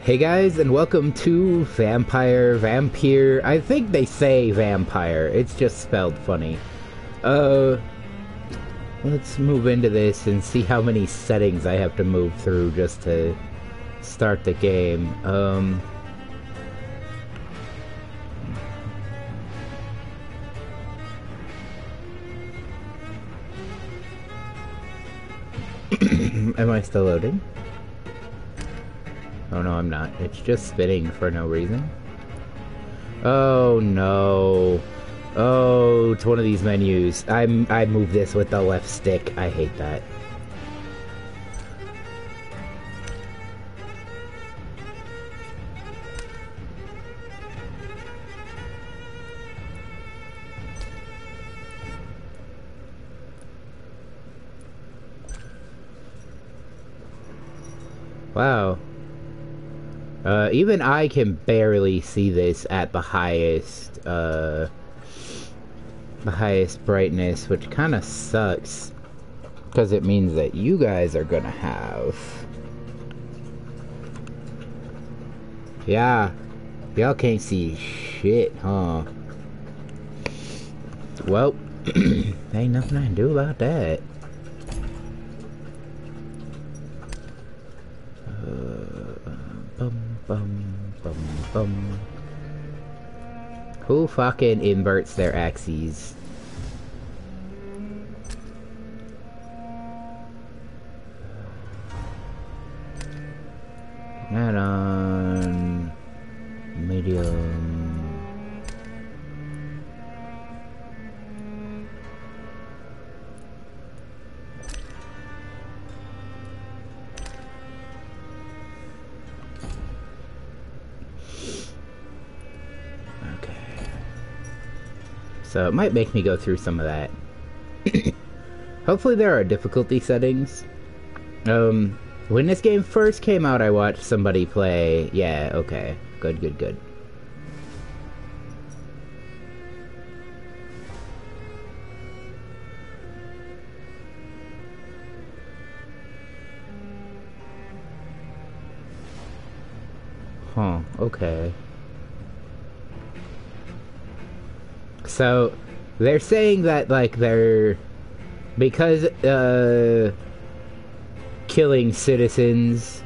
Hey guys, and welcome to Vampyr. I think they say vampire. It's just spelled funny. Let's move into this and see how many settings I have to move through just to start the game. Am I still loading? Oh no, I'm not. It's just spinning for no reason. Oh no. Oh, it's one of these menus. I move this with the left stick. I hate that. Wow. Even I can barely see this at the highest brightness, which kind of sucks, because it means that you guys are gonna have... Yeah, y'all can't see shit, huh? Well, ain't nothing I can do about that. Who fucking inverts their axes? And on medium. So it might make me go through some of that. Hopefully there are difficulty settings. When this game first came out, I watched somebody play. Yeah, okay. Good. Huh, okay. So, they're saying that, like, because, killing citizens,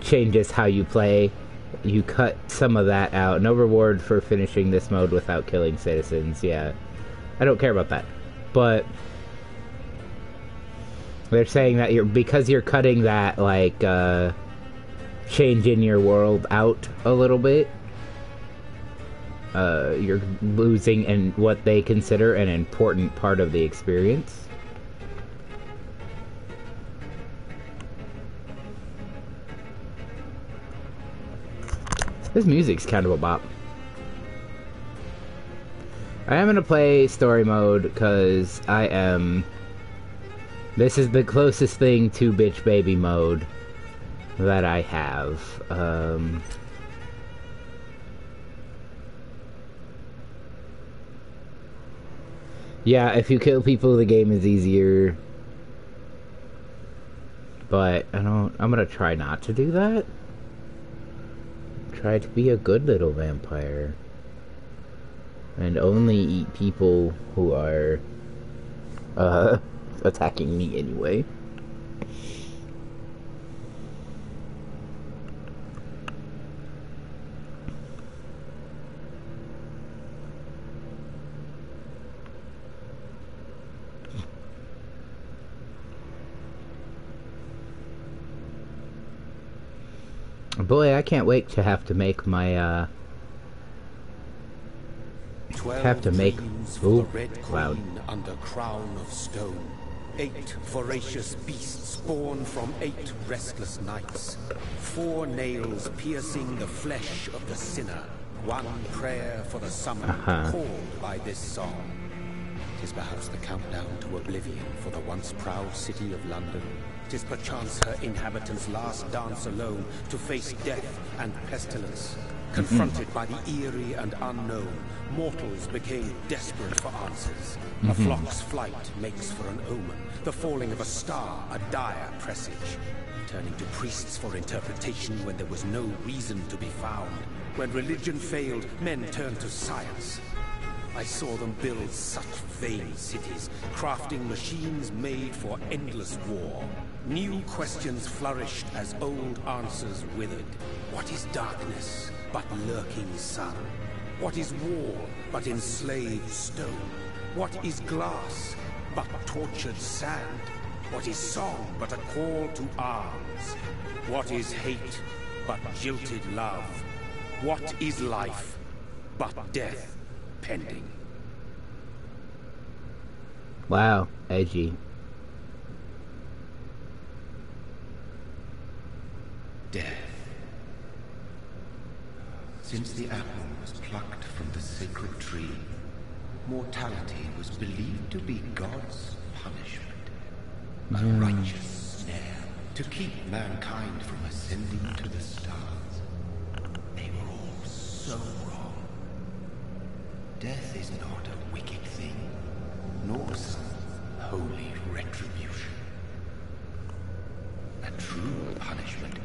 changes how you play, you cut some of that out. No reward for finishing this mode without killing citizens, yeah. I don't care about that. But, they're saying that because you're cutting that, like, change in your world out a little bit, you're losing what they consider an important part of the experience. This music's kind of a bop. I am gonna play story mode because this is the closest thing to bitch baby mode that I have. Yeah, if you kill people, the game is easier. But I'm gonna try not to do that. Try to be a good little vampire. And only eat people who are, attacking me anyway. Boy, I can't wait to have to make my, ooh, cloud. Under crown of stone. 8 voracious beasts born from 8 restless nights. 4 nails piercing the flesh of the sinner. 1 prayer for the summoned, called by this song. 'Tis perhaps the countdown to oblivion for the once proud city of London. 'Tis perchance her inhabitants' last dance alone to face death and pestilence. Confronted by the eerie and unknown, mortals became desperate for answers. A flock's flight makes for an omen, the falling of a star a dire presage. Turning to priests for interpretation when there was no reason to be found. When religion failed, men turned to science. I saw them build such vain cities, crafting machines made for endless war. New questions flourished as old answers withered. What is darkness but lurking sun? What is wall but enslaved stone? What is glass but tortured sand? What is song but a call to arms? What is hate but jilted love? What is life but death pending? Wow, edgy. Death. Since the apple was plucked from the sacred tree, mortality was believed to be God's punishment. A righteous snare to keep mankind from ascending to the stars. They were all so wrong. Death is not a wicked thing, nor some holy retribution. A true punishment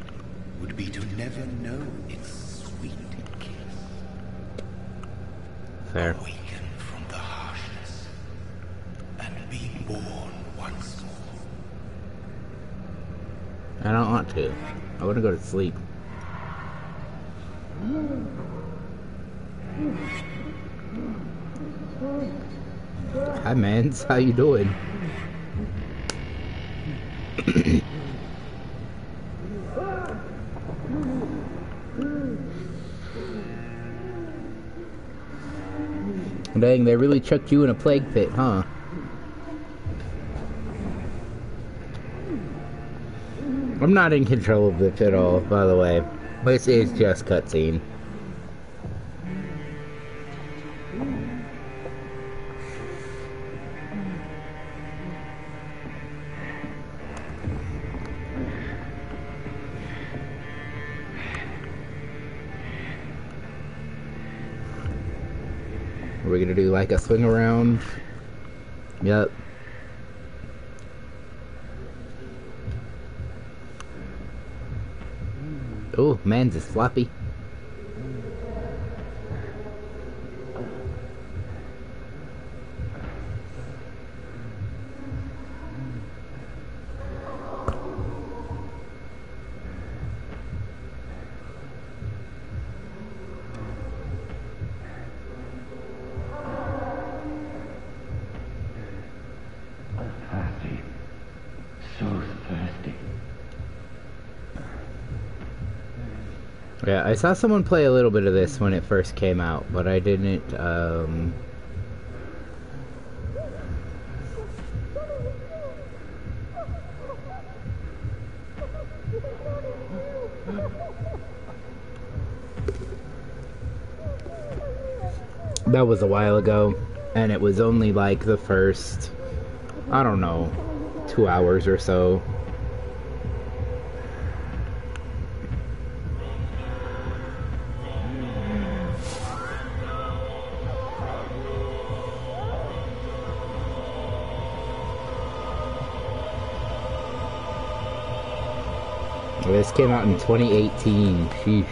would be to never know its sweet kiss. Fair. Awaken from the harshness and be born once more. I don't want to. I want to go to sleep. Hi, mans. How you doing? Dang, they really chucked you in a plague pit, huh? I'm not in control of this at all, by the way. This is just cutscene. Are we gonna do like a swing around? Yep. Oh, man's is floppy. Thirsty. So thirsty. Yeah, I saw someone play a little bit of this when it first came out, but I didn't, that was a while ago, and it was only like the first, I don't know, 2 hours or so. This came out in 2018. Sheesh.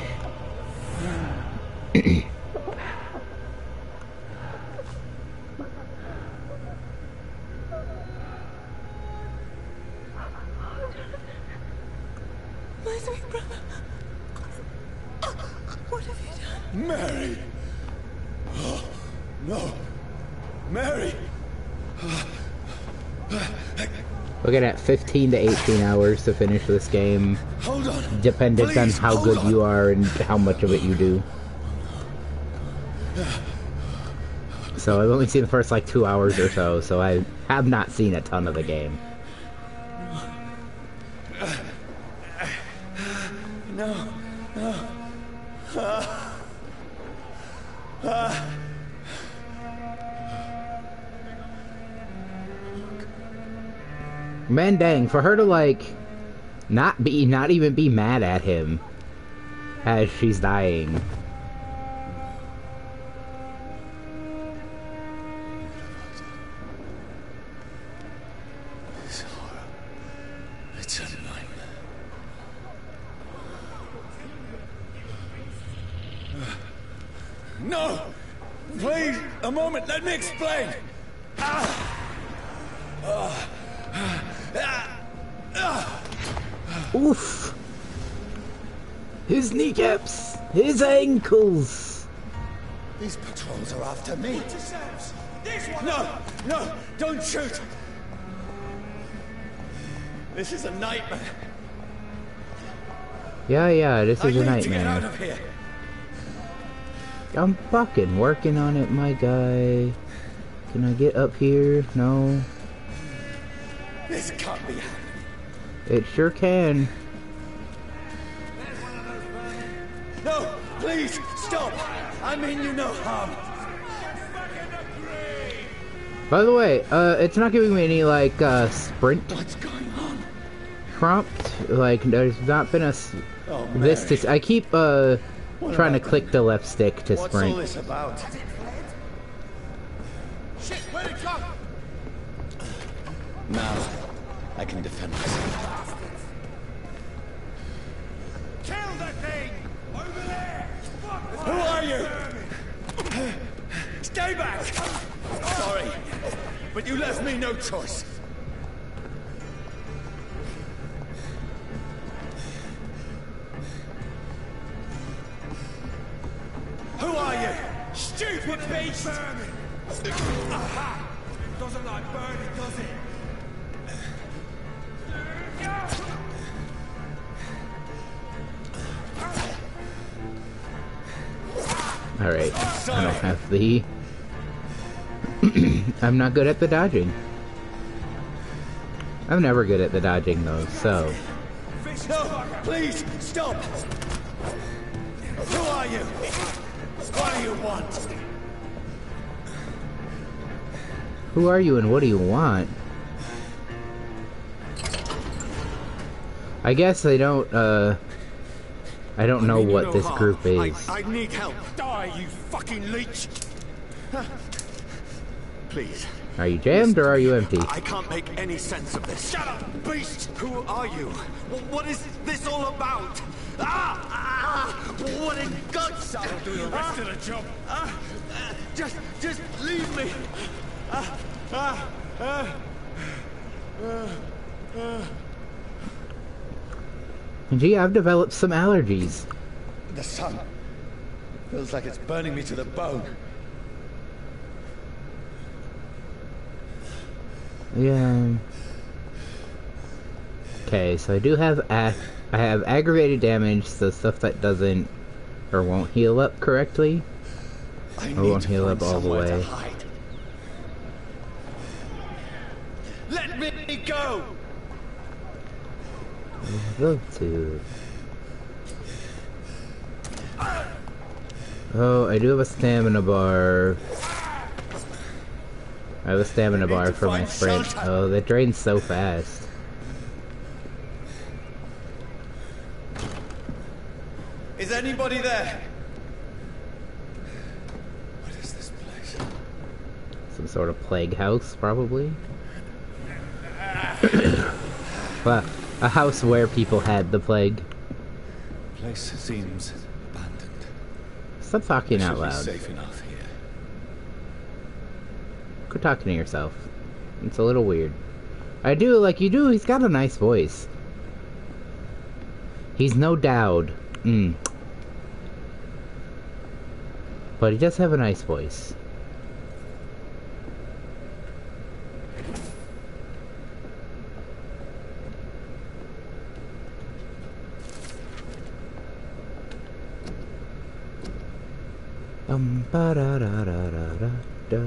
My sweet brother. What have you done? Mary! Oh, no! Mary! Looking at 15 to 18 hours to finish this game, Hold on! dependent on Please, how hold good on. you are and how much of it you do. So I've only seen the first like 2 hours or so I have not seen a ton of the game. No, no. Man dang, for her to like not even be mad at him as she's dying Please, a moment, let me explain. Oof. His kneecaps. His ankles. These patrols are after me. No, no, don't shoot. This is a nightmare. Yeah, this is a I need to get out nightmare. of here. I'm fucking working on it, my guy. Can I get up here? No. This can't be happening. It sure can. No, please, stop. I mean you no harm. By the way, it's not giving me any, like, sprint What's going on? prompt. Like, there's not been a... Oh, This Mary. to... I keep, trying to click the left stick to What's all sprint. this about? Shit, where'd it go? Now, I can defend myself. Kill that thing! Over there! Who are you? Stay back! Sorry, but you left me no choice. Who are you? Stupid beast! Aha! Doesn't like burning, does it? Alright, I don't have the... I'm not good at the dodging. I'm never good at the dodging though, so... No, please, stop! Who are you? What do you want? Who are you and what do you want? I guess they don't, I don't know what this group is. I need help. Die, you fucking leech! Please. Are you jammed or are you empty? I can't make any sense of this. Shut up, beast! Who are you? What is this all about? What in God's name? I'll do the rest of the job. Just leave me. Gee, I've developed some allergies. The sun feels like it's burning me to the bone. Yeah. Okay, so I do have I have aggravated damage, so stuff that doesn't or won't heal up correctly. I Or won't need to heal find up all the somewhere to way. hide. Let me go! Go to. Oh, I do have a stamina bar. I have a stamina need bar to for my find sprint. shelter. Oh, that drains so fast. Is anybody there? What is this place? Some sort of plague house, probably. Well, a house where people had the plague. Place seems abandoned. Stop talking out Should be loud. safe enough here. Quit talking to yourself. It's a little weird. I do, like you do, he's got a nice voice. He's no Dowd. But he does have a nice voice. Ba da da da da da da.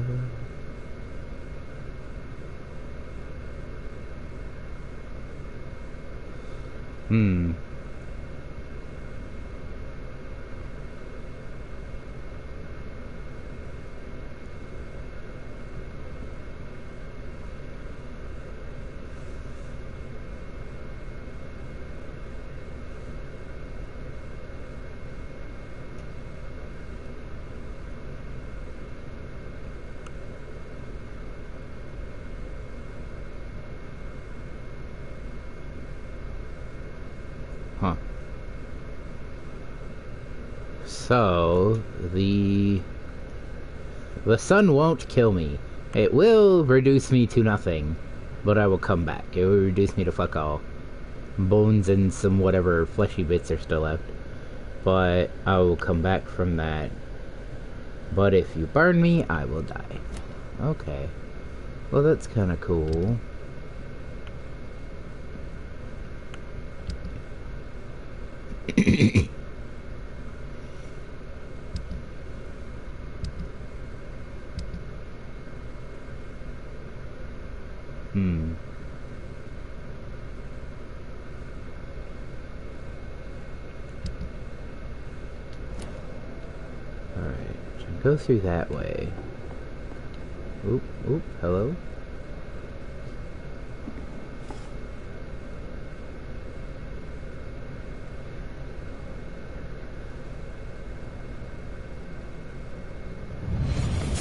Huh. So, the... The sun won't kill me. It will reduce me to nothing, but I will come back. It will reduce me to fuck all. Bones and some whatever fleshy bits are still left. But I will come back from that. But if you burn me, I will die. Okay. Well, that's kind of cool. Alright, go through that way. Oop, oop, hello?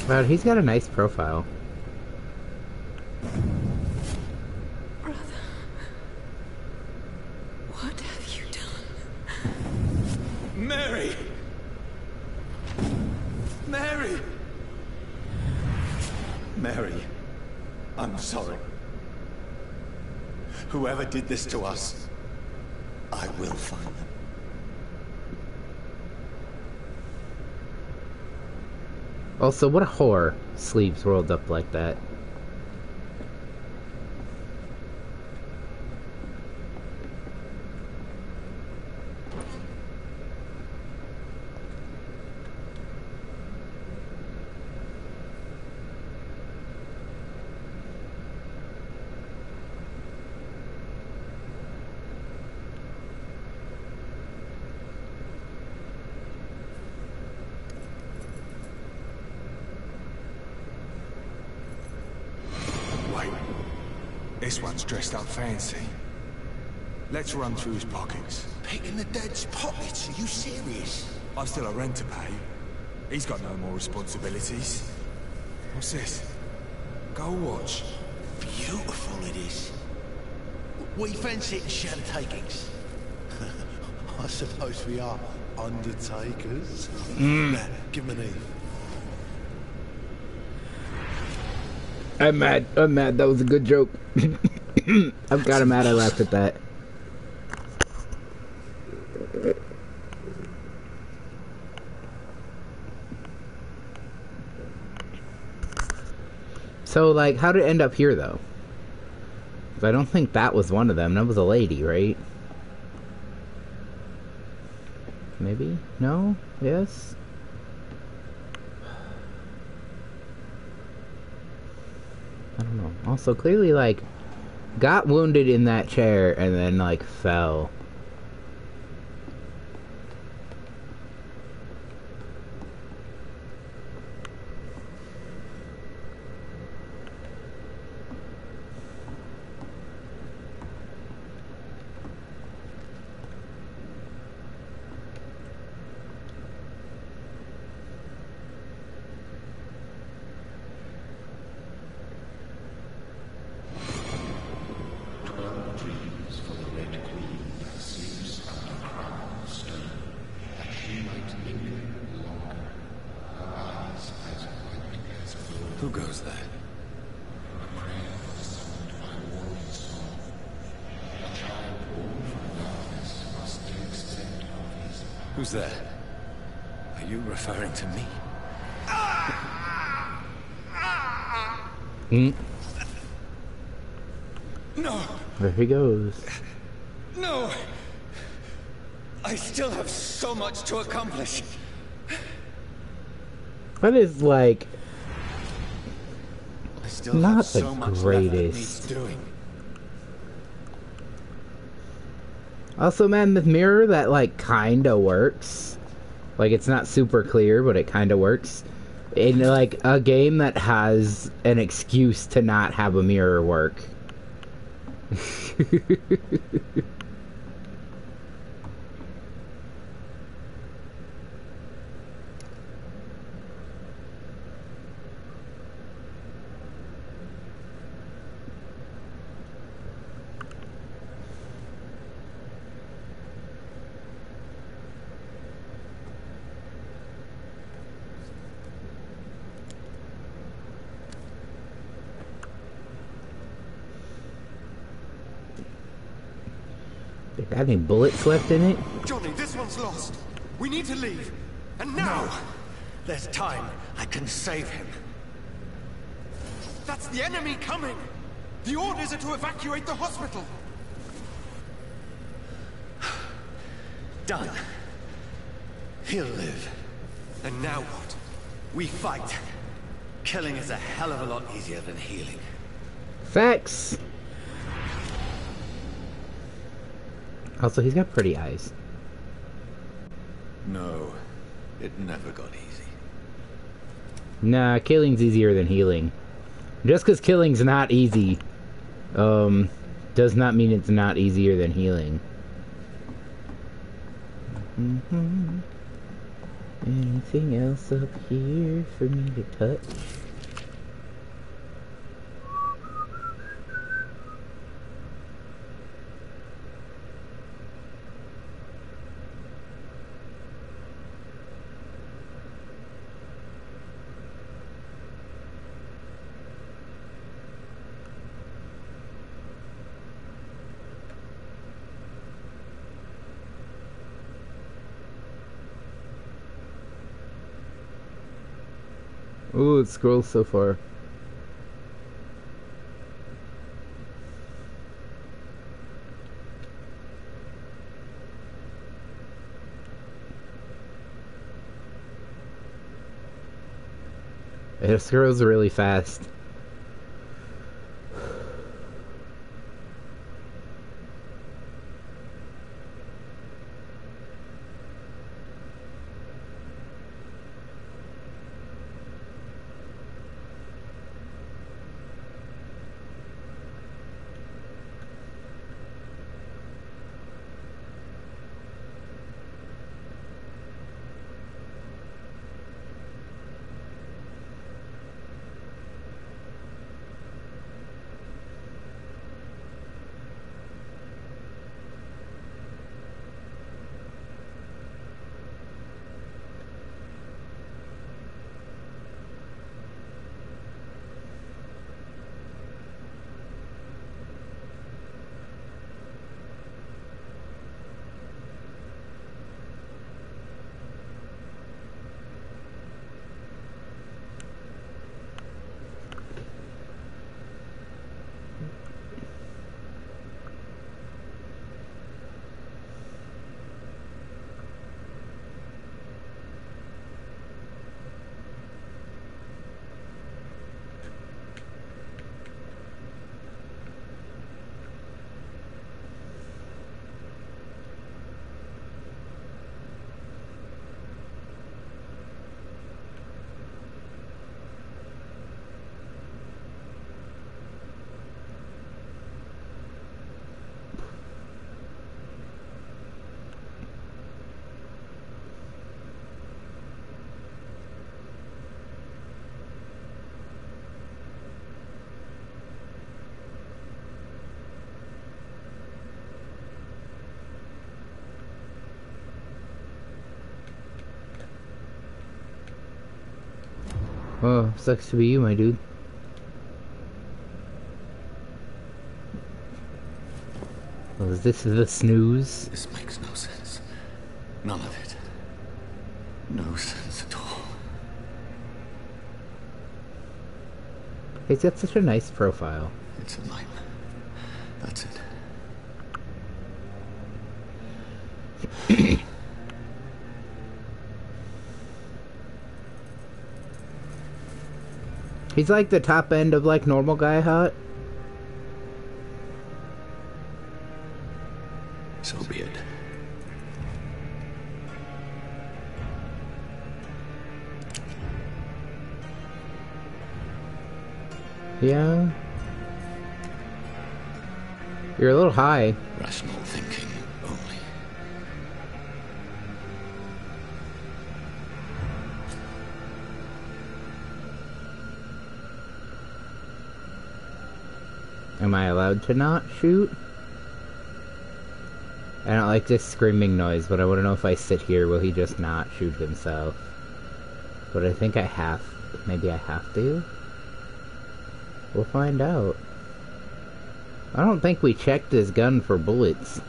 Wow, he's got a nice profile. Brother, what have you done? Mary! Mary! Mary, I'm sorry. Whoever did this to us, I will find them. Also, what a whore. Sleeves rolled up like that. This one's dressed up fancy. Let's run through his pockets. Picking the dead's pockets? Are you serious? I've still a rent to pay. He's got no more responsibilities. What's this? Gold watch. Beautiful it is. We fancy it and share the takings. I suppose we are undertakers. Now, give him an Eve. I'm mad. I'm mad. That was a good joke. I'm kind of mad I laughed at that. So, like, how did it end up here, though? 'Cause I don't think that was one of them. That was a lady, right? Maybe? No? Yes? I don't know. Also, clearly, like, got wounded in that chair and then, like, fell. Who goes there? Who's there? Are you referring to me? No! There he goes. No! I still have so much to accomplish. That is, like, I still not have so the much left that needs greatest. doing. Also, man, the mirror that, like, kinda works. Like, it's not super clear, but it kinda works. In, like, a game that has an excuse to not have a mirror work. Got any bullets left in it? Johnny, this one's lost. We need to leave. And now! No. There's time. I can save him. That's the enemy coming! The orders are to evacuate the hospital! Done. He'll live. And now what? We fight. Killing is a hell of a lot easier than healing. Facts! Also, he's got pretty eyes. No, it never got easy. Nah, killing's easier than healing. Just because killing's not easy, does not mean it's not easier than healing. Anything else up here for me to touch? Ooh, it scrolls so far. It scrolls really fast. Oh, sucks to be you, my dude. Well, is this the snooze? This makes no sense. None of it. No sense at all. He's got such a nice profile. It's a nightmare. That's it. He's like the top end of like normal guy hot. So be it. Yeah. You're a little high. Rational thinking only. Am I allowed to not shoot? I don't like this screaming noise, but I want to know if I sit here, will he just not shoot himself? But I think I have. Maybe I have to? We'll find out. I don't think we checked his gun for bullets.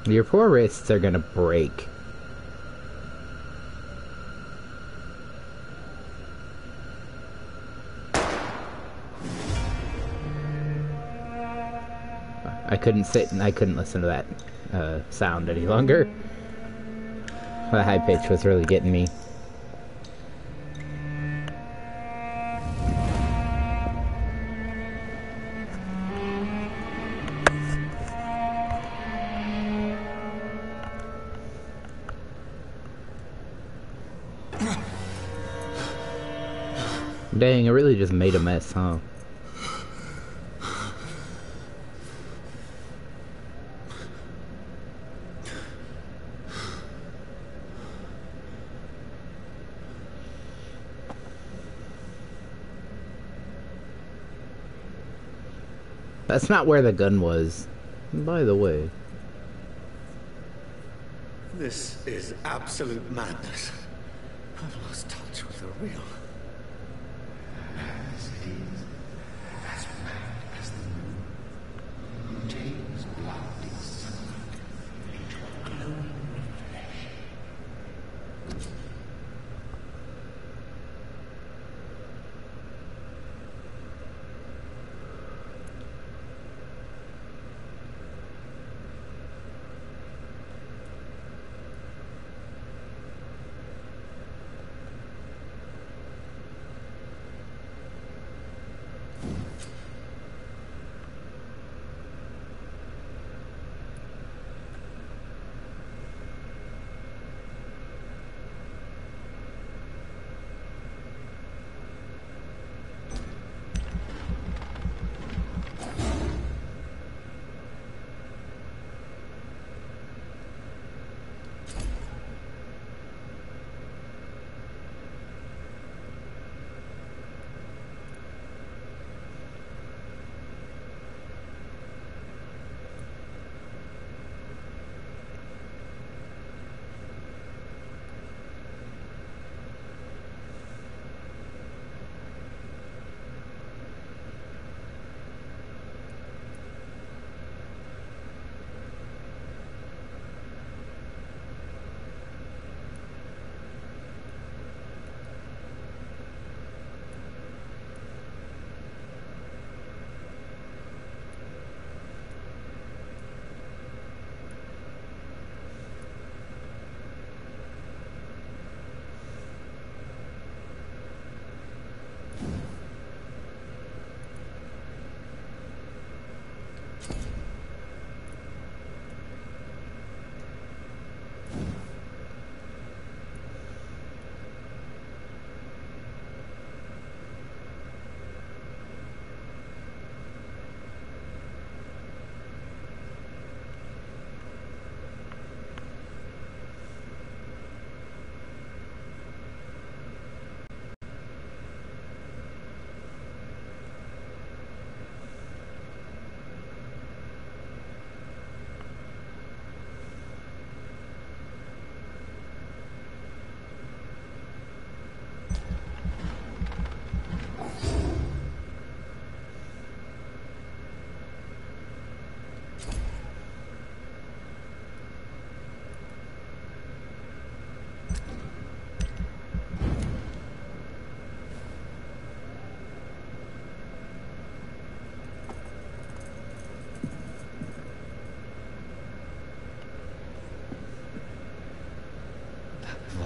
Your poor wrists are gonna break. I couldn't sit and I couldn't listen to that sound any longer. The high pitch was really getting me. Dang, it really just made a mess, huh? That's not where the gun was, by the way. This is absolute madness. I've lost touch with the real. As it is, as mad as the moon, James' blood is sunk into a glowing flesh.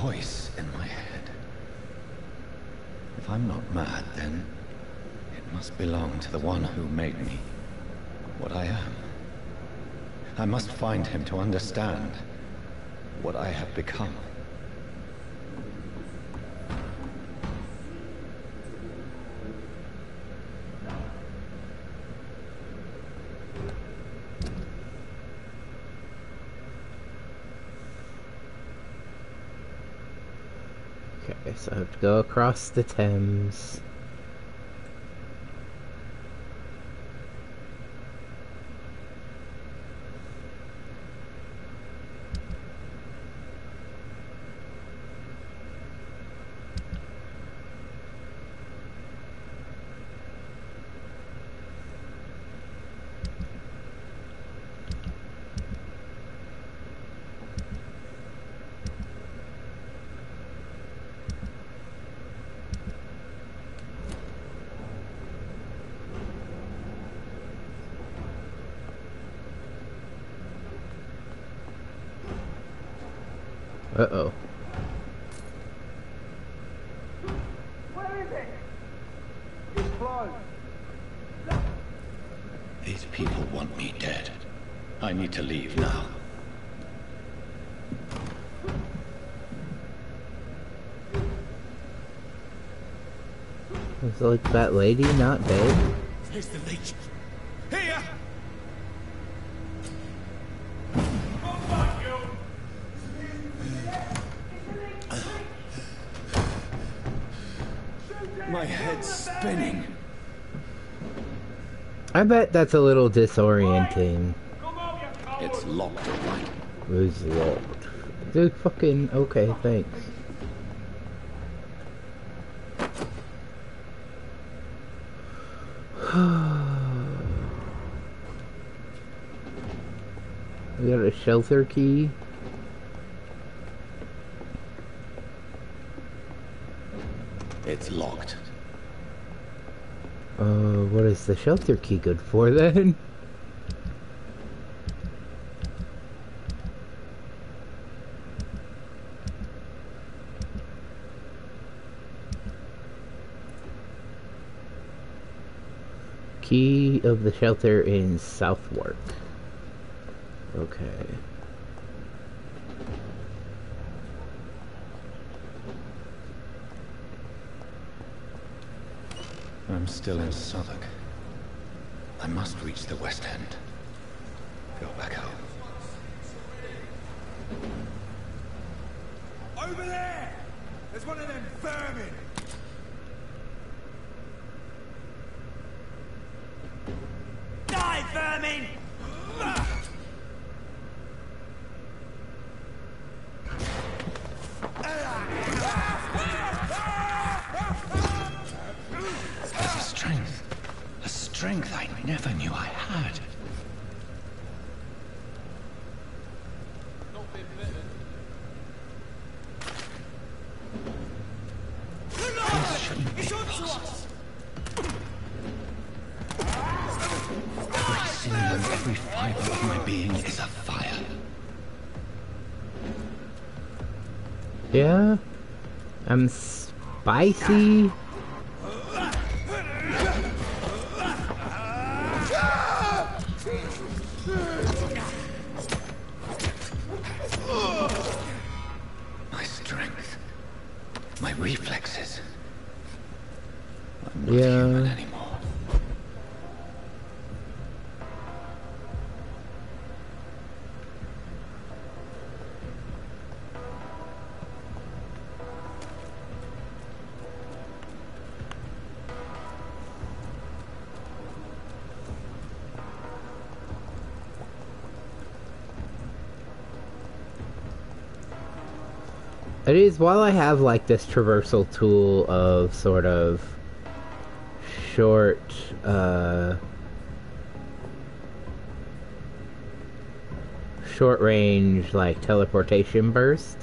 Voice in my head. If I'm not mad, then it must belong to the one who made me what I am. I must find him to understand what I have become. Okay, so I have to go across the Thames. Uh-oh. Where is it? It's closed. These people want me dead. I need to leave now. It's like that lady not dead. Here's the leech. Here! My head's spinning. I bet that's a little disorienting. It's locked, all right. It's locked. Dude, fucking okay, thanks. We got a shelter key. It's locked. What is the shelter key good for then? Key of the shelter in Southwark. Okay. I'm still in Southwark. I must reach the West End. Go back home. Over there! There's one of them vermin! Die, vermin! There's a strength I never knew I had. This shouldn't be possible. Every sinew and every fiber of my being is afire. Yeah? I'm spicy. My strength, my reflexes. I'm not Yeah. human anymore. It is, while I have like this traversal tool of sort of short, short range like teleportation burst,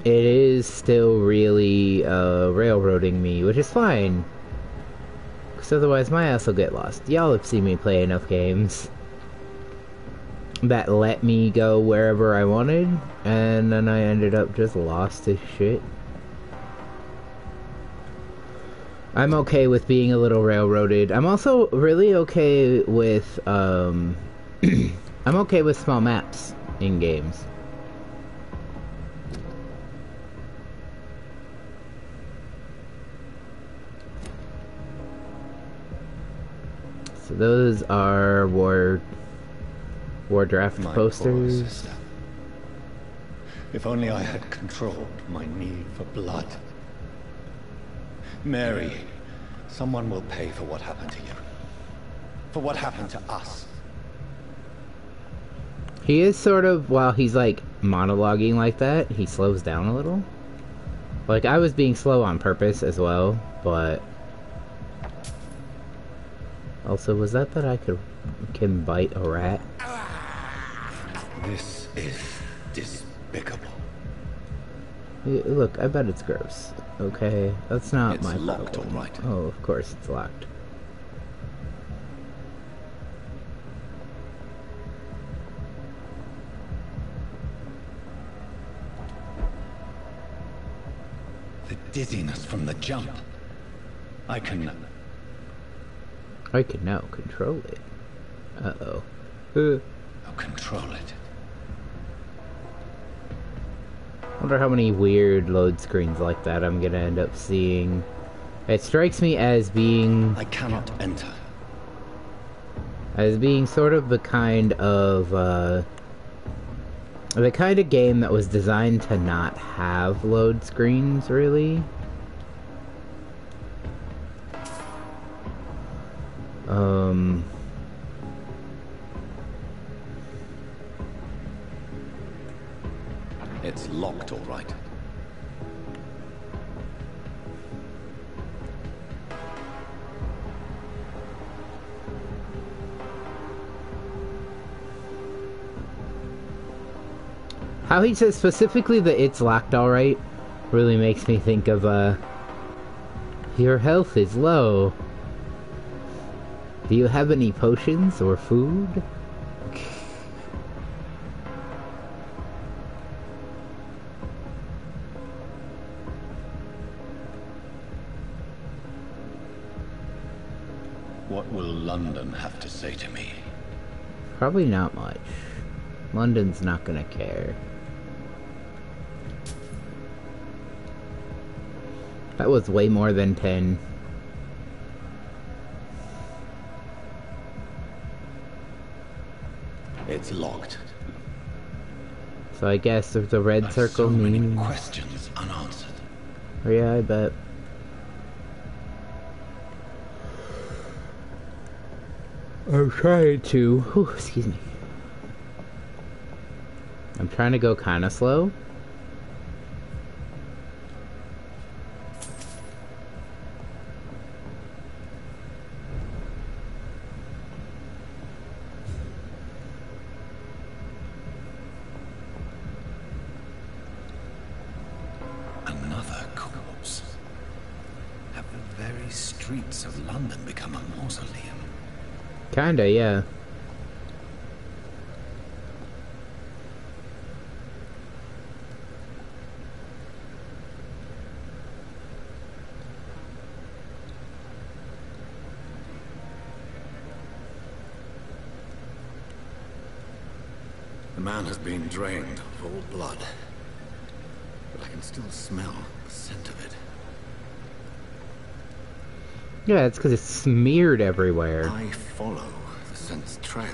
it is still really railroading me, which is fine. Because otherwise my ass will get lost. Y'all have seen me play enough games that let me go wherever I wanted, and then I ended up just lost as shit. I'm okay with being a little railroaded. I'm also really okay with, I'm okay with small maps in games. So those are war draft My poor posters. sister. If only I had controlled my need for blood. Mary, someone will pay for what happened to you. For what happened to us. He is sort of, while he's like monologuing like that, he slows down a little. Like, I was being slow on purpose as well, but also, was that I can bite a rat? This is despicable. Look, I bet it's gross. Okay, that's not It's my locked, problem. all right. Oh, of course it's locked. the dizziness from the jump. I can now control it. Uh-oh. I'll control it. Wonder how many weird load screens like that I'm gonna end up seeing. It strikes me as being I cannot enter. sort of the kind of game that was designed to not have load screens, really. It's locked, all right. How he says specifically that it's locked alright really makes me think of, your health is low. Do you have any potions or food? What will London have to say to me? Probably not much. London's not gonna care. That was way more than 10. It's locked. So I guess if the red circle so many means... questions unanswered. Oh yeah, I bet. I'm trying to... Whew, excuse me. I'm trying to go kind of slow. Another corpse. Have the very streets of London become a mausoleum? Kinda, yeah. The man has been drained of all blood, but I can still smell the scent of it. Yeah, it's because it's smeared everywhere. I follow the scent's trail.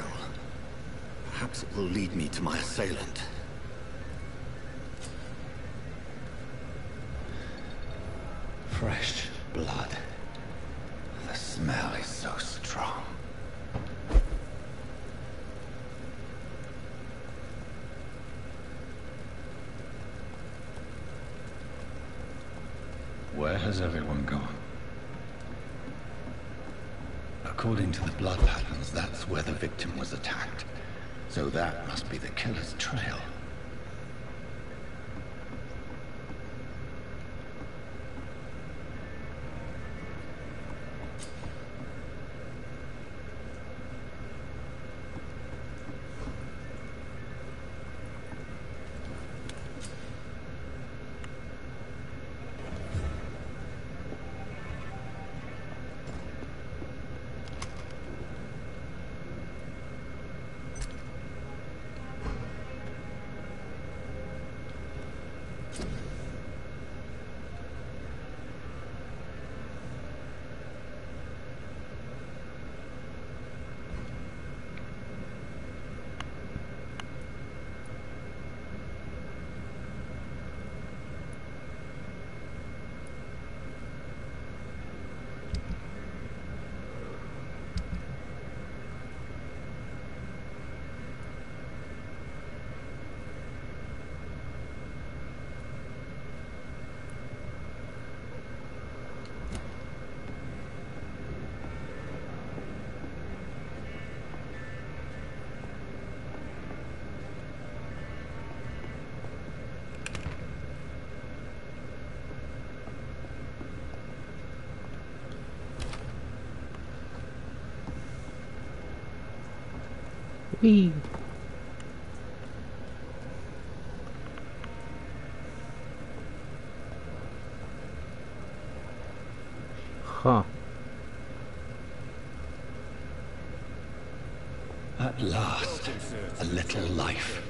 Perhaps it will lead me to my assailant. Fresh blood. The smell is so strong. Where has everyone gone? According to the blood patterns, that's where the victim was attacked. So that must be the killer's trail. Whee! At last, a little life.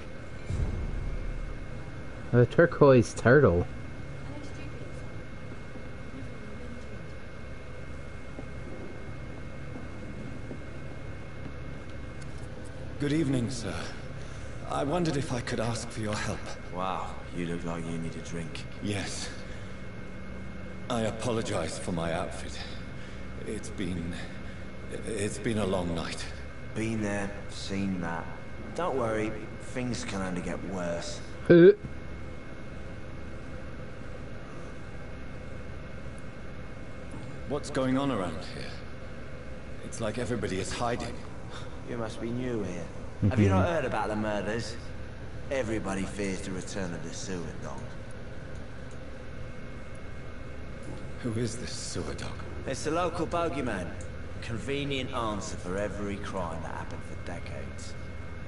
A turquoise turtle. Good evening, sir. I wondered if I could ask for your help. Wow, you look like you need a drink. Yes. I apologize for my outfit. It's been a long night. Been there, seen that. Don't worry, things can only get worse. What's going on around here? It's like everybody is hiding. You must be new here. Have you not heard about the murders? Everybody fears the return of the sewer dog. Who is this sewer dog? It's the local bogeyman. Convenient answer for every crime that happened for decades.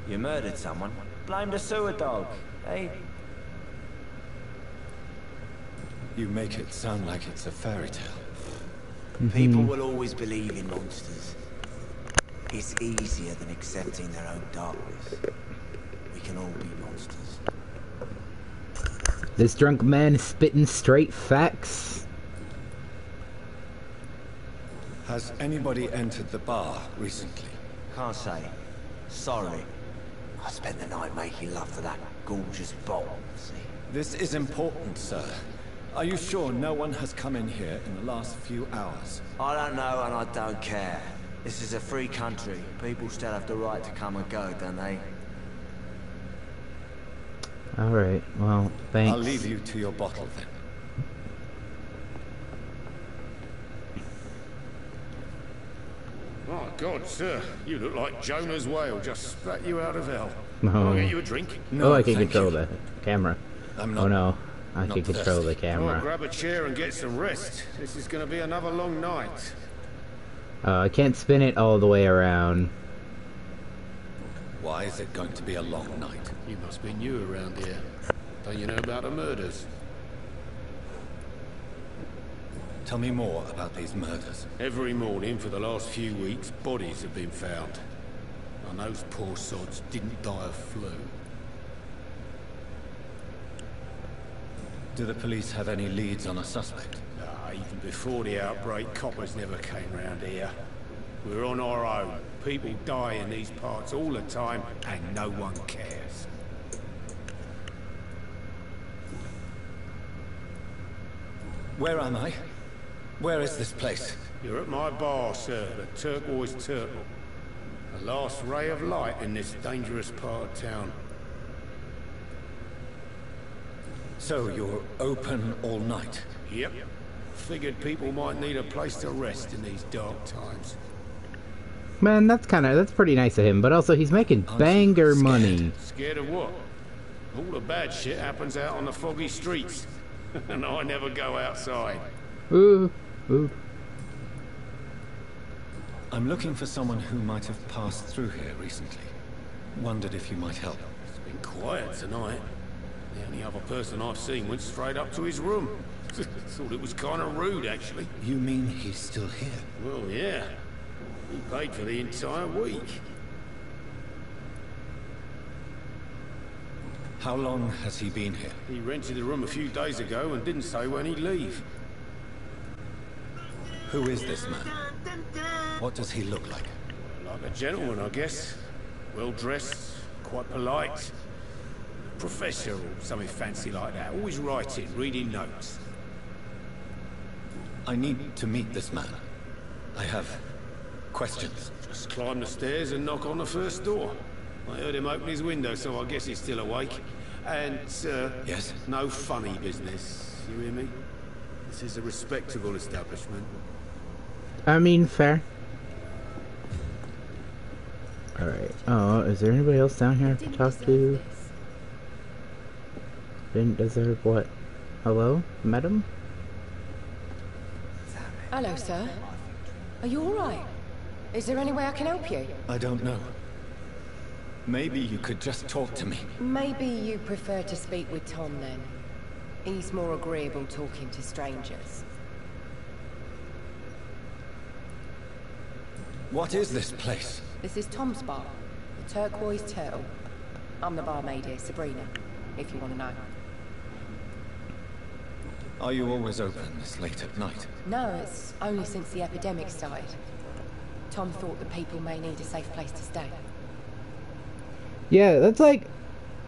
You murdered someone, blame the sewer dog, eh? You make it sound like it's a fairy tale. People will always believe in monsters. It's easier than accepting their own darkness. We can all be monsters. This drunk man is spitting straight facts. Has anybody entered the bar recently? Can't say. Sorry. I spent the night making love to that gorgeous bottle, see? This is important, sir. Are you sure no one has come in here in the last few hours? I don't know and I don't care. This is a free country. People still have the right to come and go, don't they? Alright, well, thanks. I'll leave you to your bottle then. My God, sir, you look like Jonah's whale just spat you out of hell. No. Can I get you a drink? No, oh, I can thank control you. the camera. I'm not, Oh no, I not can control thirsty. the camera. Oh, grab a chair and get some rest. This is going to be another long night. I can't spin it all the way around. Why is it going to be a long night? You must be new around here. Don't you know about the murders? Tell me more about these murders. Every morning for the last few weeks, bodies have been found. And those poor sods didn't die of flu. Do the police have any leads on a suspect? Even before the outbreak, coppers never came round here. We're on our own. People die in these parts all the time, and no one cares. Where am I? Where is this place? You're at my bar, sir, the Turquoise Turtle. The last ray of light in this dangerous part of town. So you're open all night? Yep. Figured people might need a place to rest in these dark times. Man, that's pretty nice of him, but also he's making banger money. Scared of what? All the bad shit happens out on the foggy streets. And I never go outside. Ooh, ooh. I'm looking for someone who might have passed through here recently. Wondered if you might help. It's been quiet tonight. The only other person I've seen went straight up to his room. Thought it was kind of rude, actually. You mean he's still here? Well, yeah. He paid for the entire week. How long has he been here? He rented the room a few days ago and didn't say when he'd leave. Who is this man? What does he look like? Like a gentleman, I guess. Well-dressed, quite polite. Professor or something fancy like that. Always writing, reading notes. I need to meet this man. I have questions. Just climb the stairs and knock on the first door. I heard him open his window, so I guess he's still awake. And, Yes? no funny business. You hear me? This is a respectable establishment. I mean, fair. Alright. Oh, is there anybody else down here to talk to? Didn't deserve what? Hello? Madam? Hello, sir. Are you alright? Is there any way I can help you? I don't know. Maybe you could just talk to me. Maybe you prefer to speak with Tom, then. He's more agreeable talking to strangers. What is this place? This is Tom's bar. The turquoise turtle. I'm the barmaid here, Sabrina, if you want to know. Are you always open this late at night? No, it's only since the epidemic started. Tom thought the people may need a safe place to stay. Yeah, that's like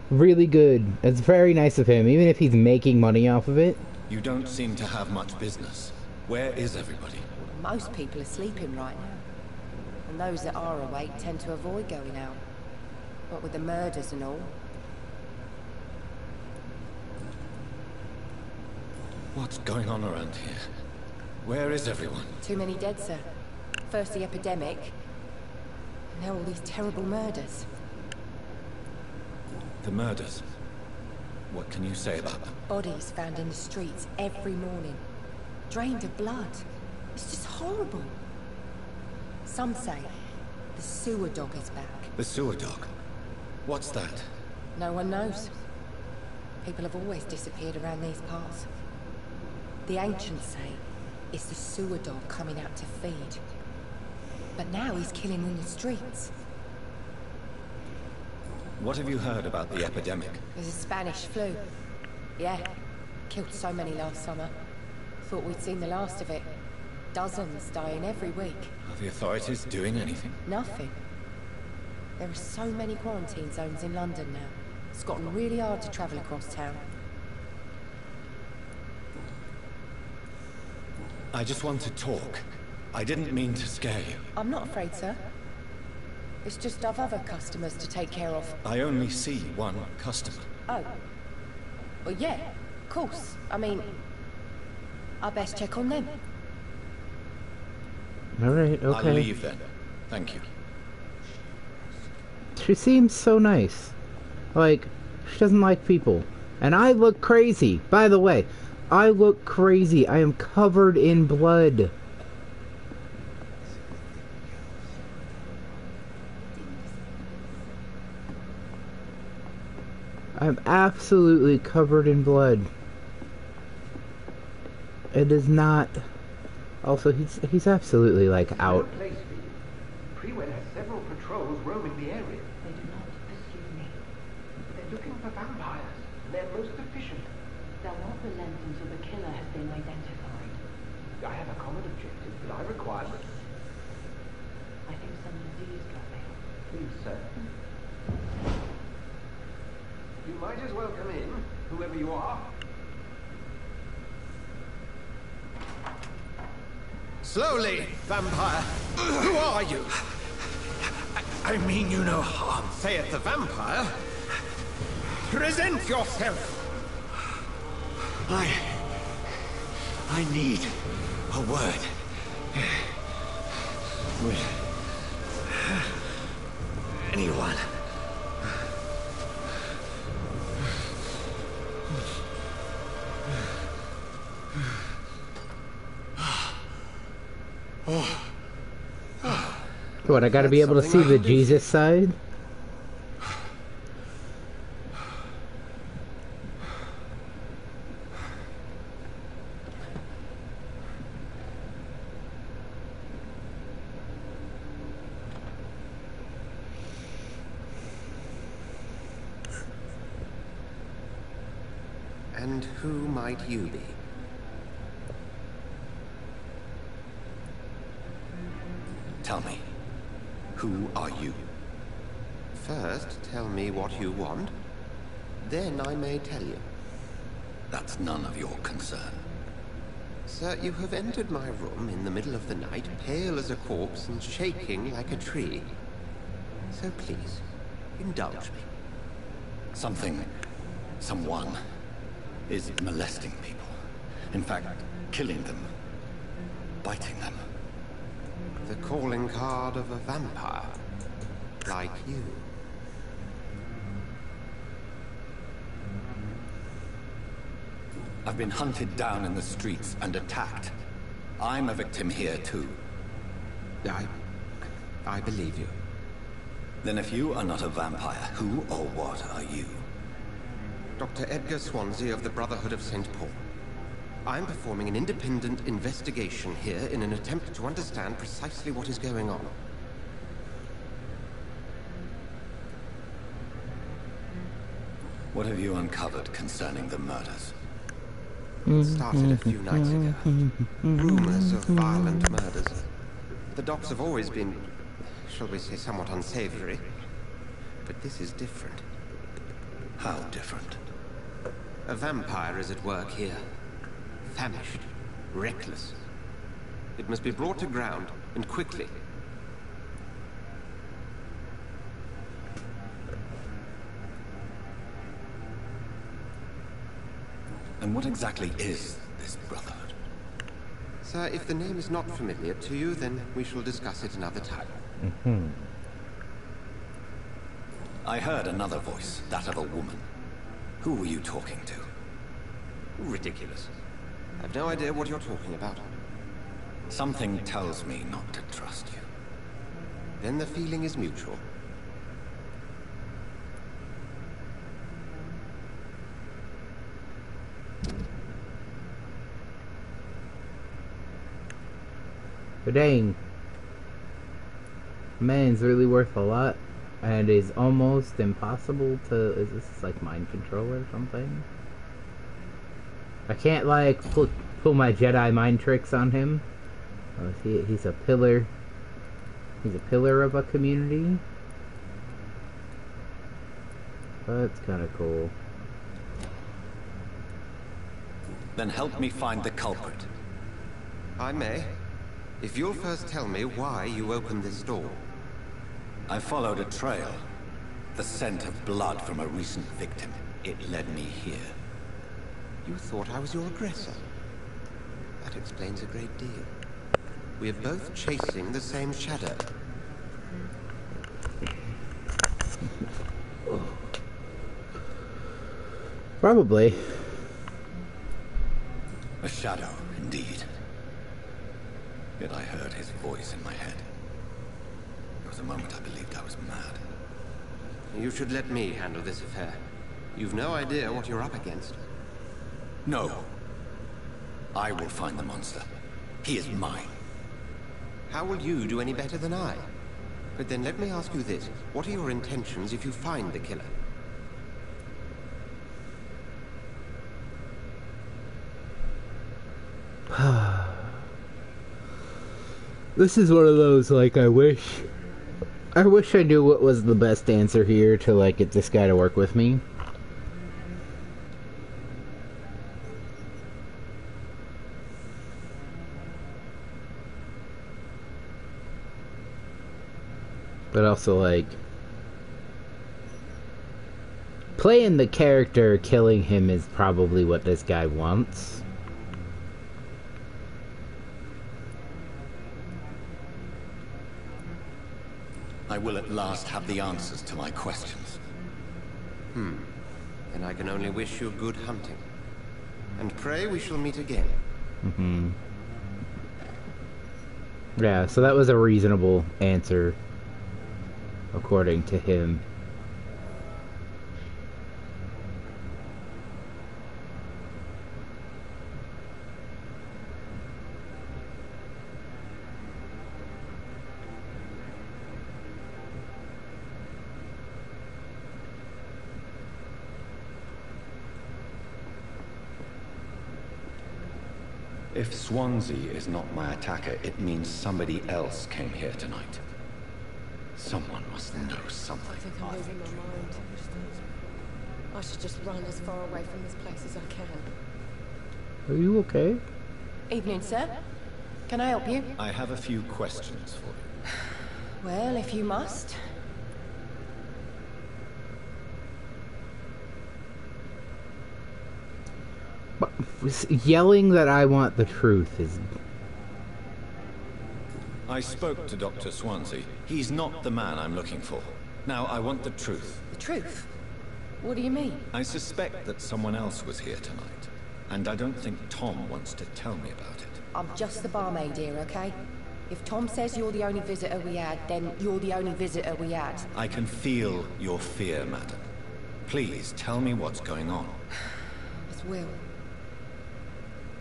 really good. It's very nice of him, even if he's making money off of it. You don't seem to have much business. Where is everybody? Most people are sleeping right now. And those that are awake tend to avoid going out. What with the murders and all. What's going on around here? Where is everyone? Too many dead, sir. First the epidemic, and now all these terrible murders. The murders? What can you say about them? Bodies found in the streets every morning. Drained of blood. It's just horrible. Some say the sewer dog is back. The sewer dog? What's that? No one knows. People have always disappeared around these parts. The ancients say it's the sewer dog coming out to feed. But now he's killing in the streets. What have you heard about the epidemic? There's a Spanish flu. Yeah. Killed so many last summer. Thought we'd seen the last of it. Dozens dying every week. Are the authorities doing anything? Nothing. There are so many quarantine zones in London now. It's gotten really hard to travel across town. I just want to talk. I didn't mean to scare you. I'm not afraid, sir. It's just I've other customers to take care of. I only see one customer. Oh. Well, yeah, of course. I mean, I best check on them. Alright, okay. I'll leave then. Thank you. She seems so nice. Like, she doesn't like people. And I look crazy. By the way, I look crazy. I am covered in blood. I'm absolutely covered in blood. It is not... Also, he's absolutely, like, out. No place for you. Prewell has several patrols roaming the area. They do not pursue me. They're looking for vampires. They're most efficient. They'll not relent until the killer has been identified. I have a common objective, but I require... I think some disease got me. Please, sir. You might as well come in, whoever you are. Slowly, vampire. Who are you? I mean you no harm, saith the vampire. Present yourself. I need a word. With anyone. What, I gotta be able to see the Jesus side? And who might you be? Tell me, who are you? First, tell me what you want. Then I may tell you. That's none of your concern. Sir, you have entered my room in the middle of the night, pale as a corpse and shaking like a tree. So please, indulge me. Someone is molesting people. In fact, killing them. Biting them. The calling card of a vampire. Like you. I've been hunted down in the streets and attacked. I'm a victim here too. I believe you. Then if you are not a vampire, who or what are you? Dr. Edgar Swansea of the Brotherhood of St. Paul. I'm performing an independent investigation here in an attempt to understand precisely what is going on. What have you uncovered concerning the murders? It started a few nights ago. Rumors of violent murders. The docks have always been, shall we say, somewhat unsavory. But this is different. How different? A vampire is at work here. Famished. Reckless. It must be brought to ground, and quickly. And what exactly is this Brotherhood? Sir, if the name is not familiar to you, then we shall discuss it another time. I heard another voice, that of a woman. Who were you talking to? Ridiculous. I've no idea what you're talking about. Something tells me not to trust you. Then the feeling is mutual. But dang, man's really worth a lot, and is almost impossible to. Is this like mind control or something? I can't like pull my Jedi mind tricks on him. Oh, he's a pillar. He's a pillar of a community. That's kind of cool. Then help me find the culprit. I may. If you'll first tell me why you opened this door. I followed a trail. The scent of blood from a recent victim. It led me here. You thought I was your aggressor. That explains a great deal. We're both chasing the same shadow. Probably. A shadow, indeed. Yet I heard his voice in my head. There was a moment I believed I was mad. You should let me handle this affair. You've no idea what you're up against. No. I will find the monster. He is mine. How will you do any better than I? But then let me ask you this. What are your intentions if you find the killer? This is one of those, like, I wish I knew what was the best answer here to, like, get this guy to work with me. But also, like, playing the character, killing him is probably what this guy wants. I will at last have the answers to my questions. Then I can only wish you good hunting. And pray we shall meet again. Yeah, so that was a reasonable answer, according to him. If Swansea is not my attacker, it means somebody else came here tonight. Someone must know something. I think I'm losing my mind. I should just run as far away from this place as I can. Are you okay? Evening, sir. Can I help you? I have a few questions for you. Well, if you must. But yelling that I want the truth is... I spoke to Dr. Swansea. He's not the man I'm looking for. Now, I want the truth. The truth? What do you mean? I suspect that someone else was here tonight. And I don't think Tom wants to tell me about it. I'm just the barmaid here, okay? If Tom says you're the only visitor we had, then you're the only visitor we had. I can feel your fear, madam. Please, tell me what's going on. It's Will.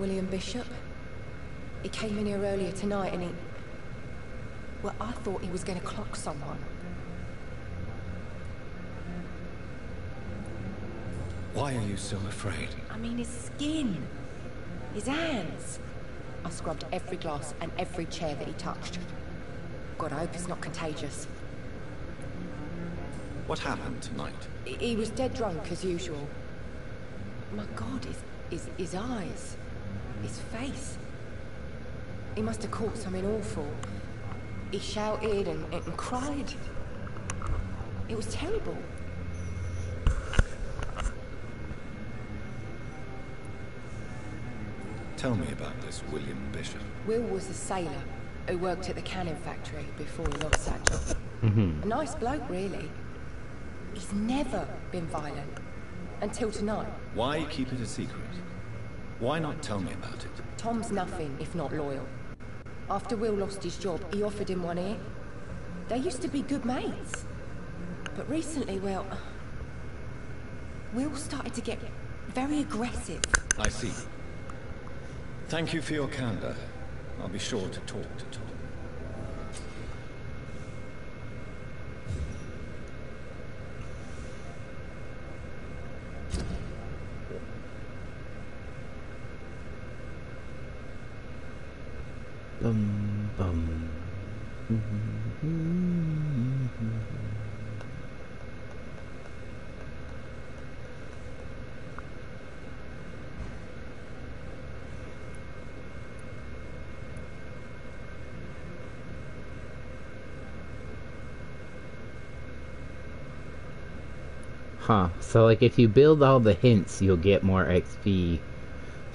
William Bishop. He came in here earlier tonight and he... Well, I thought he was going to clock someone. Why are you so afraid? I mean, his skin. His hands. I scrubbed every glass and every chair that he touched. God, I hope it's not contagious. What happened tonight? He was dead drunk, as usual. My God, his eyes. His face. He must have caught something awful. He shouted and cried. It was terrible. Tell me about this William Bishop. Will was a sailor who worked at the cannon factory before he lost that job. A nice bloke, really. He's never been violent. Until tonight. Why keep it a secret? Why not tell me about it? Tom's nothing if not loyal. After Will lost his job, he offered him one ear. They used to be good mates. But recently, well... Will started to get very aggressive. I see. Thank you for your candor. I'll be sure to talk to Tom. Bum, bum. Huh. So, like, if you build all the hints, you'll get more XP.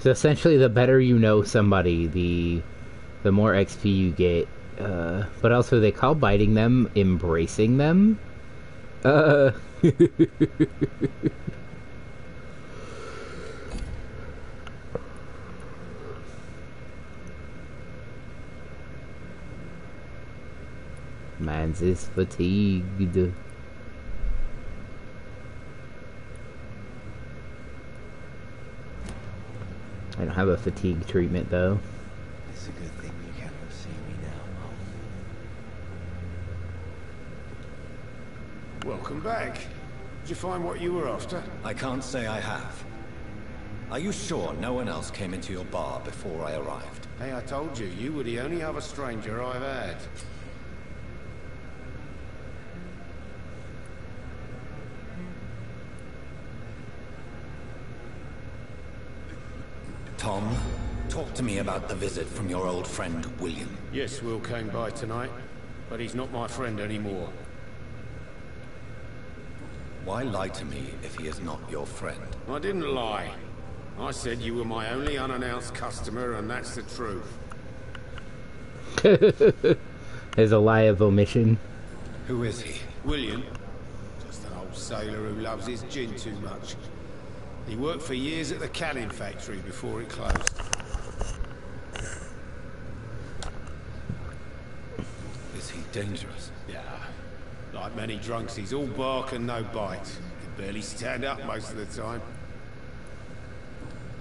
So, essentially, the better you know somebody, the more XP you get. But also, they call biting them embracing them. Mans is fatigued. I don't have a fatigue treatment, though. It's a good thing you cannot see me now, Mom. Welcome back. Did you find what you were after? I can't say I have. Are you sure no one else came into your bar before I arrived? Hey, I told you, you were the only other stranger I've had. Tom, talk to me about the visit from your old friend, William. Yes, Will came by tonight, but he's not my friend anymore. Why lie to me if he is not your friend? I didn't lie. I said you were my only unannounced customer, and that's the truth. There's a lie of omission. Who is he? William. Just an old sailor who loves his gin too much. He worked for years at the cannon factory before it closed. Is he dangerous? Yeah. Like many drunks, he's all bark and no bite. Can barely stand up most of the time.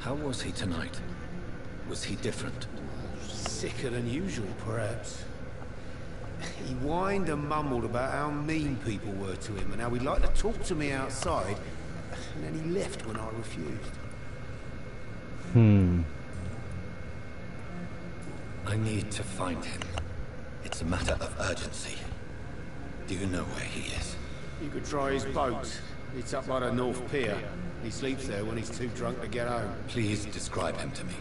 How was he tonight? Was he different? Sicker than usual, perhaps. He whined and mumbled about how mean people were to him and how he'd like to talk to me outside, and then he left when I refused. I need to find him. It's a matter of urgency. Do you know where he is? You could try his boat. It's up by the North Pier. He sleeps there when he's too drunk to get home. Please describe him to me.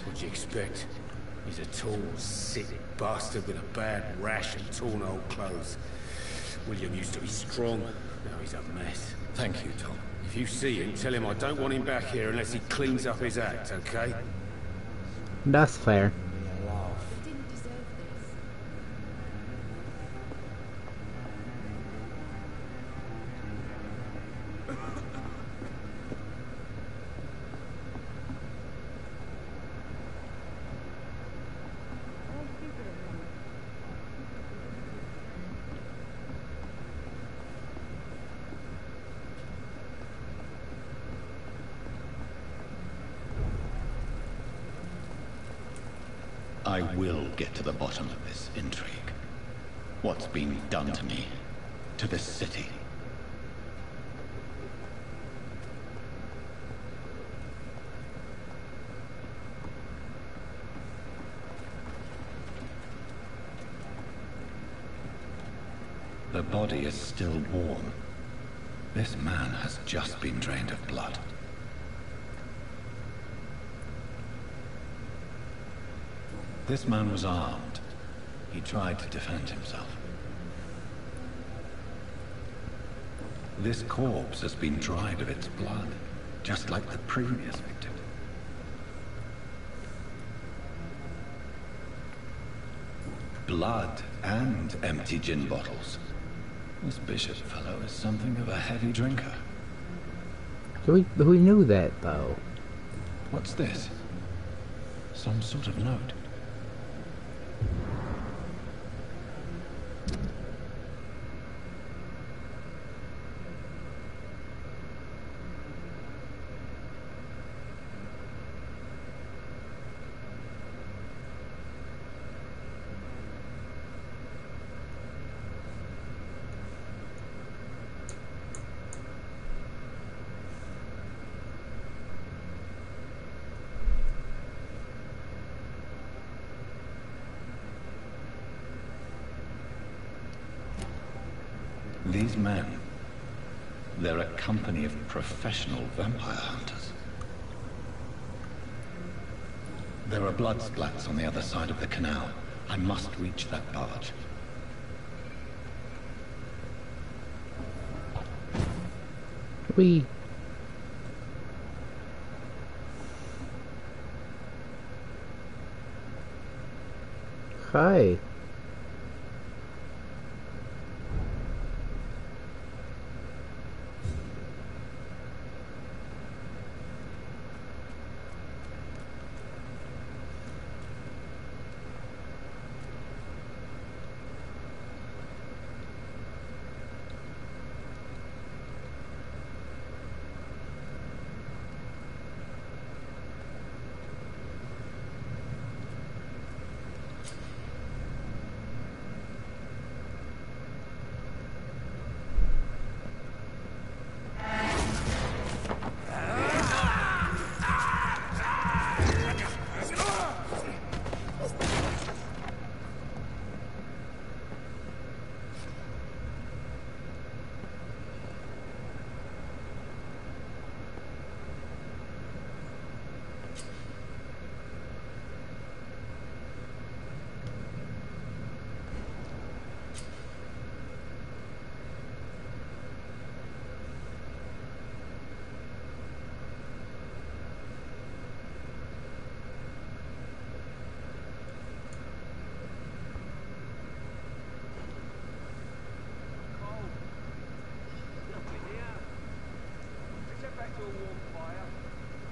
What'd you expect? He's a tall, sick bastard with a bad rash and torn old clothes. William used to be strong. Now he's a mess. Thank you, Tom. If you see him, tell him I don't want him back here unless he cleans up his act, okay? That's fair. I will get to the bottom of this intrigue. What's been done to me, to this city. The body is still warm. This man has just been drained of blood. This man was armed. He tried to defend himself. This corpse has been dried of its blood, just like the previous victim. Blood and empty gin bottles. This bishop fellow is something of a heavy drinker. We knew that, though. What's this? Some sort of note. These men, they're a company of professional vampire hunters. There are blood splats on the other side of the canal. I must reach that barge. Hi.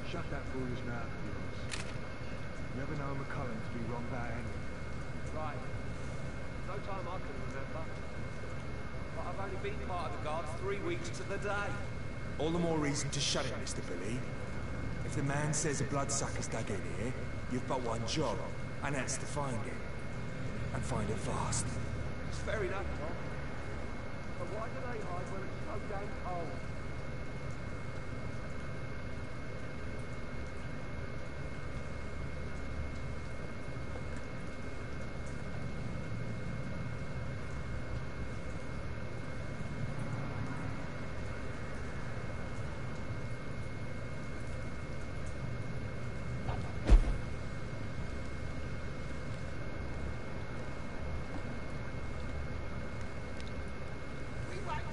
Shut that foolish mouth of yours. You ever know McCullen to be wrong about anything? Right. No time I can remember. But I've only been part of the guards 3 weeks to the day. All the more reason to shut it, Mr. Billy. If the man says a bloodsucker's dug in here, you've but one job, and that's to find it. And find it fast. It's fair enough, Tom. But why do they hide when it's so damn cold?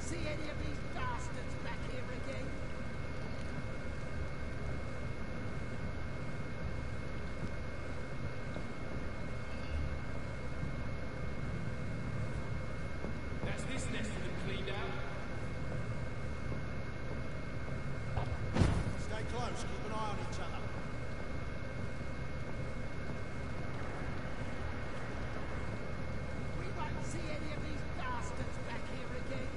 See any of these bastards back here again? That's this nest of them cleaned out. Stay close, keep an eye on each other. We won't see any of these bastards back here again.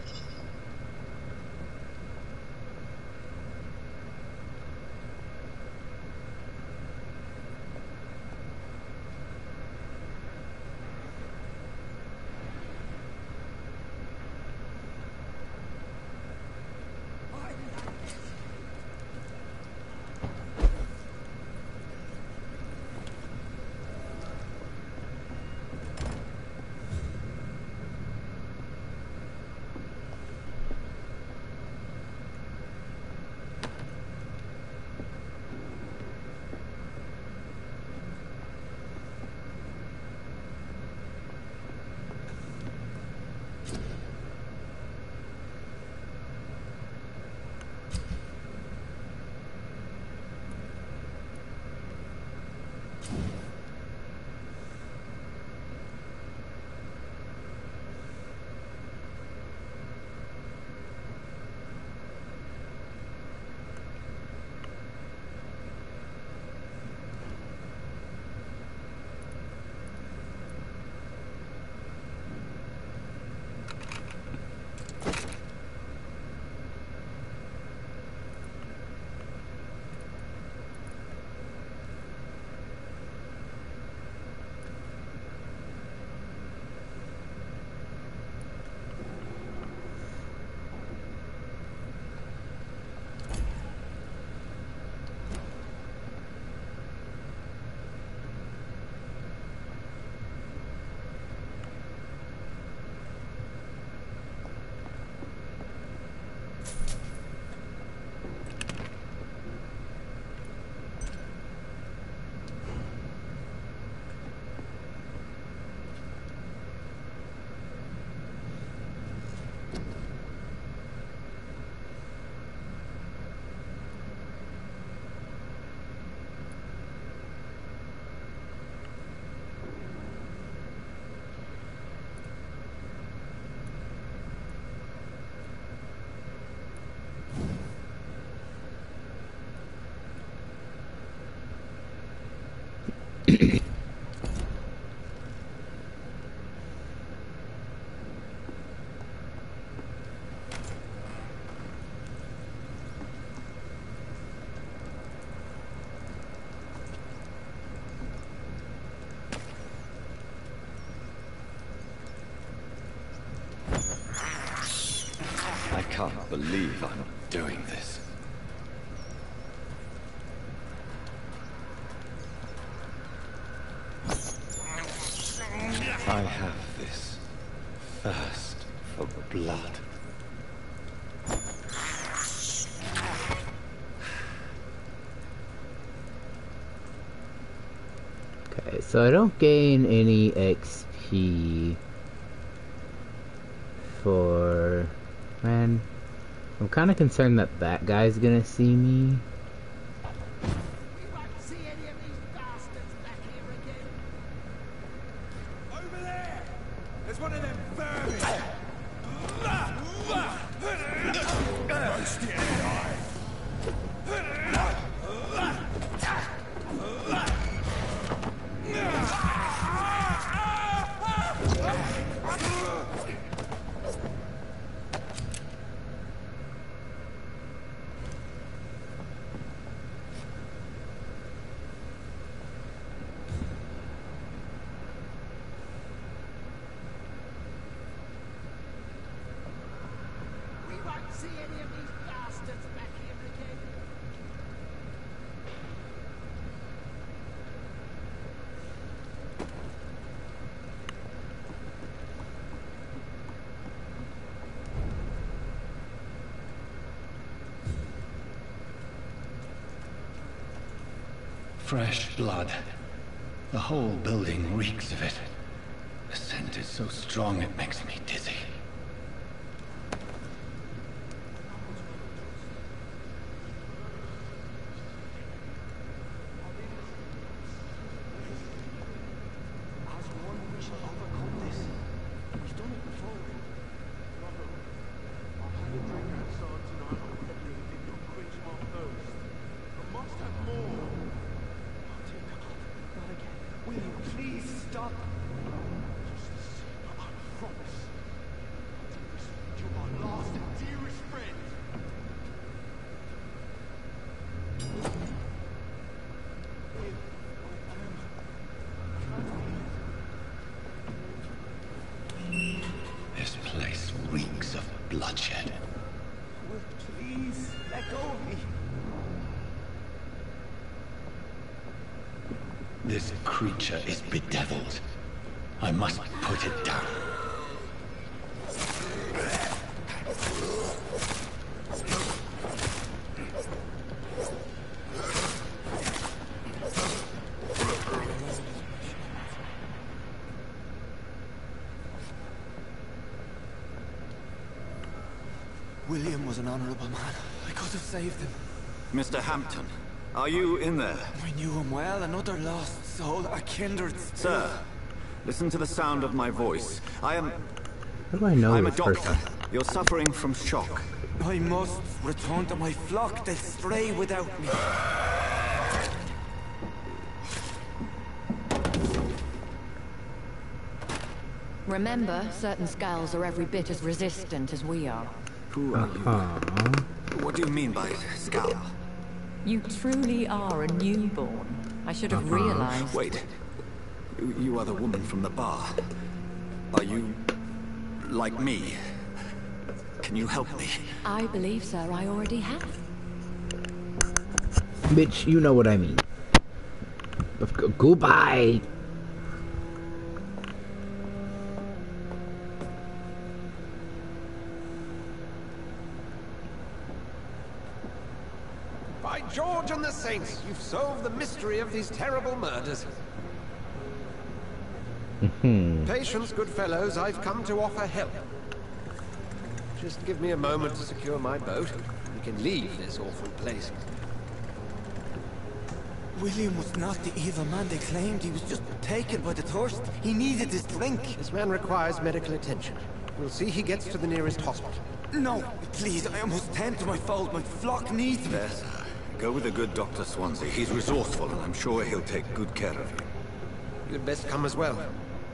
I can't believe I'm doing this. I have this thirst for blood. Okay, so I don't gain any XP for... Man, I'm kind of concerned that that guy's gonna see me. We won't see any of these bastards back here again. Over there! There's one of them vermin! Roast it alive! We won't see any of these bastards back here again. Fresh blood. The whole building reeks of it. The scent is so strong it makes me dizzy. This place reeks of bloodshed. Please, let go of me. This creature is bedeviled. I must put it down. William was an honorable man. I could have saved him. Mr. Hampton, are you in there? I knew him well, another lost soul, a kindred spirit. Sir, listen to the sound of my voice. How do I know I'm a this doctor. person? You're suffering from shock. I must return to my flock. They'll stray without me. Remember, certain skulls are every bit as resistant as we are. Who are you? What do you mean by skull? You truly are a newborn. I should have realized. Wait. You are the woman from the bar. Are you... like me? Can you help me? I believe, sir, I already have. Bitch, you know what I mean. Goodbye! By George and the Saints, you've solved the mystery of these terrible murders. Patience, good fellows, I've come to offer help. Just give me a moment to secure my boat. We can leave this awful place. William was not the evil man they claimed. He was just taken by the thirst. He needed his drink. This man requires medical attention. We'll see he gets to the nearest hospital. No, please, I must tend to my fold. My flock needs me. There, sir. Go with the good Dr. Swansea. He's resourceful, and I'm sure he'll take good care of you. You'd best come as well.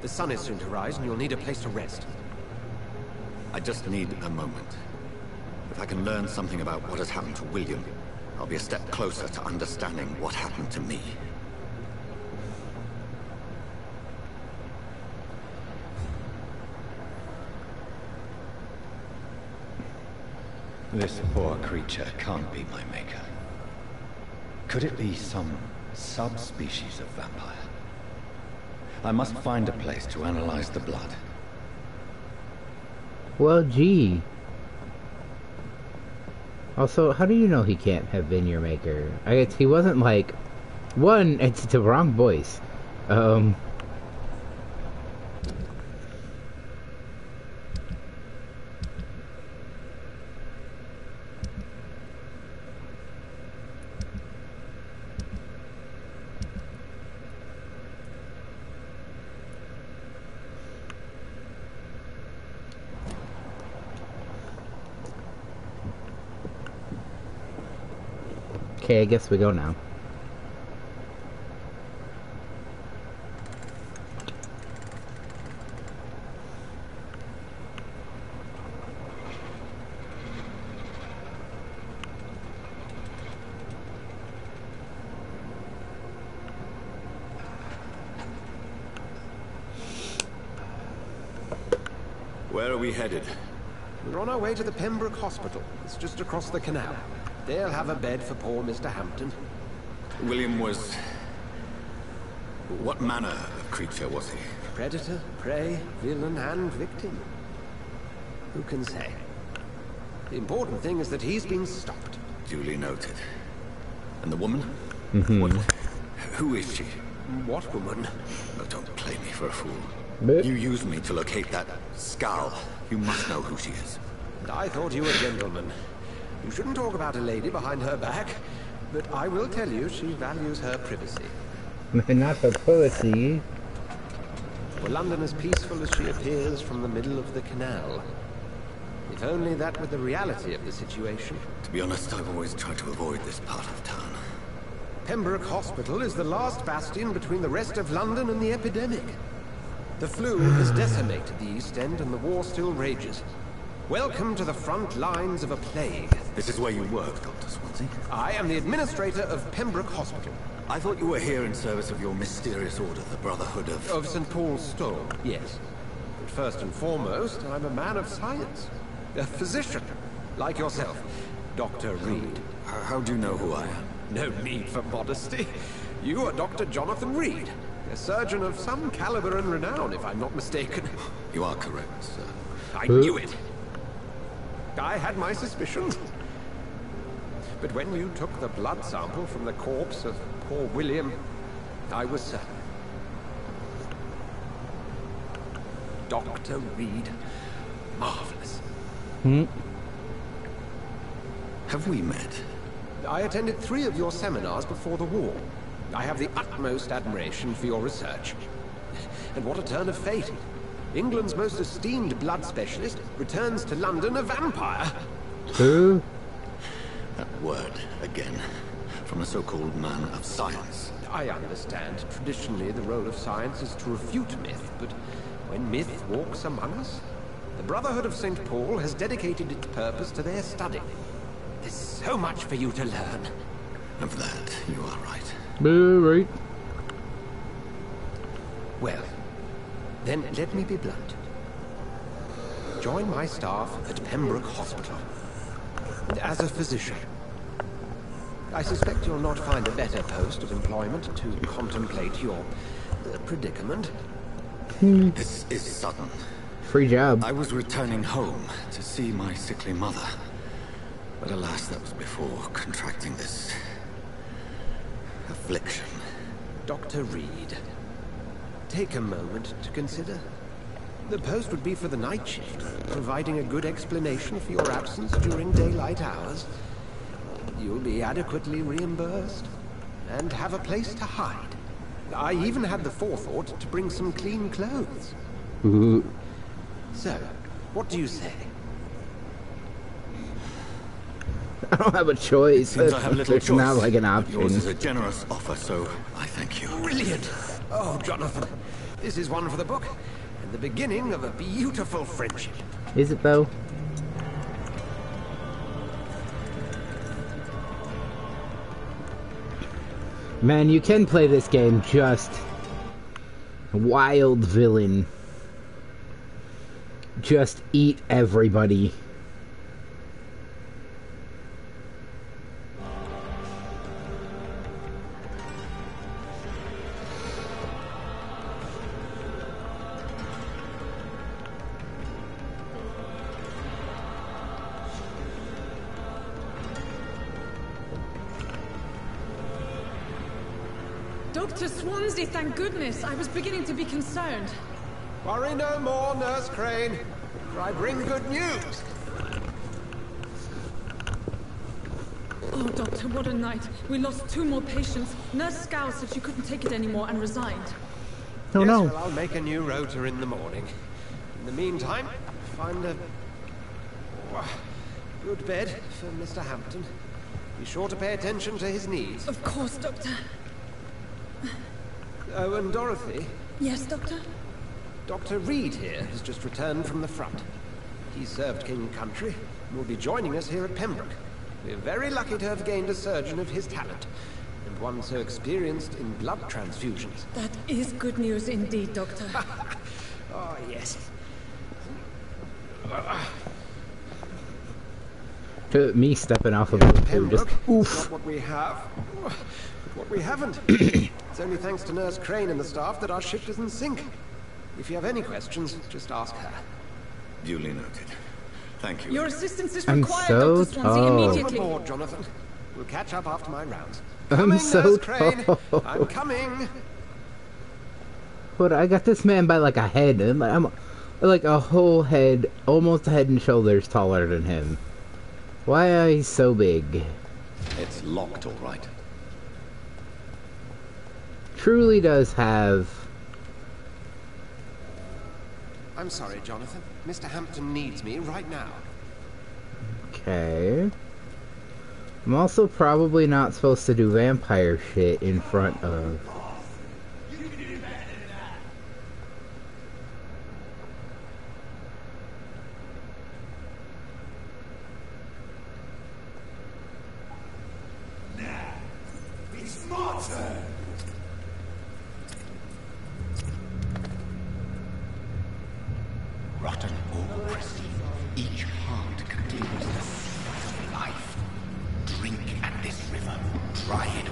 The sun is soon to rise, and you'll need a place to rest. I just need a moment. If I can learn something about what has happened to William, I'll be a step closer to understanding what happened to me. This poor creature can't be my maker. Could it be some subspecies of vampire? I must find a place to analyze the blood. Well, gee. Also, how do you know he can't have been your maker? I guess he wasn't like... One, it's the wrong voice. Okay, I guess we go now. Where are we headed? We're on our way to the Pembroke Hospital. It's just across the canal. They'll have a bed for poor Mr. Hampton. William was... What manner of creature was he? Predator, prey, villain, and victim. Who can say? The important thing is that he's been stopped. Duly noted. And the woman? Mm-hmm. Who is she? What woman? Oh, don't play me for a fool. But You used me to locate that skull. You must know who she is. And I thought you were a gentleman. You shouldn't talk about a lady behind her back, but I will tell you she values her privacy. not the policy. Were London as peaceful as she appears from the middle of the canal? If only that were the reality of the situation. To be honest, I've always tried to avoid this part of town. Pembroke Hospital is the last bastion between the rest of London and the epidemic. The flu has decimated the East End and the war still rages. Welcome to the front lines of a plague. This is where you work, Dr. Swansea? I am the administrator of Pembroke Hospital. I thought you were here in service of your mysterious order, the Brotherhood of... Of St. Paul's Stone, yes. But first and foremost, I'm a man of science. A physician, like yourself, Dr. Reed. How do you know who I am? No need for modesty. You are Dr. Jonathan Reed, a surgeon of some caliber and renown, if I'm not mistaken. You are correct, sir. I knew it. I had my suspicions. But when you took the blood sample from the corpse of poor William, I was certain. Dr. Reed. Marvelous. Have we met? I attended 3 of your seminars before the war. I have the utmost admiration for your research. And what a turn of fate. England's most esteemed blood specialist returns to London a vampire. Who? That word, again, from a so-called man of science. I understand. Traditionally, the role of science is to refute myth, but when myth walks among us, the Brotherhood of St. Paul has dedicated its purpose to their study. There's so much for you to learn. Of that, you are right. Right. Well, then let me be blunt. Join my staff at Pembroke Hospital. As a physician. I suspect you'll not find a better post of employment to contemplate your predicament. This is sudden. Free job. I was returning home to see my sickly mother. But alas, that was before contracting this... affliction. Dr. Reed, take a moment to consider. The post would be for the night shift, providing a good explanation for your absence during daylight hours. You'll be adequately reimbursed, and have a place to hide. I even had the forethought to bring some clean clothes. Ooh. So, what do you say? I don't have a choice. Since I have little It's choice, not like an option. yours is a generous offer, so I thank you. Brilliant! Oh, Jonathan, this is one for the book, and the beginning of a beautiful friendship. Is it though? Man, you can play this game just wild villain. Just eat everybody. Dr. Swansea, thank goodness. I was beginning to be concerned. Worry no more, Nurse Crane, for I bring good news. Oh, Doctor, what a night. We lost 2 more patients. Nurse Scow said she couldn't take it anymore and resigned. Oh yes, no. Well, I'll make a new rota in the morning. In the meantime, find a good bed for Mr. Hampton. Be sure to pay attention to his needs. Of course, Doctor. Oh, and Dorothy? Yes, Doctor? Dr. Reed here has just returned from the front. He served King Country and will be joining us here at Pembroke. We're very lucky to have gained a surgeon of his talent, and one so experienced in blood transfusions. That is good news indeed, Doctor. Oh, yes. Me stepping off of it, just oof. Not what we have, but what we haven't. It's only thanks to Nurse Crane and the staff that our ship doesn't sink. If you have any questions, just ask her. Duly noted. Thank you. Your assistance is I'm required, so Dr. Swansea, tall. immediately. Welcome aboard, Jonathan. We'll catch up after my rounds. I'm Coming, so Nurse Crane. tall. I'm coming. But I got this man by like a head, and I'm like a whole head, almost a head and shoulders taller than him. Why are he so big? It's locked, all right. Truly does have. I'm sorry, Jonathan. Mr. Hampton needs me right now. Okay. I'm also probably not supposed to do vampire shit in front of. It's my turn. Rotten or pristine, each heart contains the seed of life. Drink at this river, try it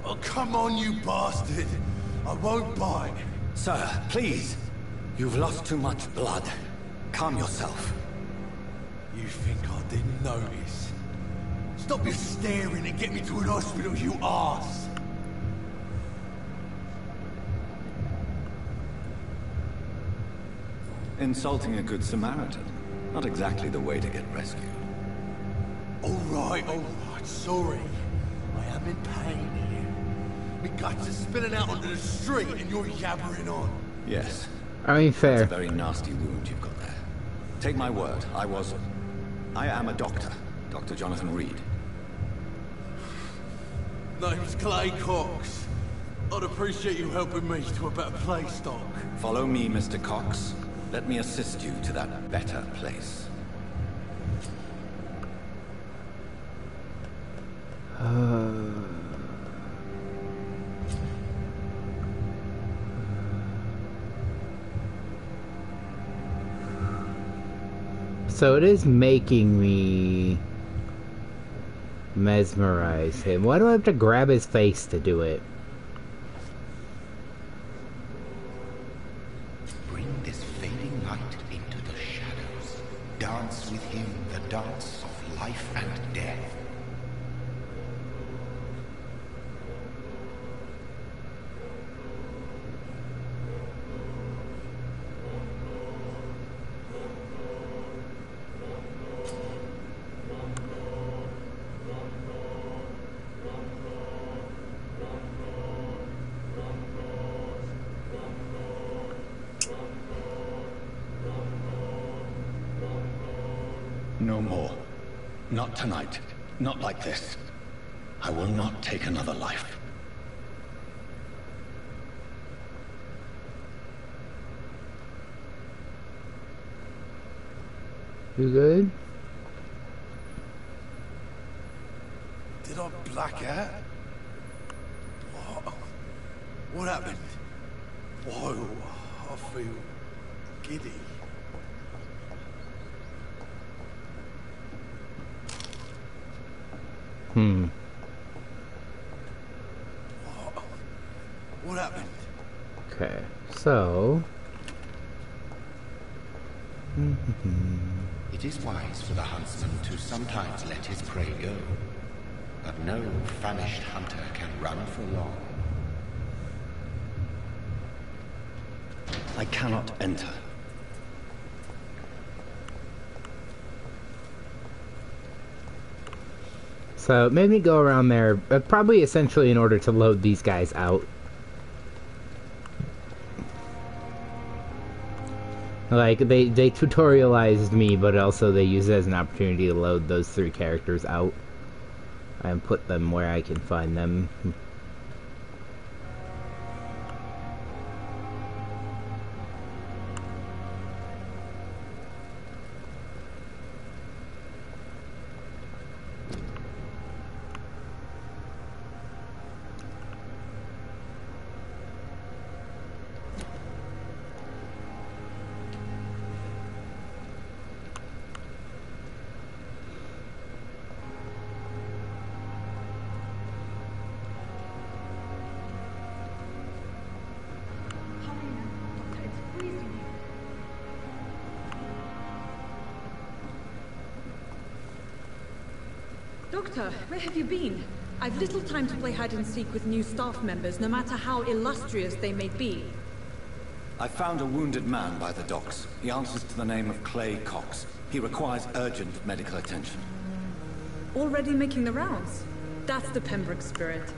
Oh, come on, you bastard. I won't bite. Sir, please. You've lost too much blood. Calm yourself. You think I didn't notice? Stop your staring and get me to an hospital, you arse. Insulting a good Samaritan. Not exactly the way to get rescued. All right, sorry. I am in pain here. My guts are spilling out onto the street and you're yabbering on. Yes. I mean, fair. That's a very nasty wound you've got there. Take my word, I am a doctor. Dr. Jonathan Reed. Name's Clay Cox. I'd appreciate you helping me to a better place, Doc. Follow me, Mr. Cox. Let me assist you to that better place. So it is making me mesmerize him. Why do I have to grab his face to do it? Bring this fading light into the shadows. Dance with him the dance of life and death. No more. Not tonight. Not like this. I will not take another life. You good? Did I black out? What happened? Whoa, I feel giddy. What happened? Okay, so... It is wise for the huntsman to sometimes let his prey go, but no famished hunter can run for long. I cannot enter. So it made me go around there, probably essentially in order to load these guys out. Like, they tutorialized me, but also they use it as an opportunity to load those 3 characters out. And put them where I can find them. Doctor, where have you been? I've little time to play hide and seek with new staff members, no matter how illustrious they may be. I found a wounded man by the docks. He answers to the name of Clay Cox. He requires urgent medical attention. Already making the rounds? That's the Pembroke spirit.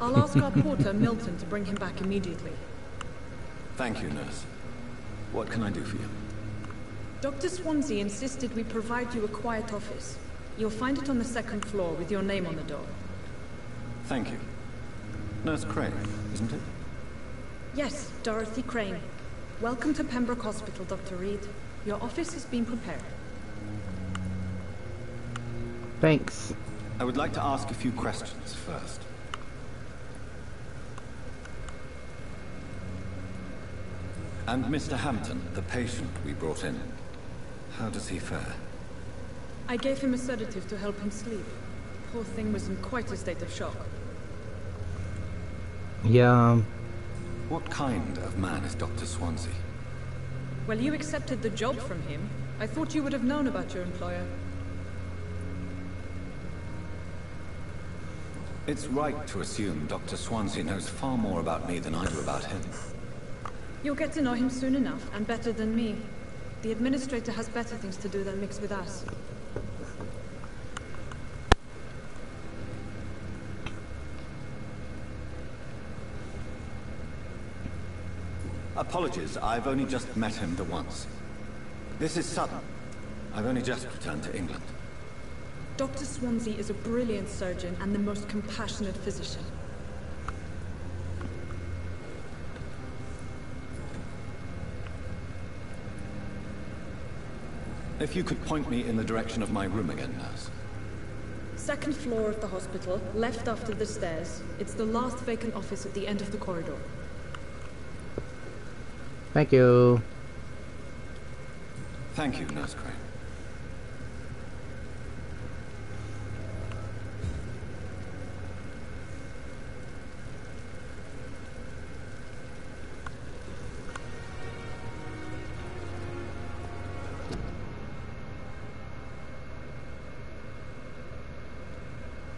I'll ask our porter, Milton, to bring him back immediately. Thank you, nurse. What can I do for you? Dr. Swansea insisted we provide you a quiet office. You'll find it on the 2nd floor with your name on the door. Thank you. Nurse Crane, isn't it? Yes, Dorothy Crane. Welcome to Pembroke Hospital, Dr. Reed. Your office has been prepared. Thanks. I would like to ask a few questions first. And Mr. Hampton, the patient we brought in, how does he fare? I gave him a sedative to help him sleep. Poor thing was in quite a state of shock. Yeah. What kind of man is Dr. Swansea? Well, you accepted the job from him. I thought you would have known about your employer. It's right to assume Dr. Swansea knows far more about me than I do about him. You'll get to know him soon enough, and better than me. The administrator has better things to do than mix with us. Apologies, I've only just met him the once. This is sudden. I've only just returned to England. Dr. Swansea is a brilliant surgeon and the most compassionate physician. If you could point me in the direction of my room again, nurse. 2nd floor of the hospital, left after the stairs. It's the last vacant office at the end of the corridor. Thank you. Thank you, Nurse Crane.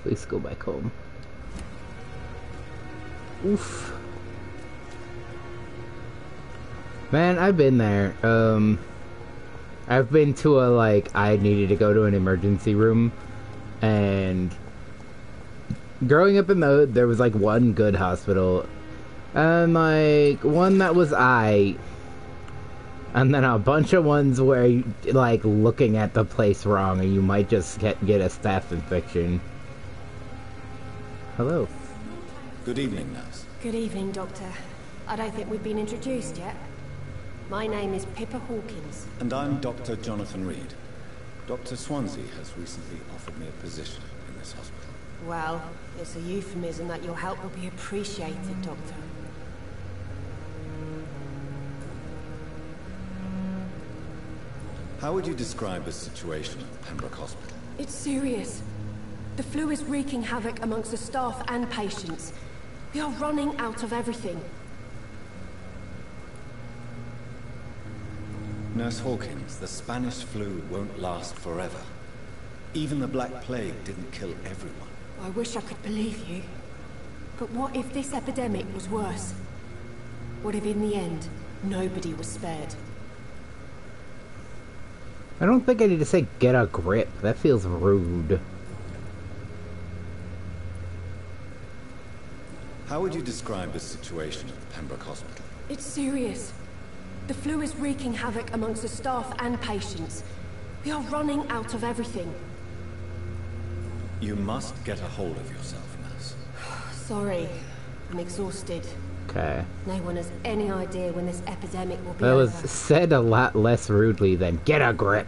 Please go back home. Oof. Man, I've been there. I've been to I needed to go to an emergency room, and growing up in there was one good hospital, and one that was and then a bunch of ones where looking at the place wrong, and you might just get a staph infection. Hello. Good evening, nurse. Good evening, Doctor. I don't think we've been introduced yet. My name is Pippa Hawkins. And I'm Dr. Jonathan Reed. Dr. Swansea has recently offered me a position in this hospital. Well, it's a euphemism that your help will be appreciated, Doctor. How would you describe the situation at Pembroke Hospital? It's serious. The flu is wreaking havoc amongst the staff and patients. We are running out of everything. Nurse Hawkins, the Spanish flu won't last forever. Even the Black Plague didn't kill everyone. I wish I could believe you. But what if this epidemic was worse? What if in the end, nobody was spared? I don't think I need to say get a grip. That feels rude. How would you describe the situation at the Pembroke Hospital? It's serious. The flu is wreaking havoc amongst the staff and patients. We are running out of everything. You must get a hold of yourself, nurse. Sorry, I'm exhausted. Okay. No one has any idea when this epidemic will be That was over. said a lot less rudely than get a grip.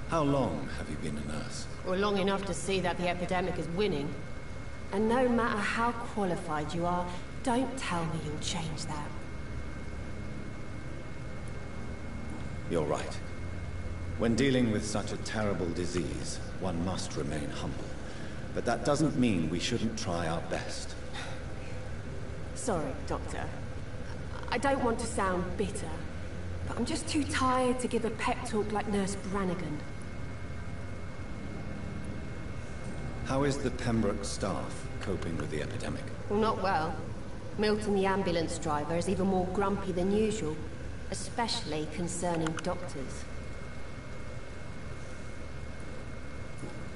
How long have you been a nurse? Well, long enough to see that the epidemic is winning. And no matter how qualified you are, don't tell me you'll change that. You're right. When dealing with such a terrible disease, one must remain humble. But that doesn't mean we shouldn't try our best. Sorry, Doctor. I don't want to sound bitter, but I'm just too tired to give a pep talk like Nurse Brannigan. How is the Pembroke staff coping with the epidemic? Well, not well. Milton, the ambulance driver, is even more grumpy than usual, especially concerning doctors.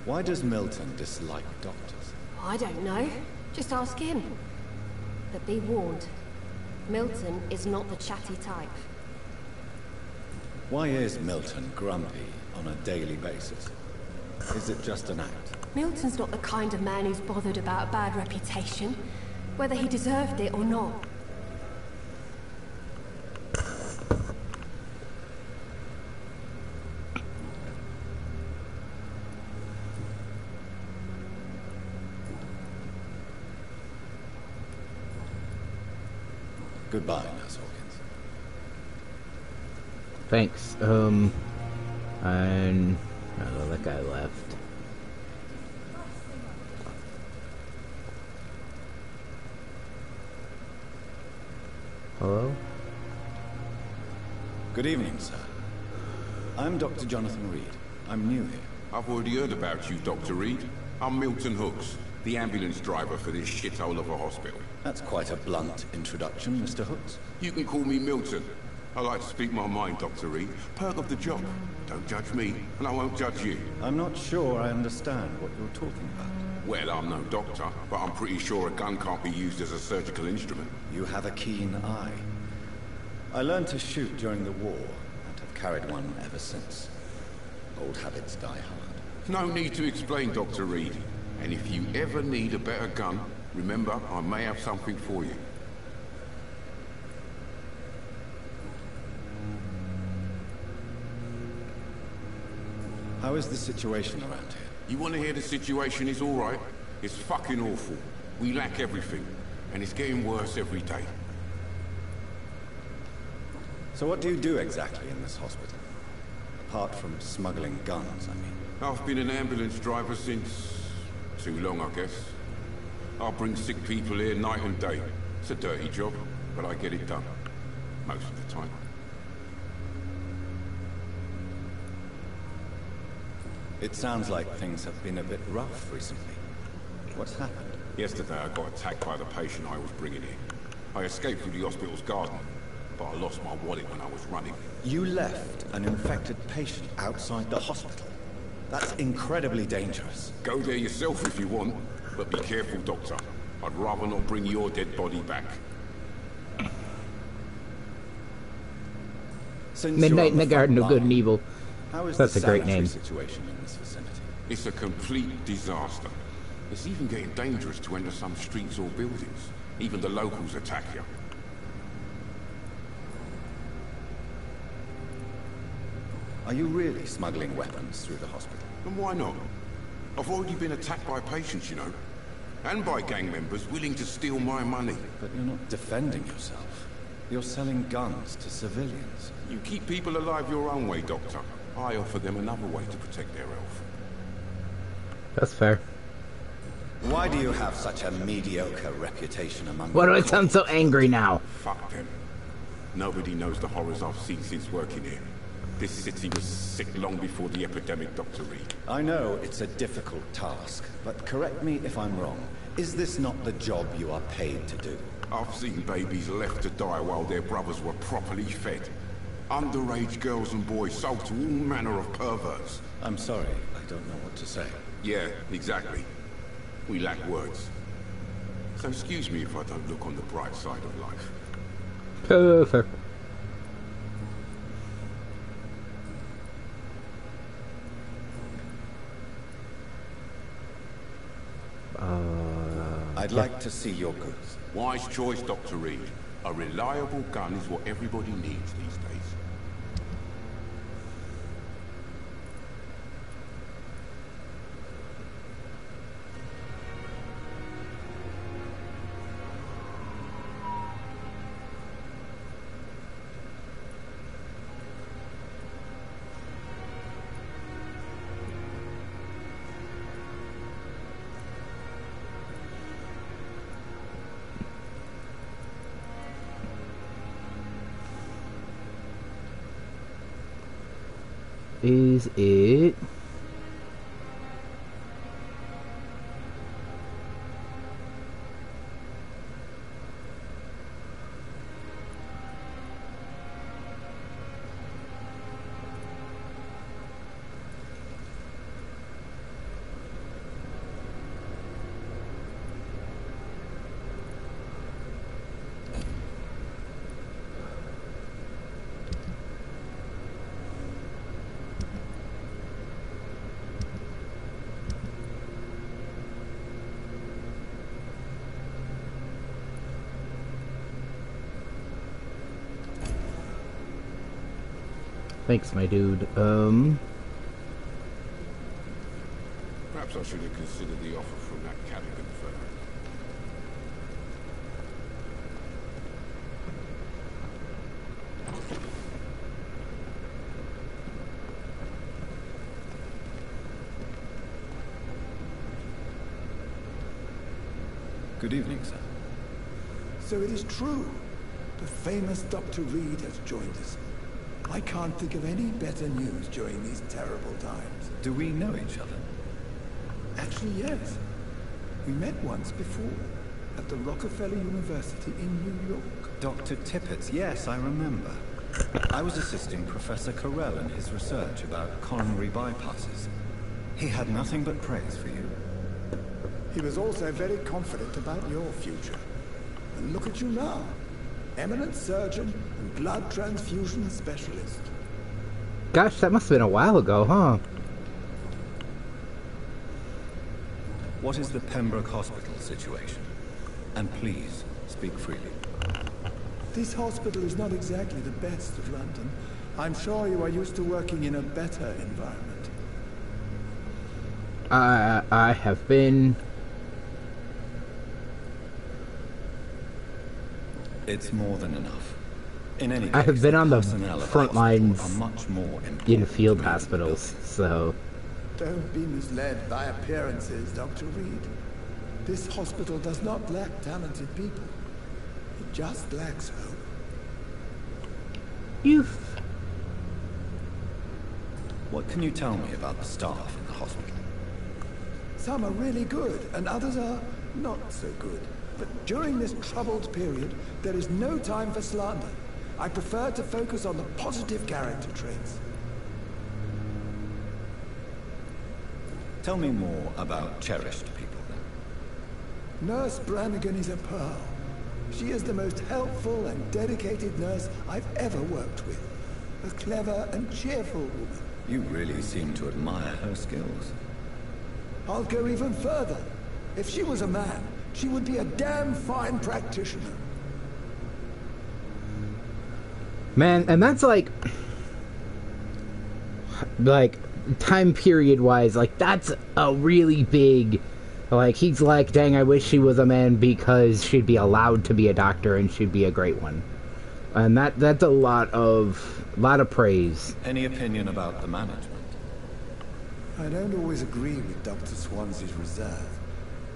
Why does Milton dislike doctors? I don't know. Just ask him. But be warned, Milton is not the chatty type. Why is Milton grumpy on a daily basis? Is it just an act? Milton's not the kind of man who's bothered about a bad reputation, whether he deserved it or not. Goodbye, Nurse Hawkins. Thanks. And oh, that guy left. Hello? Good evening, sir. I'm Dr. Jonathan Reed. I'm new here. I've already heard about you, Dr. Reed. I'm Milton Hooks, the ambulance driver for this shithole of a hospital. That's quite a blunt introduction, Mr. Hooks. You can call me Milton. I like to speak my mind, Dr. Reed. Perk of the job. Don't judge me, and I won't judge you. I'm not sure I understand what you're talking about. Well, I'm no doctor, but I'm pretty sure a gun can't be used as a surgical instrument. You have a keen eye. I learned to shoot during the war, and have carried one ever since. Old habits die hard. No need to explain, Dr. Reed. And if you ever need a better gun, remember, I may have something for you. How is the situation around here? You want to hear the situation is all right? It's fucking awful. We lack everything, and it's getting worse every day. So what do you do exactly in this hospital? Apart from smuggling guns, I mean. I've been an ambulance driver since... too long, I guess. I bring sick people here night and day. It's a dirty job, but I get it done. Most of the time. It sounds like things have been a bit rough recently. What's happened? Yesterday I got attacked by the patient I was bringing in. I escaped through the hospital's garden, but I lost my wallet when I was running. You left an infected patient outside the hospital? That's incredibly dangerous. Go there yourself if you want, but be careful, Doctor. I'd rather not bring your dead body back. Since Midnight in the Garden of Good and Evil. How is That's the a great name. situation in this vicinity? It's a complete disaster. It's even getting dangerous to enter some streets or buildings. Even the locals attack you. Are you really smuggling weapons through the hospital? And why not? I've already been attacked by patients, you know. And by gang members willing to steal my money. But you're not defending yourself. You're selling guns to civilians. You keep people alive your own way, Doctor. I offer them another way to protect their health. That's fair. Why do you have such a mediocre reputation among... Why do I sound so angry now? Fuck them. Nobody knows the horrors I've seen since working here. This city was sick long before the epidemic, Dr. Reed. I know it's a difficult task, but correct me if I'm wrong. Is this not the job you are paid to do? I've seen babies left to die while their brothers were properly fed. Underage girls and boys sold to all manner of perverts. I'm sorry, I don't know what to say. Yeah, exactly. We lack words. So excuse me if I don't look on the bright side of life. Perfect. I'd like to see your goods. Wise choice, Dr. Reed. A reliable gun is what everybody needs these days. Is it? Thanks, my dude. Perhaps I should have considered the offer from that Callaghan firm. Good evening, sir. So it is true. The famous Dr. Reed has joined us. I can't think of any better news during these terrible times. Do we know each other? Actually, yes. We met once before, at the Rockefeller University in New York. Dr. Tippett, yes, I remember. I was assisting Professor Carell in his research about coronary bypasses. He had nothing but praise for you. He was also very confident about your future. And look at you now. Eminent surgeon and blood transfusion specialist. Gosh, that must have been a while ago, huh? What is the Pembroke Hospital situation? And please, speak freely. This hospital is not exactly the best of London. I'm sure you are used to working in a better environment. I have been... It's more than enough. In any case, I have been on the personnel of front the hospital lines are much more in field hospitals, so... Don't be misled by appearances, Dr. Reed. This hospital does not lack talented people. It just lacks hope. What can you tell me about the staff in the hospital? Some are really good, and others are not so good. But during this troubled period, there is no time for slander. I prefer to focus on the positive character traits. Tell me more about cherished people, then. Nurse Brannigan is a pearl. She is the most helpful and dedicated nurse I've ever worked with. A clever and cheerful woman. You really seem to admire her skills. I'll go even further. If she was a man, she would be a damn fine practitioner. Man, and that's like time period wise, like that's a really big, like he's like, dang, I wish she was a man because she'd be allowed to be a doctor and she'd be a great one. And that's a lot of praise. Any opinion about the management? I don't always agree with Dr. Swansea's reserve.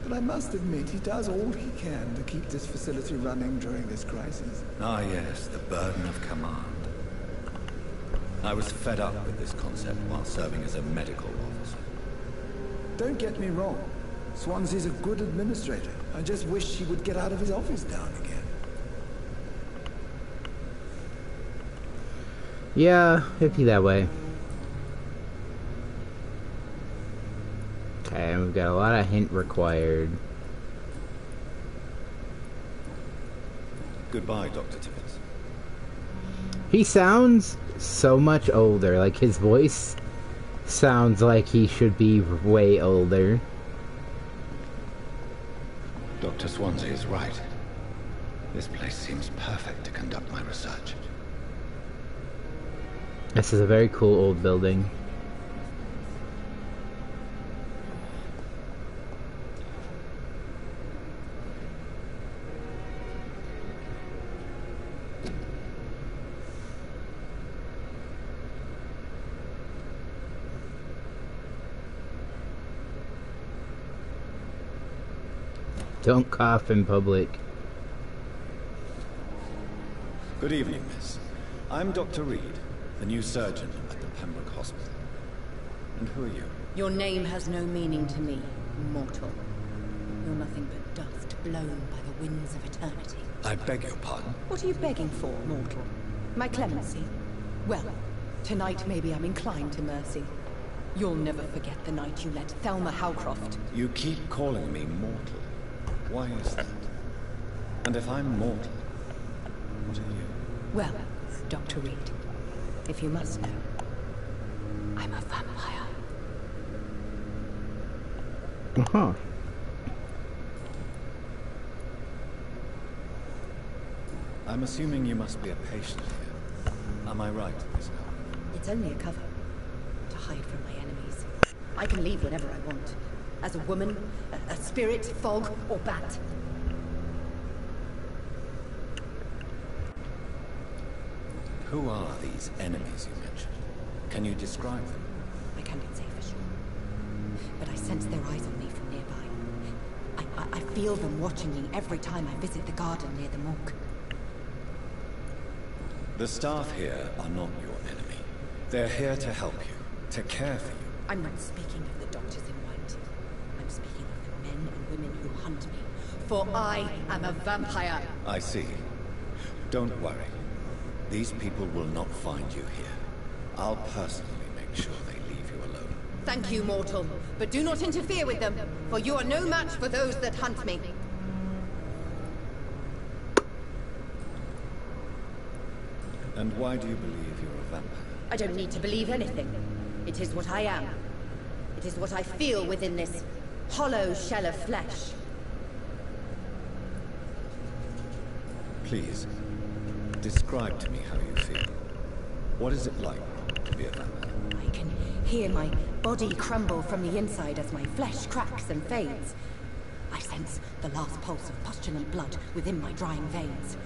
but I must admit he does all he can to keep this facility running during this crisis. Ah yes, the burden of command. I was fed up with this concept while serving as a medical officer. Don't get me wrong. Swansea's a good administrator. I just wish he would get out of his office now and again. Yeah, it'd be that way. Okay, we've got a lot of hint required. Goodbye, Dr. Tibbets. He sounds so much older. Like, his voice sounds like he should be way older. Dr. Swansea is right. This place seems perfect to conduct my research. This is a very cool old building. Don't cough in public. Good evening, miss. I'm Dr. Reed, the new surgeon at the Pembroke Hospital. And who are you? Your name has no meaning to me, mortal. You're nothing but dust blown by the winds of eternity. I beg your pardon? What are you begging for, mortal? My clemency? Well, tonight maybe I'm inclined to mercy. You'll never forget the night you let Thelma Howcroft... You keep calling me mortal. Why is that? And if I'm mortal, what are you? Well, Dr. Reed, if you must know, I'm a vampire. Uh-huh. I'm assuming you must be a patient here. Am I right, Miss Howard? It's only a cover to hide from my enemies. I can leave whenever I want. As a woman, a spirit, fog, or bat. Who are these enemies you mentioned? Can you describe them? I can't say for sure. But I sense their eyes on me from nearby. I feel them watching me every time I visit the garden near the morgue. The staff here are not your enemy. They're here to help you, to care for you. I'm not speaking of the doctors in white. I'm speaking of the men and women who hunt me. For I am a vampire. I see. Don't worry. These people will not find you here. I'll personally make sure they leave you alone. Thank you, mortal. But do not interfere with them, for you are no match for those that hunt me. And why do you believe you're a vampire? I don't need to believe anything. It is what I am. It is what I feel within this hollow shell of flesh. Please, describe to me how you feel. What is it like to be a vampire? I can hear my body crumble from the inside as my flesh cracks and fades. I sense the last pulse of postulant blood within my drying veins.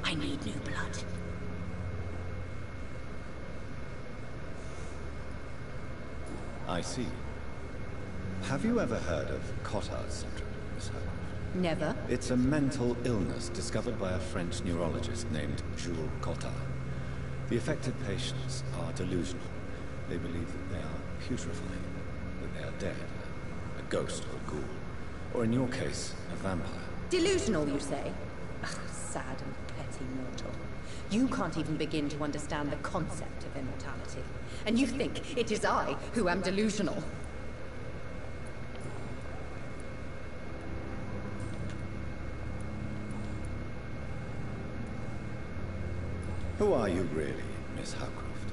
I need new blood. I see. Have you ever heard of Cotard's syndrome, Miss Howard? Never. It's a mental illness discovered by a French neurologist named Jules Cotard. The affected patients are delusional. They believe that they are putrefying, that they are dead, a ghost or ghoul, or in your case, a vampire. Delusional, you say? Ugh, sad and petty mortal. You can't even begin to understand the concept of immortality. And you think it is I who am delusional. Who are you really, Miss Howcroft?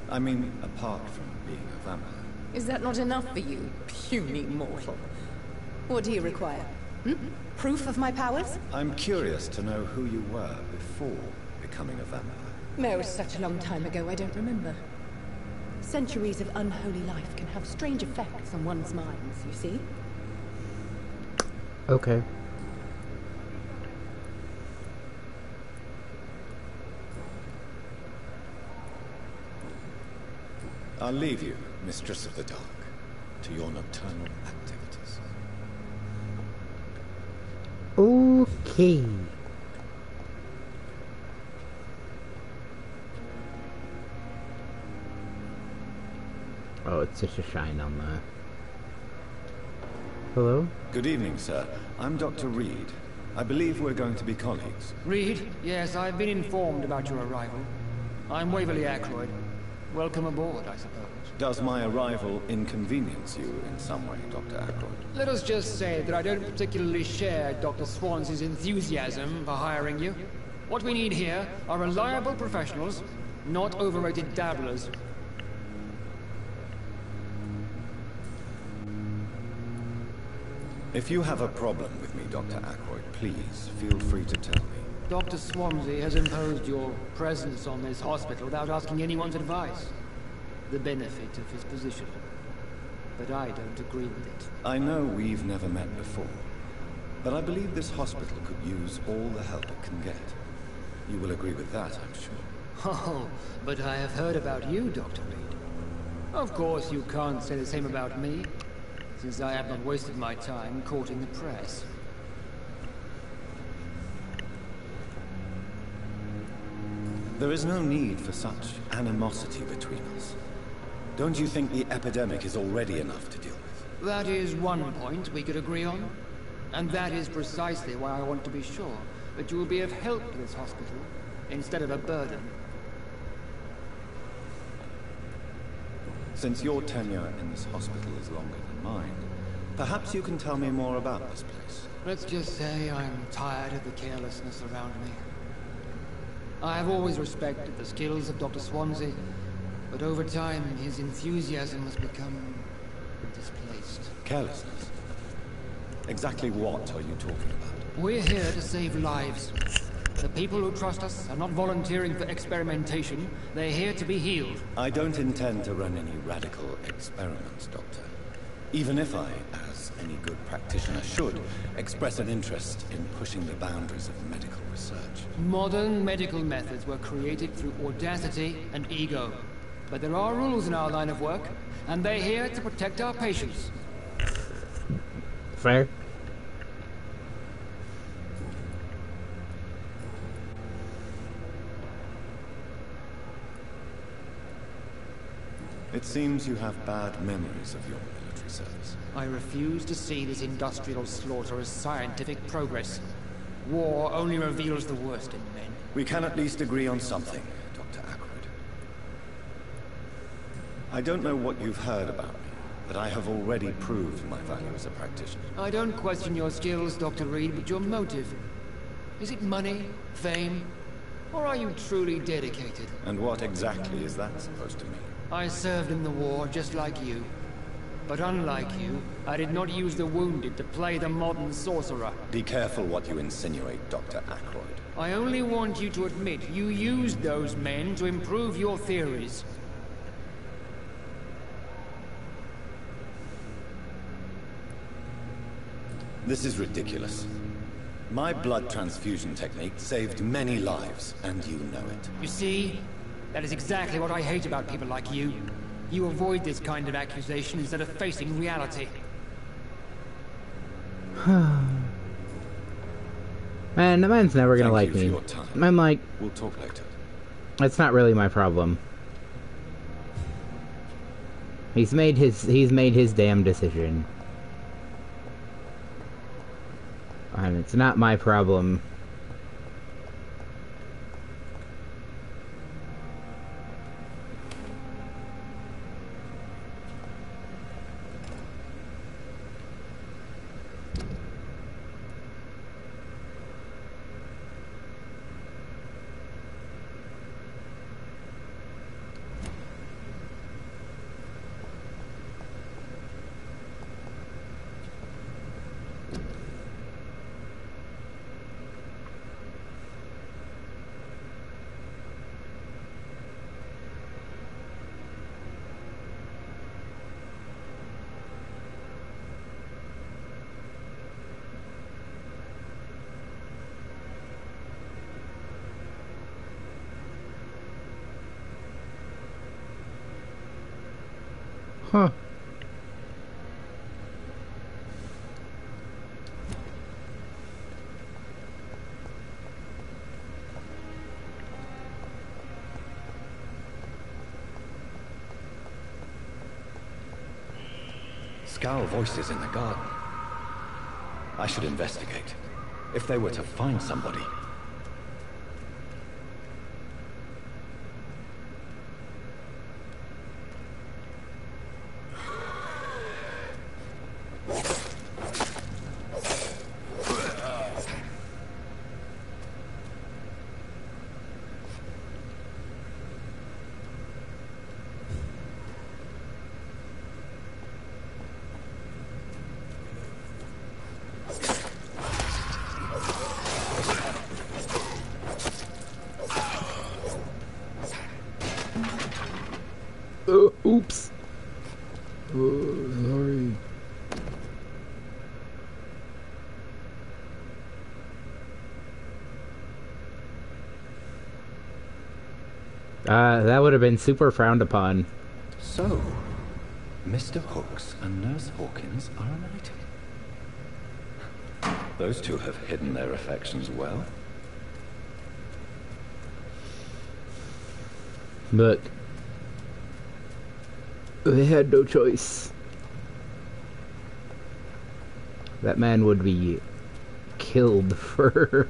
I mean, apart from being a vampire. Is that not enough for you, puny mortal? What do you require? Proof of my powers? I'm curious to know who you were before becoming a vampire. No, it's such a long time ago, I don't remember. Centuries of unholy life can have strange effects on one's minds, you see? Okay. I'll leave you, Mistress of the Dark, to your nocturnal activities. Okay. Oh, it's such a shine on the... Hello? Good evening, sir. I'm Dr. Reed. I believe we're going to be colleagues. Reed? Yes, I've been informed about your arrival. I'm Waverly Ackroyd. Welcome aboard, I suppose. Does my arrival inconvenience you in some way, Dr. Ackroyd? Let us just say that I don't particularly share Dr. Swans's enthusiasm for hiring you. What we need here are reliable professionals, not overrated dabblers. If you have a problem with me, Dr. Ackroyd, please feel free to tell me. Dr. Swansea has imposed your presence on this hospital without asking anyone's advice. The benefit of his position. But I don't agree with it. I know we've never met before, but I believe this hospital could use all the help it can get. You will agree with that, I'm sure. Oh, but I have heard about you, Dr. Reed. Of course, you can't say the same about me, since I have not wasted my time courting the press. There is no need for such animosity between us. Don't you think the epidemic is already enough to deal with? That is one point we could agree on. And that is precisely why I want to be sure that you will be of help to this hospital, instead of a burden. Since your tenure in this hospital is longer than mine, perhaps you can tell me more about this place. Let's just say I'm tired of the carelessness around me. I have always respected the skills of Dr. Swansea, but over time his enthusiasm has become displaced. Carelessness? Exactly what are you talking about? We're here to save lives. The people who trust us are not volunteering for experimentation. They're here to be healed. I don't intend to run any radical experiments, Doctor. Even if I, as any good practitioner should, express an interest in pushing the boundaries of medical research. Modern medical methods were created through audacity and ego. But there are rules in our line of work, and they're here to protect our patients. Fair. It seems you have bad memories of your military service. I refuse to see this industrial slaughter as scientific progress. War only reveals the worst in men. We can at least agree on something, Dr. Ackroyd. I don't know what you've heard about me, but I have already proved my value as a practitioner. I don't question your skills, Dr. Reed, but your motive. Is it money, fame, or are you truly dedicated? And what exactly is that supposed to mean? I served in the war just like you. But unlike you, I did not use the wounded to play the modern sorcerer. Be careful what you insinuate, Dr. Ackroyd. I only want you to admit you used those men to improve your theories. This is ridiculous. My blood transfusion technique saved many lives, and you know it. You see? That is exactly what I hate about people like you. You avoid this kind of accusation instead of facing reality. Man, the man's never gonna like me. I'm like... We'll talk later. That's not really my problem. He's made his damn decision. And it's not my problem. Huh. Scowl voices in the garden. I should investigate. If they were to find somebody. Oops. Oh, sorry. That would have been super frowned upon. So, Mr. Hooks and Nurse Hawkins are united. Those two have hidden their affections well. But they had no choice. That man would be killed for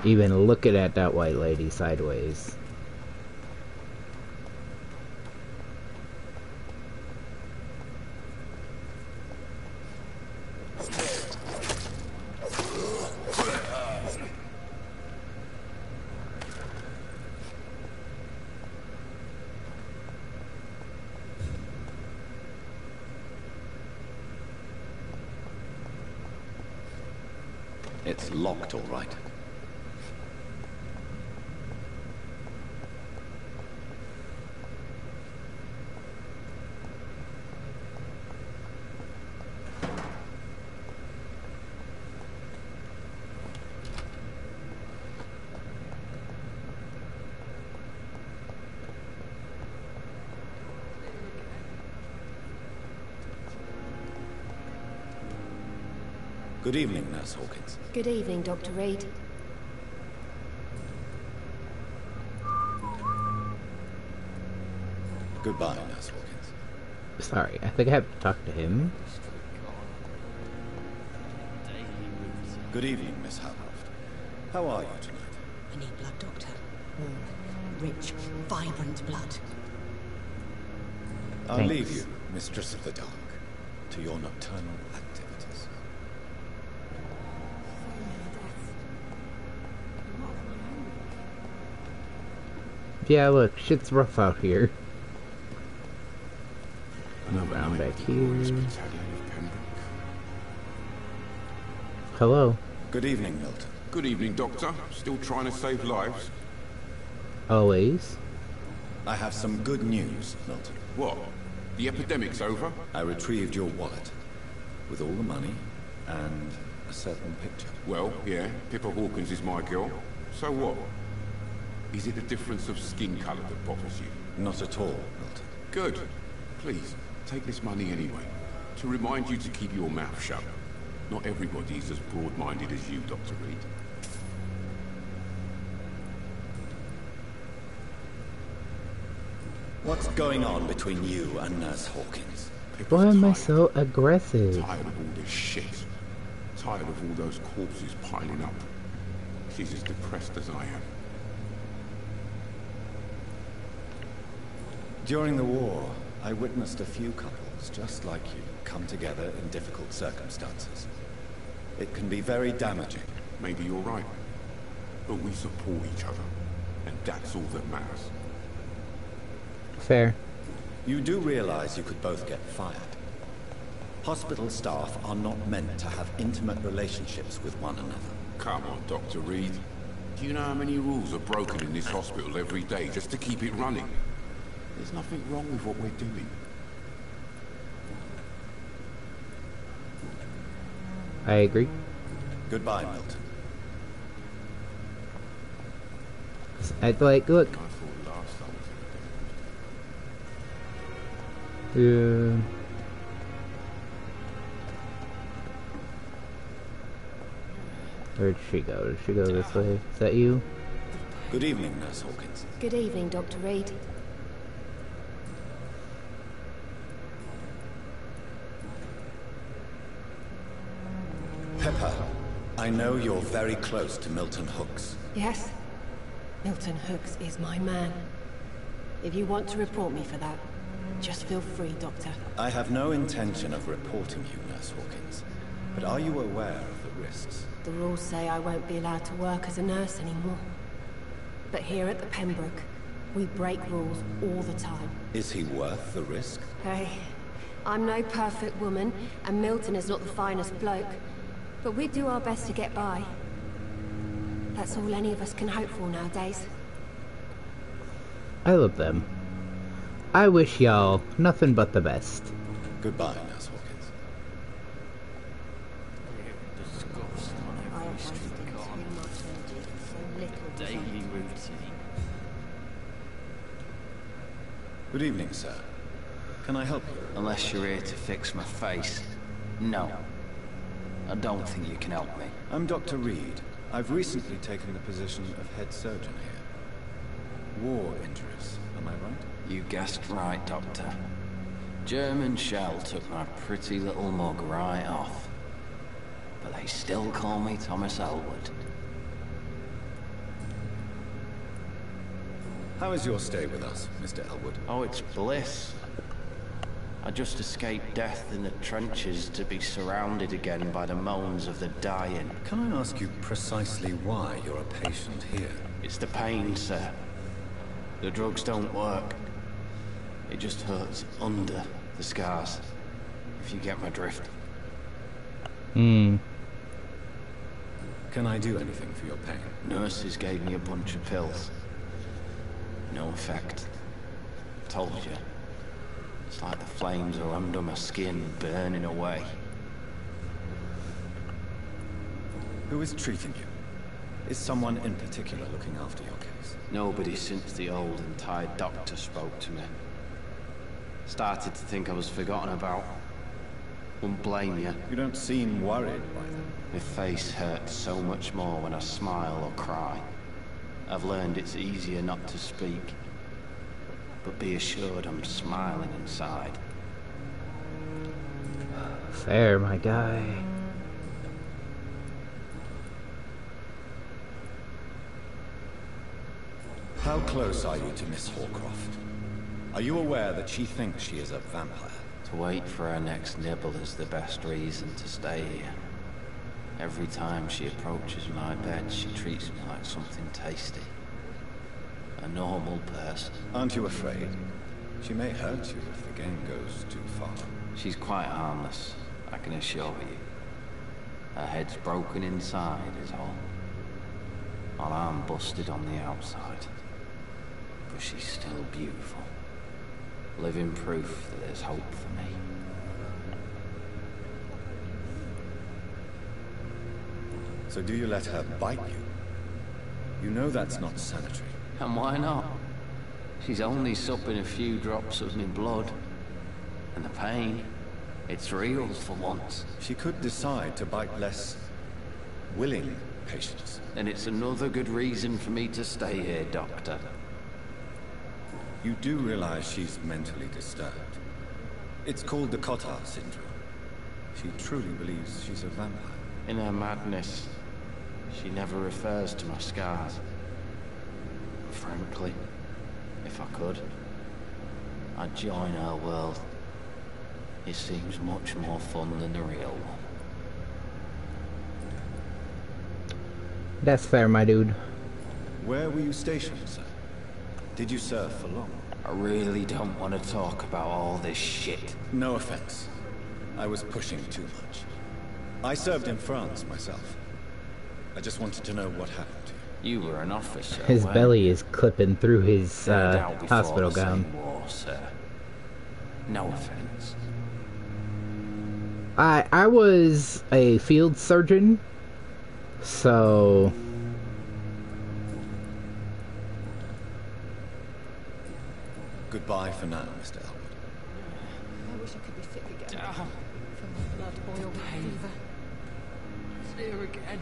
even looking at that white lady sideways. It's locked, all right. Good evening, Nurse Hawkins. Good evening, Dr. Reed. Goodbye, Nurse Hawkins. Sorry, I think I have to talk to him. Good evening, Miss Howcroft. How are you tonight? I need blood, Doctor. Warm, rich, vibrant blood. I'll Thanks. leave you, Mistress of the Dark, to your nocturnal activities. Yeah, look, shit's rough out here. Move around back here. Hello. Good evening, Milton. Good evening, Doctor. Still trying to save lives? Always. I have some good news, Milton. What? The epidemic's over? I retrieved your wallet, with all the money, and a certain picture. Well, yeah, Pippa Hawkins is my girl. So what? Is it the difference of skin colour that bothers you? Not at all, Milton. Good. Please, take this money anyway. To remind you to keep your mouth shut. Not everybody is as broad-minded as you, Dr. Reed. What's going on between you and Nurse Hawkins? Why am I so aggressive? Tired of all this shit. Tired of all those corpses piling up. She's as depressed as I am. During the war, I witnessed a few couples just like you come together in difficult circumstances. It can be very damaging. Maybe you're right. But we support each other. And that's all that matters. Fair. You do realize you could both get fired. Hospital staff are not meant to have intimate relationships with one another. Come on, Dr. Reed. Do you know how many rules are broken in this hospital every day just to keep it running? There's nothing wrong with what we're doing. I agree. Goodbye, Milton. I'd like, look. Yeah. Where'd she go? Did she go this way? Is that you? Good evening, Nurse Hawkins. Good evening, Dr. Reed. I know you're very close to Milton Hooks. Yes? Milton Hooks is my man. If you want to report me for that, just feel free, Doctor. I have no intention of reporting you, Nurse Hawkins. But are you aware of the risks? The rules say I won't be allowed to work as a nurse anymore. But here at the Pembroke, we break rules all the time. Is he worth the risk? Hey, I'm no perfect woman, and Milton is not the finest bloke. But we do our best to get by. That's all any of us can hope for nowadays. I love them. I wish y'all nothing but the best. Goodbye, Nurse Hawkins. Daily routine. Good evening, sir. Can I help you? Unless you're here to fix my face. No. I don't think you can help me. I'm Dr. Reed. I've recently taken the position of head surgeon here. War injuries, am I right? You guessed right, Doctor. German shell took my pretty little mug right off. But they still call me Thomas Elwood. How is your stay with us, Mr. Elwood? Oh, it's bliss. I just escaped death in the trenches to be surrounded again by the moans of the dying. Can I ask you precisely why you're a patient here? It's the pain, sir. The drugs don't work. It just hurts under the scars, if you get my drift. Hmm. Can I do anything for your pain? Nurses gave me a bunch of pills. No effect. Told you. It's like the flames are under my skin, burning away. Who is treating you? Is someone in particular looking after your case? Nobody since the old and tired doctor spoke to me. Started to think I was forgotten about. Wouldn't blame you. You don't seem worried by them. My face hurts so much more when I smile or cry. I've learned it's easier not to speak. But be assured I'm smiling inside. Fair, my guy. How close are you to Miss Horcroft? Are you aware that she thinks she is a vampire? To wait for her next nibble is the best reason to stay here. Every time she approaches my bed, she treats me like something tasty. A normal person. Aren't you afraid? She may hurt you if the game goes too far. She's quite harmless, I can assure you. Her head's broken inside is all. Her arm busted on the outside. But she's still beautiful. Living proof that there's hope for me. So do you let her bite you? You know that's not sanitary. And why not? She's only supping a few drops of me blood. And the pain, it's real for once. She could decide to bite less willing patients. And it's another good reason for me to stay here, Doctor. You do realize she's mentally disturbed. It's called the Cotard syndrome. She truly believes she's a vampire. In her madness, she never refers to my scars. Frankly, if I could, I'd join her world. It seems much more fun than the real one. That's fair, my dude. Where were you stationed, sir? Did you serve for long? I really don't want to talk about all this shit. No offense. I was pushing too much. I served in France myself. I just wanted to know what happened to you. You were an officer. His belly is clipping through his hospital gown. War, sir. No offense. I was a field surgeon, so goodbye for now, Mr. Elwood. I wish I could be sick again. Damn. From the blood boil fever. It's here again.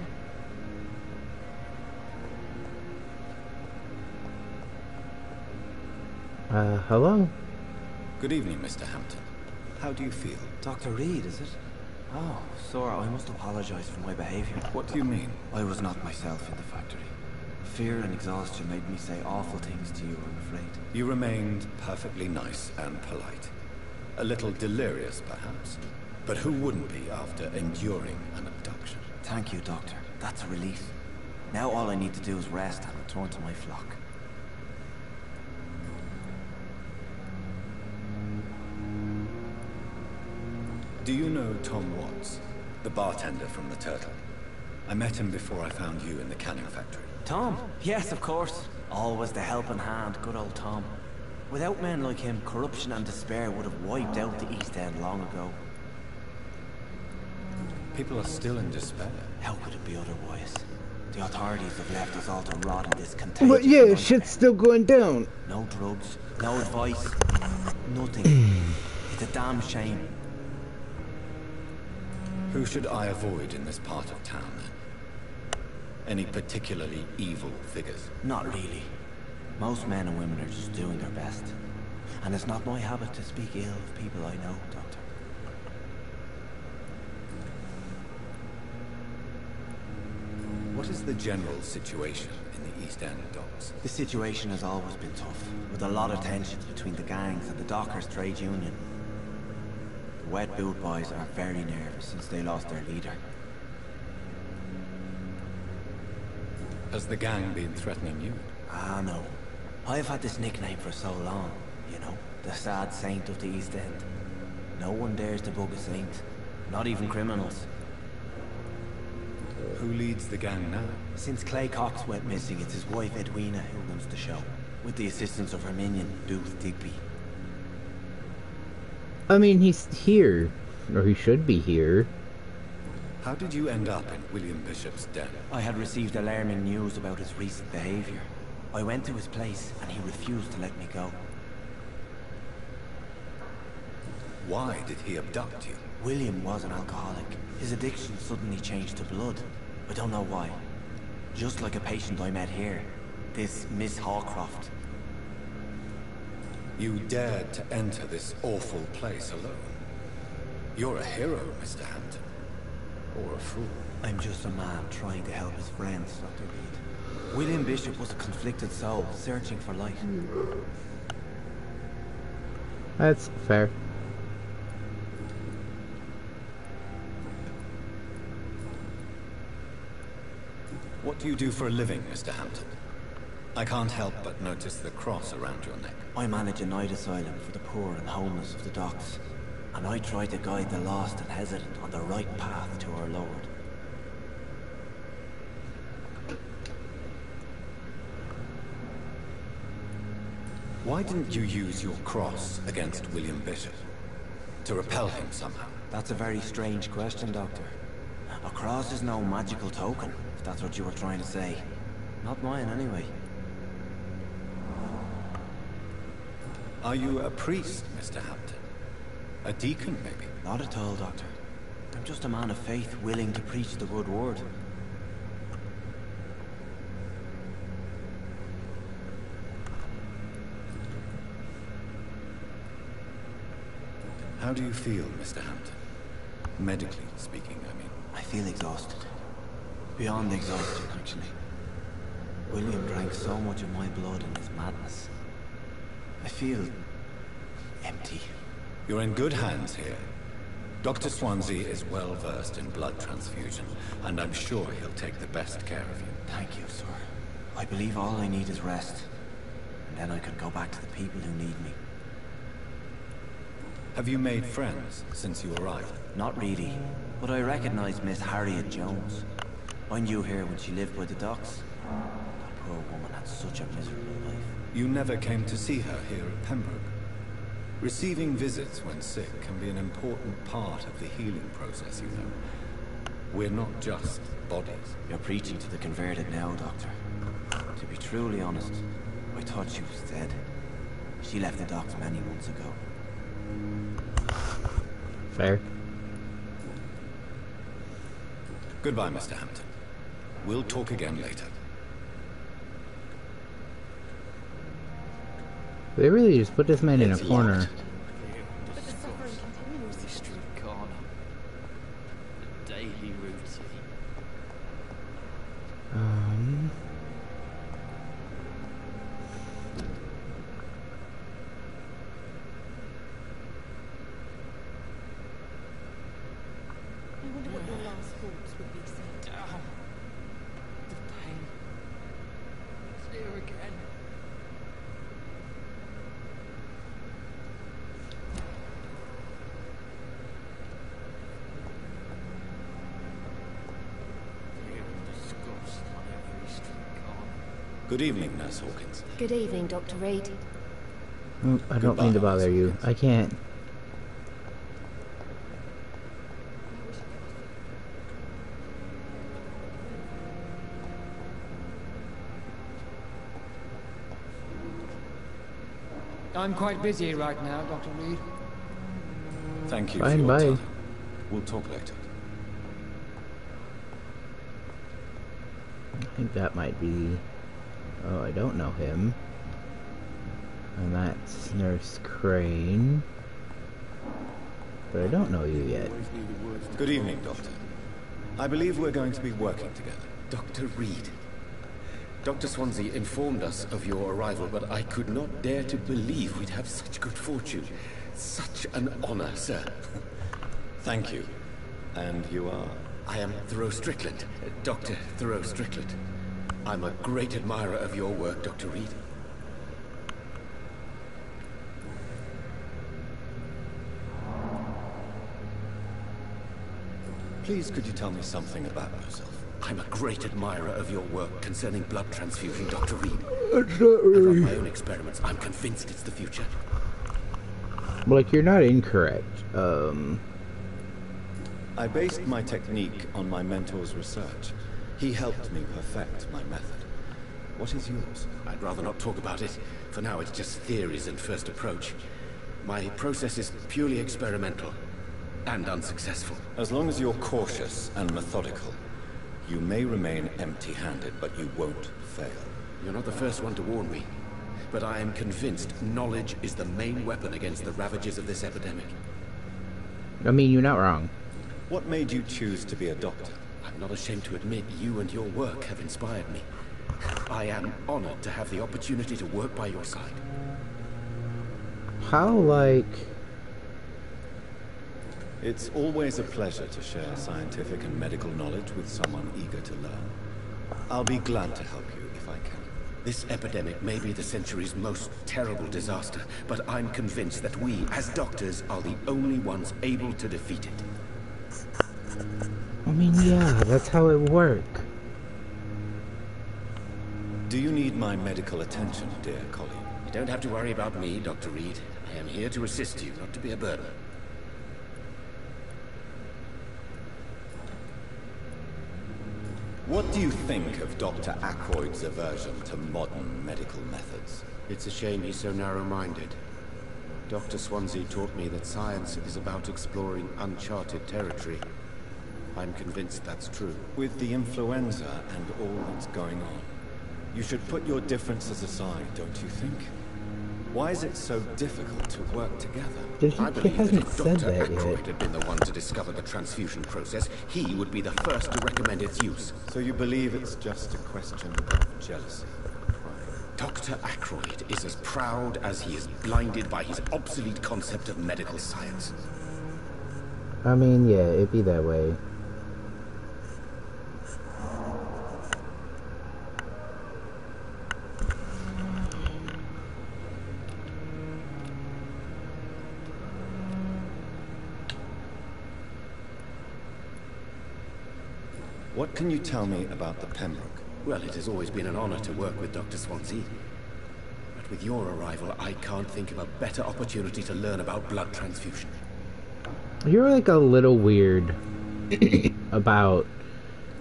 Hello? Good evening, Mr. Hampton. How do you feel? Dr. Reed, is it? Oh, sir, I must apologize for my behavior. What do you mean? I was not myself in the factory. Fear and exhaustion made me say awful things to you, I'm afraid. You remained perfectly nice and polite. A little delirious, perhaps. But who wouldn't be after enduring an abduction? Thank you, Doctor. That's a relief. Now all I need to do is rest and return to my flock. Do you know Tom Watts, the bartender from the Turtle? I met him before I found you in the canning factory. Tom? Yes, of course. Always the helping hand, good old Tom. Without men like him, corruption and despair would have wiped out the East End long ago. People are still in despair. How could it be otherwise? The authorities have left us all to rot in this contagious But yeah, nightmare. shit's still going down. No drugs, no advice, nothing. It's a damn shame. Who should I avoid in this part of town, then? Any particularly evil figures? Not really. Most men and women are just doing their best. And it's not my habit to speak ill of people I know, Doctor. What is the general situation in the East End docks? The situation has always been tough, with a lot of tensions between the gangs and the Dockers' trade union. The Wet Boot Boys are very nervous since they lost their leader. Has the gang been threatening you? Ah, no. I've had this nickname for so long, you know, the sad saint of the East End. No one dares to bug a saint, not even criminals. Who leads the gang now? Since Clay Cox went missing, it's his wife Edwina who runs the show, with the assistance of her minion, Booth Digby. I mean, he's here. Or he should be here. How did you end up in William Bishop's den? I had received alarming news about his recent behavior. I went to his place, and he refused to let me go. Why did he abduct you? William was an alcoholic. His addiction suddenly changed to blood. I don't know why. Just like a patient I met here. This Miss Hawcroft. You dared to enter this awful place alone. You're a hero, Mr. Hampton. Or a fool. I'm just a man trying to help his friends, Dr. Reed. William Bishop was a conflicted soul, searching for light. That's fair. What do you do for a living, Mr. Hampton? I can't help but notice the cross around your neck. I manage a night asylum for the poor and homeless of the docks. And I try to guide the lost and hesitant on the right path to our Lord. Why didn't you use your cross against William Bishop? To repel him somehow? That's a very strange question, Doctor. A cross is no magical token, if that's what you were trying to say. Not mine, anyway. Are you a priest, Mr. Hampton? A deacon, maybe? Not at all, Doctor. I'm just a man of faith, willing to preach the good word. How do you feel, Mr. Hampton? Medically speaking, I mean. I feel exhausted. Beyond exhaustion, actually. William drank so much of my blood in his madness. I feel empty. You're in good hands here. Dr. Swansea is well versed in blood transfusion, and I'm sure he'll take the best care of you. Thank you, sir. I believe all I need is rest. And then I can go back to the people who need me. Have you made friends since you arrived? Not really, but I recognize Miss Harriet Jones. I knew her when she lived by the docks. That poor woman had such a miserable life. You never came to see her here at Pembroke. Receiving visits when sick can be an important part of the healing process, you know. We're not just bodies. You're preaching to the converted now, Doctor. To be truly honest, I thought she was dead. She left the docks many months ago. Fair. Goodbye, Mr. Hampton. We'll talk again later. They really just put this man in a corner. Good evening, Nurse Hawkins. Good evening, Dr. Reed. Oh, I don't mean to bother you. I can't. I'm quite busy right now, Dr. Reed. Thank you Bye, for your bye. time. We'll talk later. I think that might be... Oh, I don't know him. And that's Nurse Crane. But I don't know you yet. Good evening, Doctor. I believe we're going to be working together. Dr. Reed. Dr. Swansea informed us of your arrival, but I could not dare to believe we'd have such good fortune. Such an honor, sir. Thank you. And you are? I am Thoreau Strickland, Dr. Thoreau Strickland. I'm a great admirer of your work, Dr. Reed. Please, could you tell me something about yourself? I'm a great admirer of your work concerning blood transfusion, Dr. Reed. That's not I run really... my own experiments. I'm convinced it's the future. Like, you're not incorrect. I based my technique on my mentor's research. He helped me perfect my method. What is yours? I'd rather not talk about it. For now, it's just theories and first approach. My process is purely experimental and unsuccessful. As long as you're cautious and methodical, you may remain empty-handed, but you won't fail. You're not the first one to warn me, but I am convinced knowledge is the main weapon against the ravages of this epidemic. I mean, you're not wrong. What made you choose to be a doctor? I'm not ashamed to admit you and your work have inspired me. I am honored to have the opportunity to work by your side. How, like... It's always a pleasure to share scientific and medical knowledge with someone eager to learn. I'll be glad to help you if I can. This epidemic may be the century's most terrible disaster, but I'm convinced that we, as doctors, are the only ones able to defeat it. I mean, yeah, that's how it works. Do you need my medical attention, dear colleague? You don't have to worry about me, Dr. Reed. I am here to assist you, not to be a burden. What do you think of Dr. Ackroyd's aversion to modern medical methods? It's a shame he's so narrow-minded. Dr. Swansea taught me that science is about exploring uncharted territory. I'm convinced that's true. With the influenza and all that's going on, you should put your differences aside, don't you think? Why is it so difficult to work together? I believe that if Dr. Ackroyd had been the one to discover the transfusion process, he would be the first to recommend its use. So you believe it's just a question of jealousy? Dr. Ackroyd is as proud as he is blinded by his obsolete concept of medical science. I mean, yeah, it'd be that way. What can you tell me about the Pembroke? Well, it has always been an honor to work with Dr. Swansea. But with your arrival, I can't think of a better opportunity to learn about blood transfusion. You're like a little weird about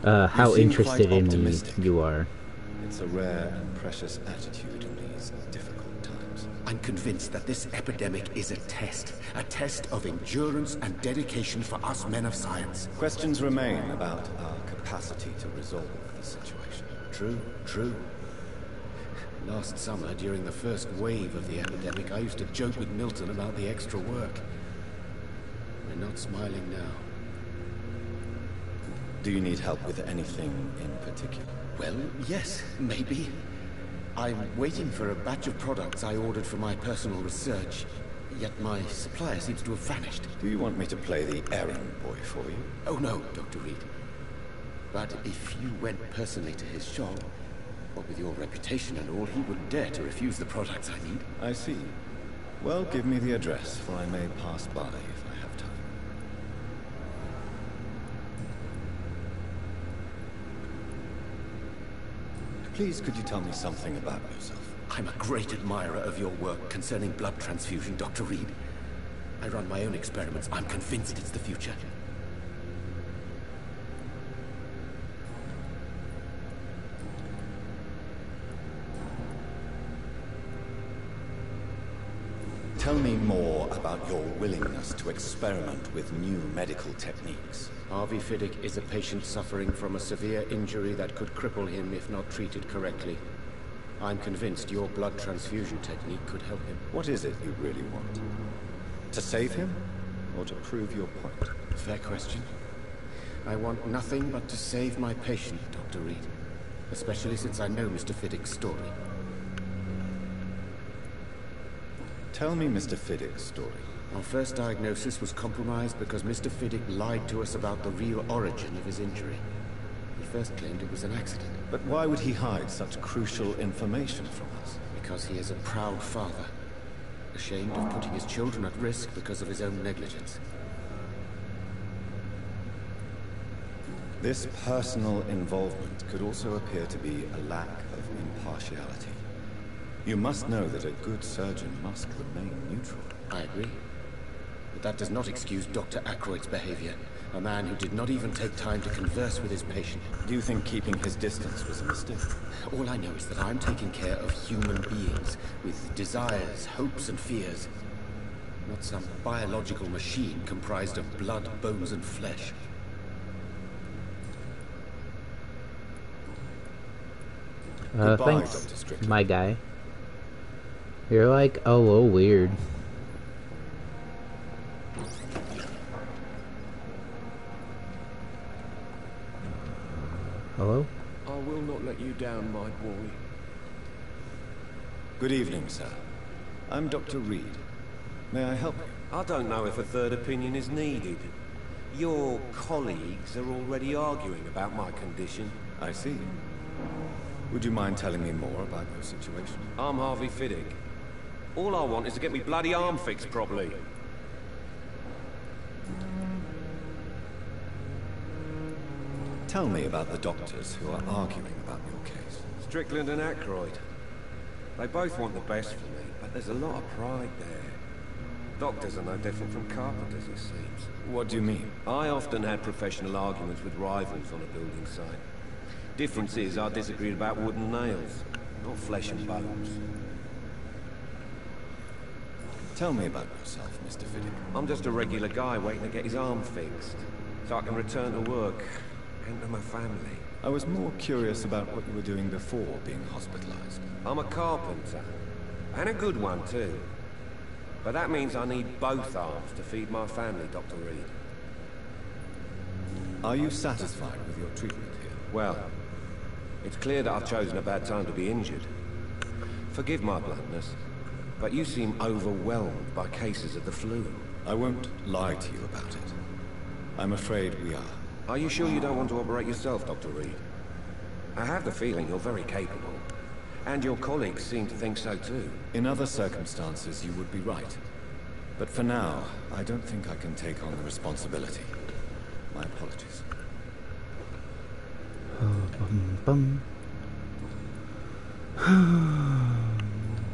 how interested in me you are. It's a rare and precious attitude in these difficult times. I'm convinced that this epidemic is a test of endurance and dedication for us men of science. Questions remain about our capacity to resolve the situation. True. Last summer, during the first wave of the epidemic, I used to joke with Milton about the extra work. We're not smiling now. Do you need help with anything in particular? Well, yes, maybe. I'm waiting for a batch of products I ordered for my personal research, yet my supplier seems to have vanished. Do you want me to play the errand boy for you? Oh no, Dr. Reed. But if you went personally to his shop, what with your reputation and all, he wouldn't dare to refuse the products I need. I see. Well, give me the address, for I may pass by if I have time. Please, could you tell me something about yourself? I'm a great admirer of your work concerning blood transfusion, Dr. Reed. I run my own experiments. I'm convinced it's the future. Tell me more about your willingness to experiment with new medical techniques. Harvey Fiddick is a patient suffering from a severe injury that could cripple him if not treated correctly. I'm convinced your blood transfusion technique could help him. What is it you really want? To save him? Or to prove your point? Fair question. I want nothing but to save my patient, Dr. Reed. Especially since I know Mr. Fiddick's story. Tell me Mr. Fiddick's story. Our first diagnosis was compromised because Mr. Fiddick lied to us about the real origin of his injury. He first claimed it was an accident. But why would he hide such crucial information from us? Because he is a proud father, ashamed of putting his children at risk because of his own negligence. This personal involvement could also appear to be a lack of impartiality. You must know that a good surgeon must remain neutral. I agree. But that does not excuse Dr. Aykroyd's behavior. A man who did not even take time to converse with his patient. Do you think keeping his distance was a mistake? All I know is that I'm taking care of human beings with desires, hopes, and fears. Not some biological machine comprised of blood, bones, and flesh. Goodbye, Thanks, Dr. Strickland. my guy. You're like a little weird. Hello? I will not let you down, my boy. Good evening, sir. I'm Dr. Reed. May I help you? I don't know if a third opinion is needed. Your colleagues are already arguing about my condition. I see. Would you mind telling me more about your situation? I'm Harvey Fiddick. All I want is to get me bloody arm fixed properly. Tell me about the doctors who are arguing about your case. Strickland and Aykroyd. They both want the best for me, but there's a lot of pride there. Doctors are no different from carpenters, it seems. What do you mean? I often had professional arguments with rivals on a building site. Difference is I disagreed about wood and nails, not flesh and bones. Tell me about yourself, Mr. Fiddick. I'm just a regular guy waiting to get his arm fixed, so I can return to work and to my family. I was more curious about what you were doing before being hospitalized. I'm a carpenter, and a good one too. But that means I need both arms to feed my family, Dr. Reed. Are you satisfied with your treatment here? Well, it's clear that I've chosen a bad time to be injured. Forgive my bluntness, but you seem overwhelmed by cases of the flu. I won't lie to you about it. I'm afraid we are. Are you sure you don't want to operate yourself, Dr. Reed? I have the feeling you're very capable. And your colleagues seem to think so too. In other circumstances, you would be right. But for now, I don't think I can take on the responsibility. My apologies.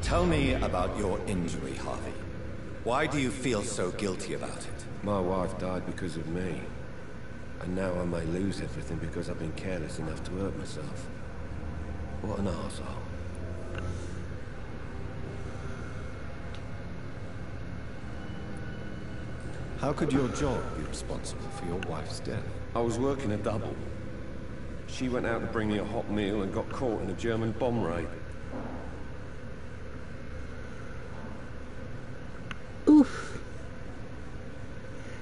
Tell me about your injury, Harvey. Why do you feel so guilty about it? My wife died because of me. And now I may lose everything because I've been careless enough to hurt myself. What an arsehole. How could your job be responsible for your wife's death? I was working a double. She went out to bring me a hot meal and got caught in a German bomb raid. Oof.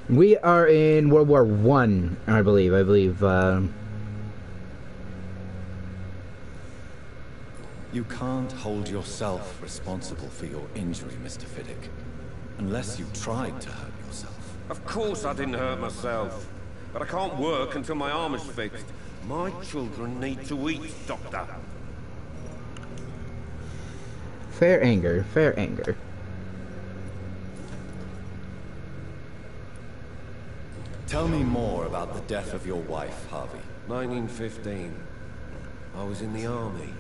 We are in World War One, I believe. You can't hold yourself responsible for your injury, Mr. Fiddick. Unless you tried to hurt yourself. Of course I didn't hurt myself. But I can't work until my arm is fixed. My children need to eat, Doctor. Fair anger, fair anger. Tell me more about the death of your wife, Harvey. 1915. I was in the army.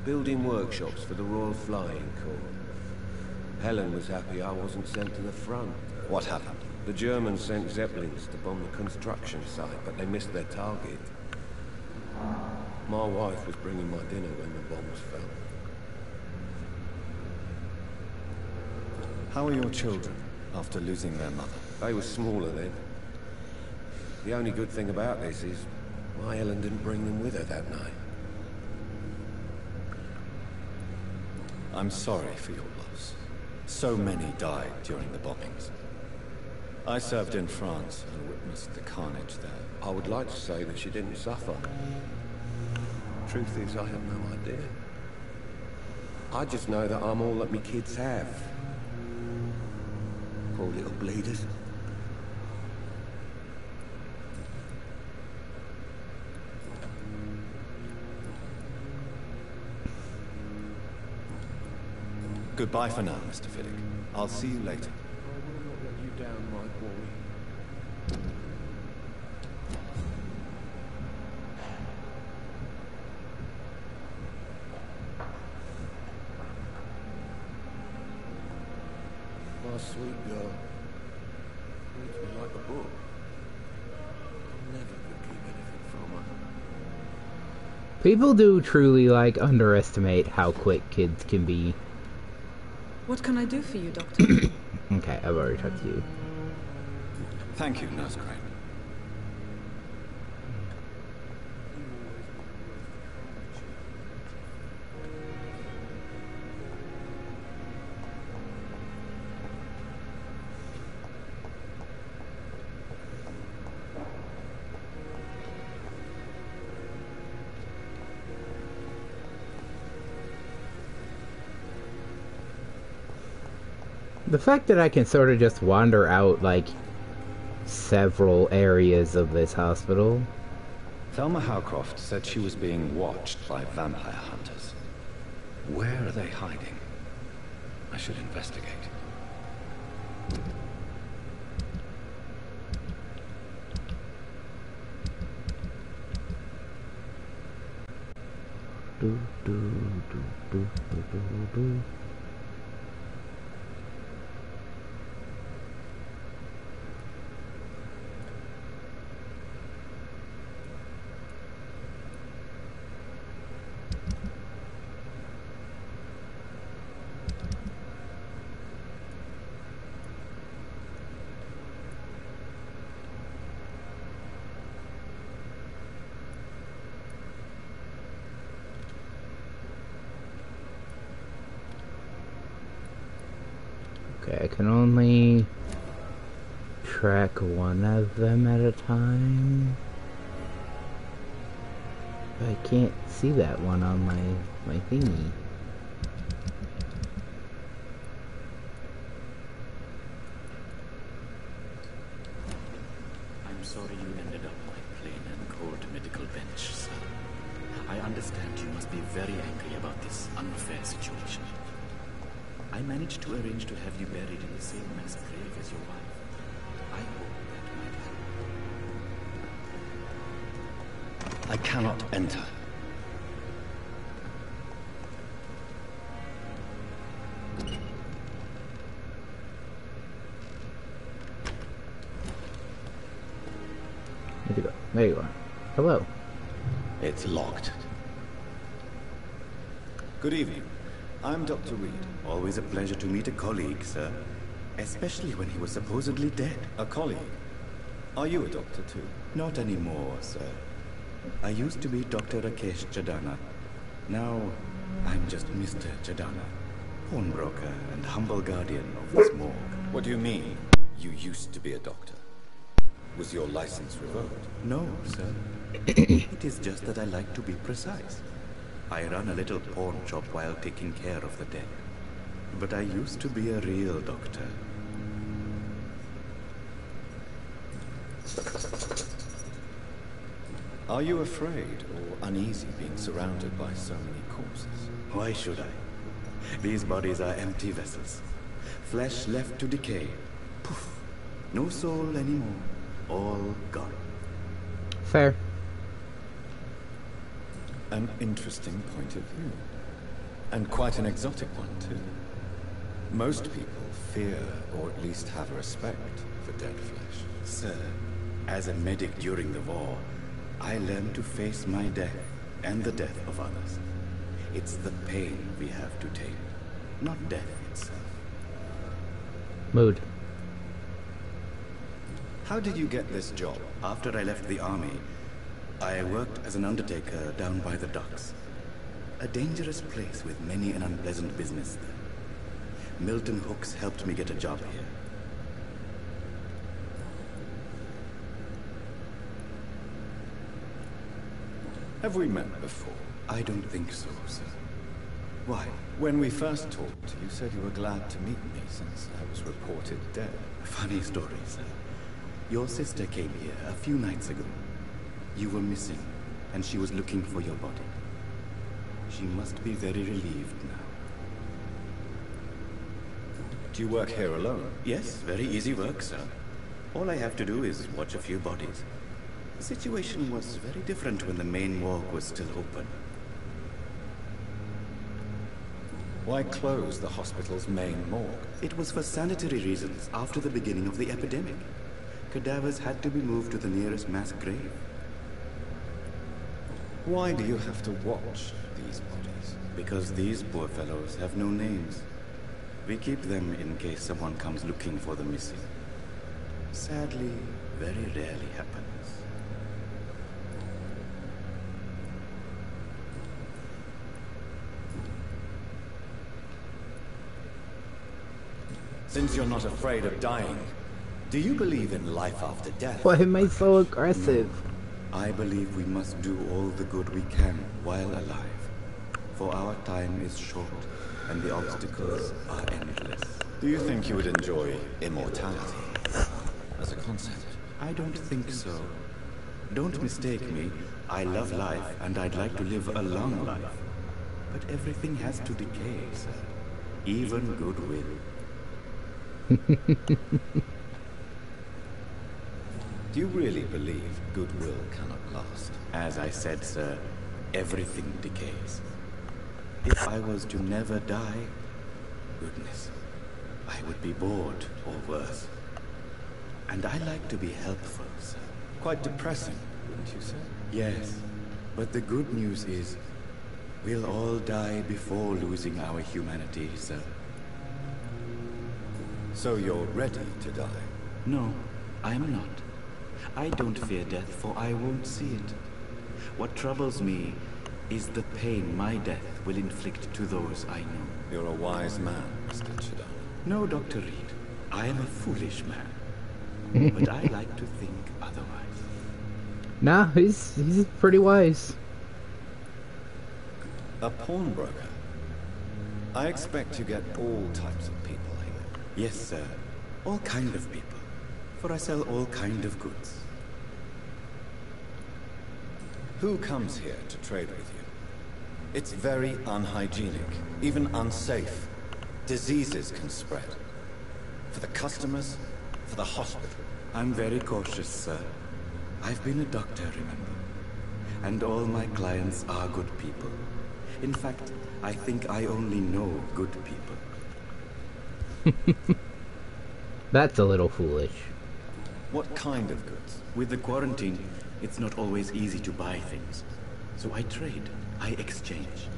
Building workshops for the Royal Flying Corps. Helen was happy I wasn't sent to the front. What happened? The Germans sent Zeppelins to bomb the construction site, but they missed their target. My wife was bringing my dinner when the bombs fell. How are your children after losing their mother? They were smaller then. The only good thing about this is my Helen didn't bring them with her that night. I'm sorry for your loss. So many died during the bombings. I served in France and witnessed the carnage there. I would like to say that she didn't suffer. Truth is, I have no idea. I just know that I'm all that me kids have. Poor little bleeders. Goodbye for now, Mr. Fiddick. I'll see you later. I will not let you down, my boy. My sweet girl. Reads me like a book. I never could keep anything from her. People do truly, like, underestimate how quick kids can be. What can I do for you, Doctor? Okay, I've already talked to you. Thank you, Nurse Crane. The fact that I can sort of just wander out, like, several areas of this hospital. Thelma Howcroft said she was being watched by vampire hunters. Where are they hiding? I should investigate. Do, do, do, do, do, do, do. Okay, I can only track one of them at a time. But I can't see that one on my thingy. I'm sorry you ended up like plain and cold medical bench, sir. I understand you must be very angry about this unfair situation. I managed to arrange to have you buried in the same mass grave as your wife. I hope that might help. I cannot enter. Where'd you go? There you are. Hello. It's locked. Good evening. I'm Dr. Reed. Always a pleasure to meet a colleague, sir. Especially when he was supposedly dead. A colleague? Are you a doctor too? Not anymore, sir. I used to be Dr. Rakesh Chadana. Now, I'm just Mr. Chadana, pawnbroker and humble guardian of this morgue. What do you mean, you used to be a doctor? Was your license revoked? No, sir. It is just that I like to be precise. I run a little pawn shop while taking care of the dead. But I used to be a real doctor. Are you afraid or uneasy being surrounded by so many corpses? Why should I? These bodies are empty vessels. Flesh left to decay. Poof. No soul anymore. All gone. Fair. An interesting point of view. And quite an exotic one, too. Most people fear, or at least have a respect, for dead flesh. Sir, as a medic during the war, I learned to face my death and the death of others. It's the pain we have to take, not death itself. Mood. How did you get this job? After I left the army, I worked as an undertaker down by the docks. A dangerous place with many an unpleasant business there. Milton Hooks helped me get a job here. Have we met before? I don't think so, sir. Why? When we first talked, you said you were glad to meet me since I was reported dead. Funny story, sir. Your sister came here a few nights ago. You were missing, and she was looking for your body. She must be very relieved now. Do you work here alone? Yes, very easy work, sir. All I have to do is watch a few bodies. The situation was very different when the main morgue was still open. Why close the hospital's main morgue? It was for sanitary reasons after the beginning of the epidemic. Cadavers had to be moved to the nearest mass grave. Why do you have to watch these bodies? Because these poor fellows have no names. We keep them in case someone comes looking for the missing. Sadly, very rarely happens. Since you're not afraid of dying, do you believe in life after death? Why am I so aggressive? No. I believe we must do all the good we can while alive. For our time is short, and the obstacles are endless. Do you think you would enjoy immortality as a concept? I don't think so. Don't mistake me. I love life, and I'd like to live a long life. But everything has to decay, sir. Even goodwill. Do you really believe goodwill cannot last? As I said, sir, everything decays. If I was to never die, goodness, I would be bored or worse. And I like to be helpful, sir. Quite depressing, wouldn't you say? Yes, but the good news is, we'll all die before losing our humanity, sir. So you're ready to die? No, I am not. I don't fear death, for I won't see it. What troubles me is the pain my death will inflict to those I know. You're a wise man, Mr. Chidon. No, Dr. Reed. I am a foolish man. But I like to think otherwise. Nah, he's pretty wise. A pawnbroker? I expect you get all types of people here. Yes, sir. All kind of people. For I sell all kind of goods. Who comes here to trade with you? It's very unhygienic, even unsafe. Diseases can spread. For the customers, for the hospital. I'm very cautious, sir. I've been a doctor, remember? And all my clients are good people. In fact, I think I only know good people. That's a little foolish. What kind of goods? With the quarantine, it's not always easy to buy things. So I trade. I exchange.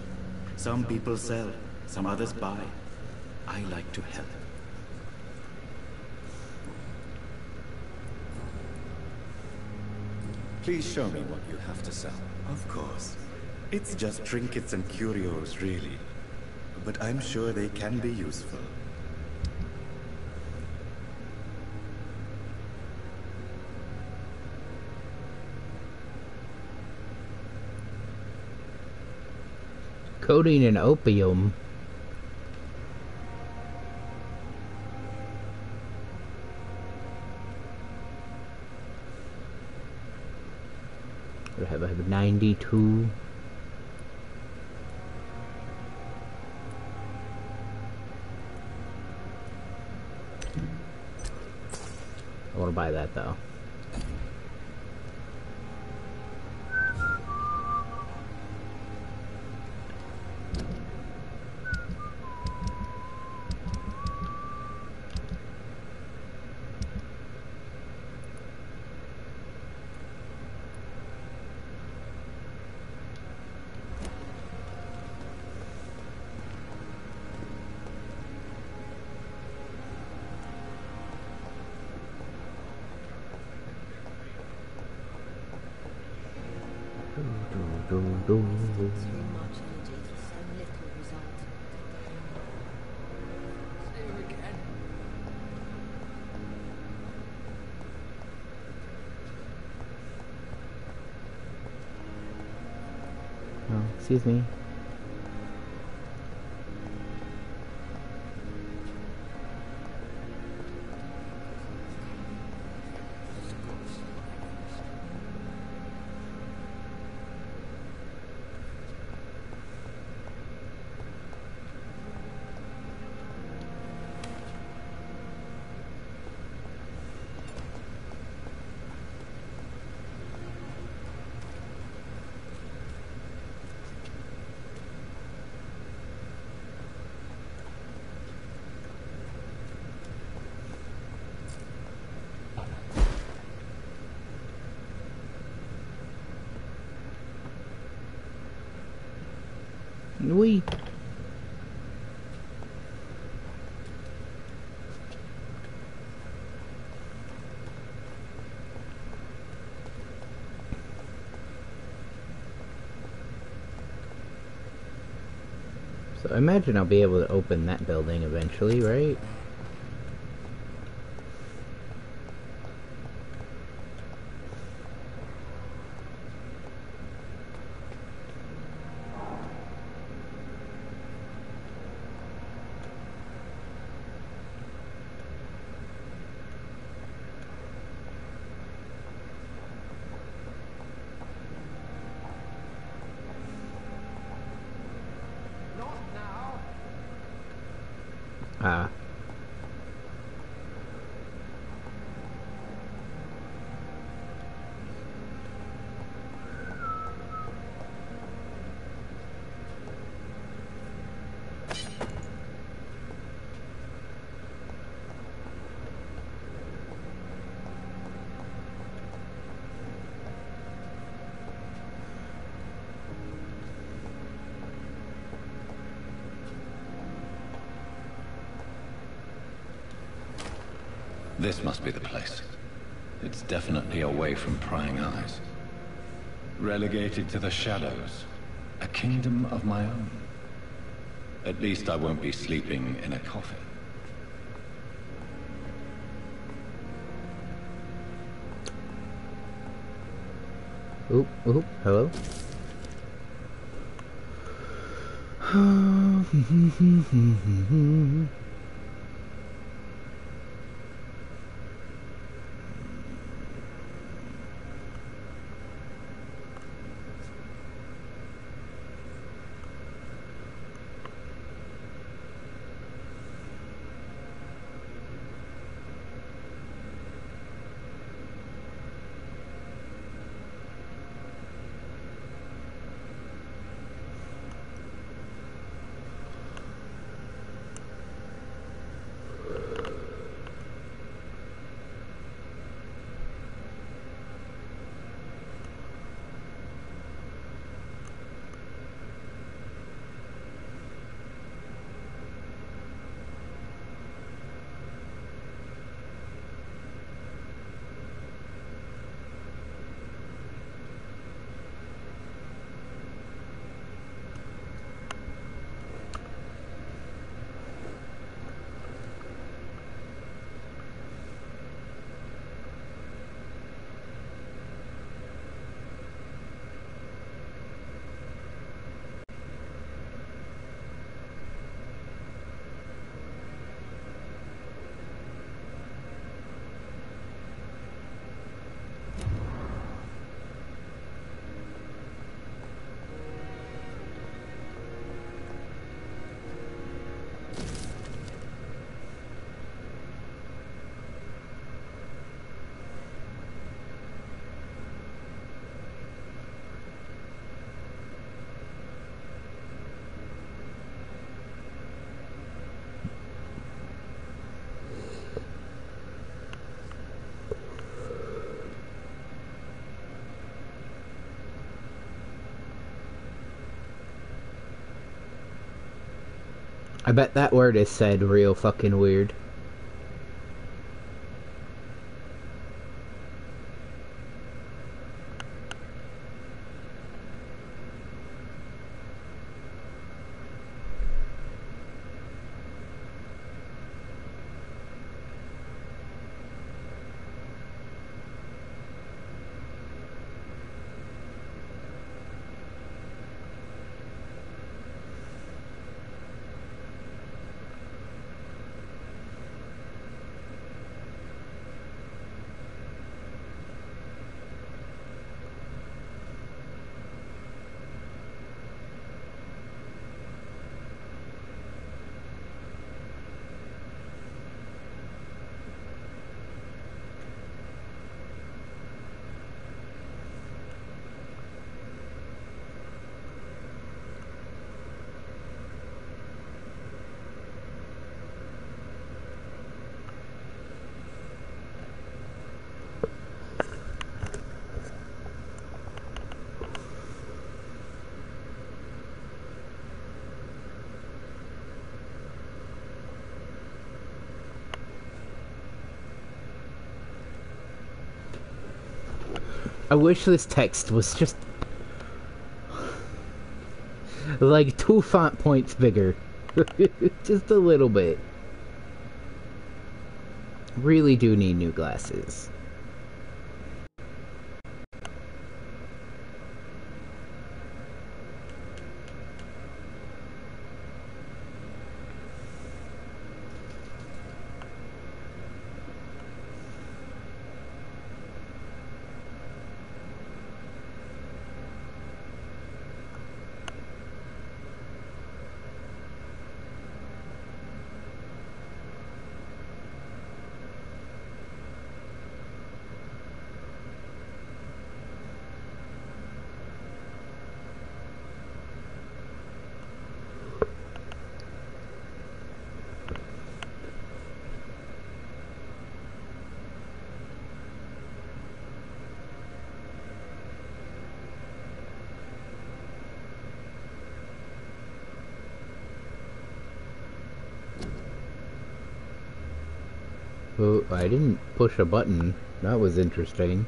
Some people sell, some others buy. I like to help. Please show me what you have to sell. Of course. It's just trinkets and curios, really. But I'm sure they can be useful. Codeine and opium. I have 92. I want to buy that though. do. Too much energy for so little result. See you again. Oh, excuse me. Oui. So I imagine I'll be able to open that building eventually, right? Ah. This must be the place. It's definitely away from prying eyes. Relegated to the shadows. A kingdom of my own. At least I won't be sleeping in a coffin. Oop, oop, hello? I bet that word is said real fucking weird. I wish this text was just like 2 font points bigger. Just a little bit. Really do need new glasses. Oh, I didn't push a button. That was interesting.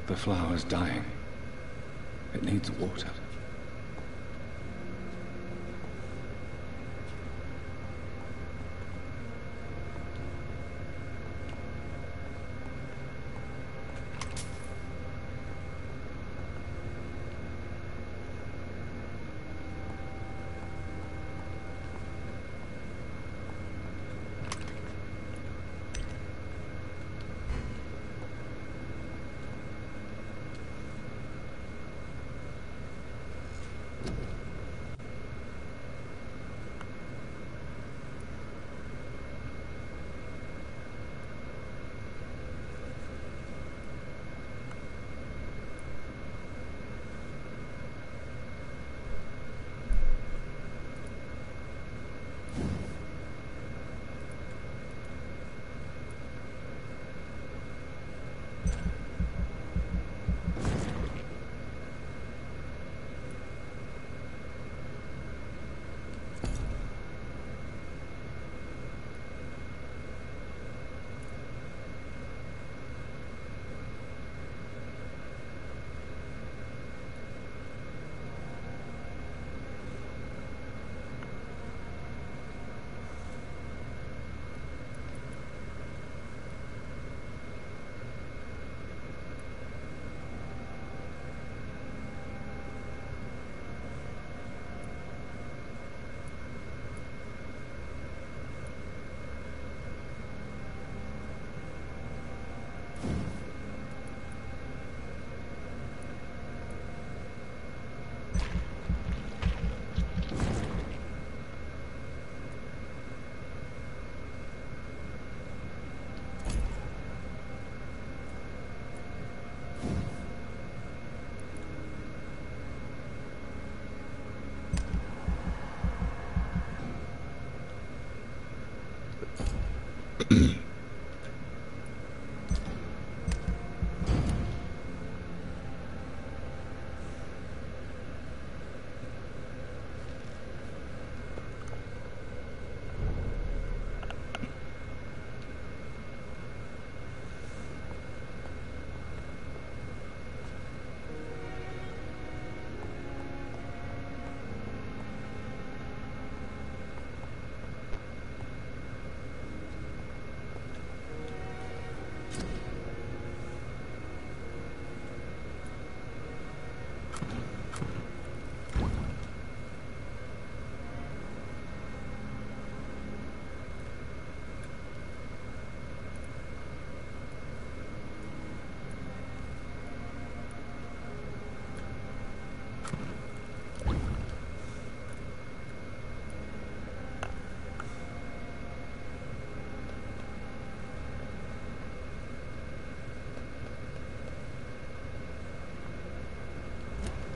The flower's dying. It needs water.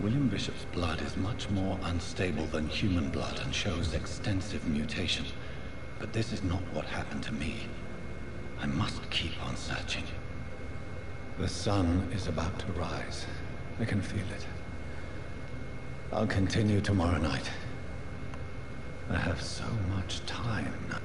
William Bishop's blood is much more unstable than human blood and shows extensive mutation. But this is not what happened to me. I must keep on searching. The sun is about to rise. I can feel it. I'll continue tomorrow night. I have so much time now.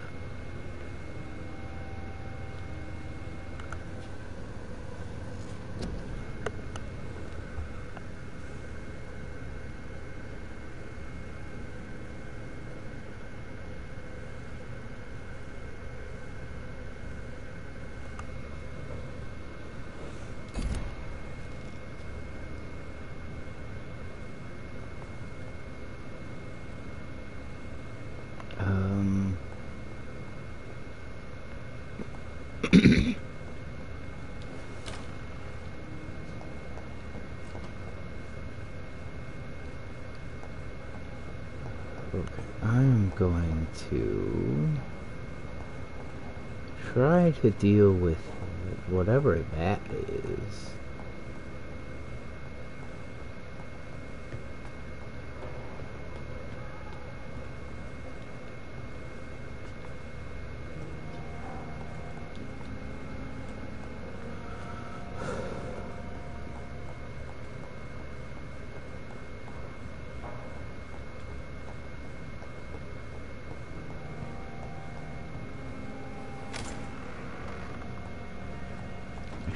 Okay, I'm going to try to deal with whatever that is.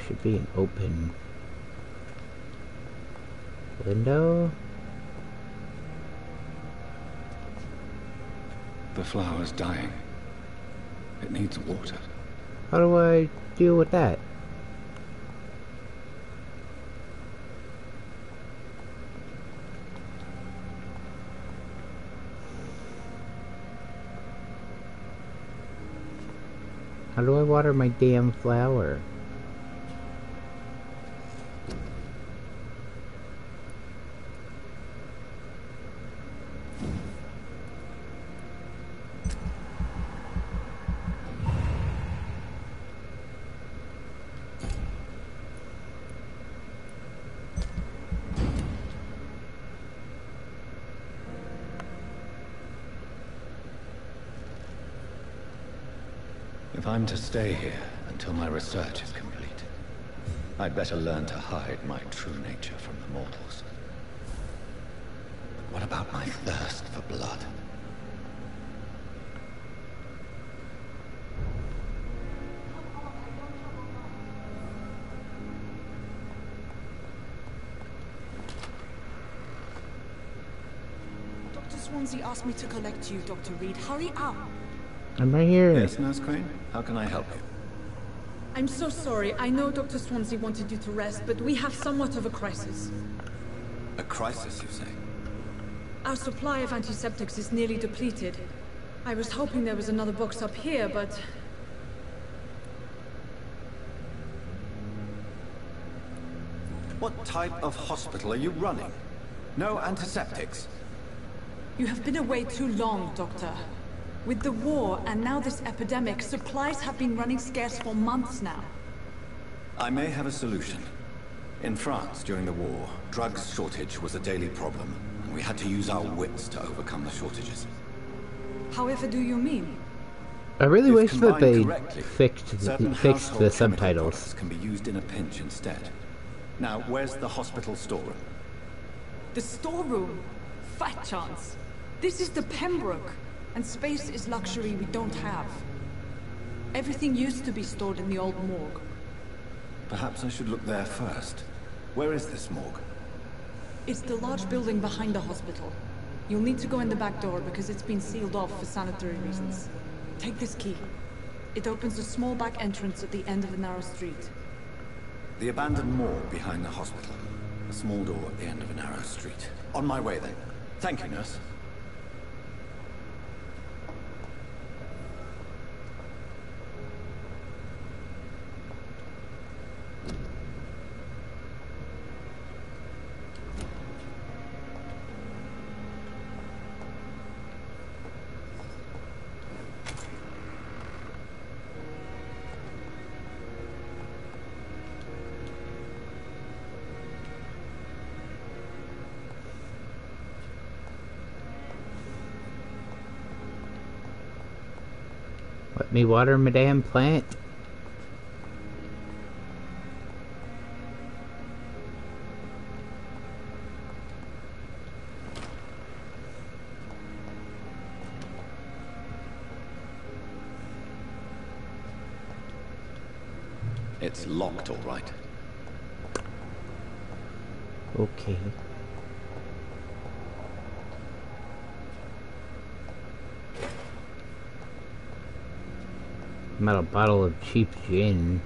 Should be an open window. The flower's dying. It needs water. How do I deal with that? How do I water my damn flower? If I'm to stay here until my research is complete, I'd better learn to hide my true nature from the mortals. What about my thirst for blood? Dr. Swansea asked me to collect you, Dr. Reed. Hurry up! I'm right here. Yes, Nurse Crane? How can I help you? I'm so sorry. I know Dr. Swansea wanted you to rest, but we have somewhat of a crisis. A crisis, you say? Our supply of antiseptics is nearly depleted. I was hoping there was another box up here, but... What type of hospital are you running? No antiseptics? You have been away too long, Doctor. With the war and now this epidemic, supplies have been running scarce for months now. I may have a solution. In France, during the war, drugs shortage was a daily problem. We had to use our wits to overcome the shortages. However do you mean? I really wish that they fixed the subtitles. Can be used in a pinch instead. Now, where's the hospital storeroom? The storeroom? Fat chance. This is the Pembroke, and space is luxury we don't have. Everything used to be stored in the old morgue. Perhaps I should look there first. Where is this morgue? It's the large building behind the hospital. You'll need to go in the back door because it's been sealed off for sanitary reasons. Take this key. It opens a small back entrance at the end of a narrow street. The abandoned morgue behind the hospital. A small door at the end of a narrow street. On my way then. Thank you, nurse. Let me water my damn plant. It's locked, all right. Okay. I'm out a bottle of cheap gin.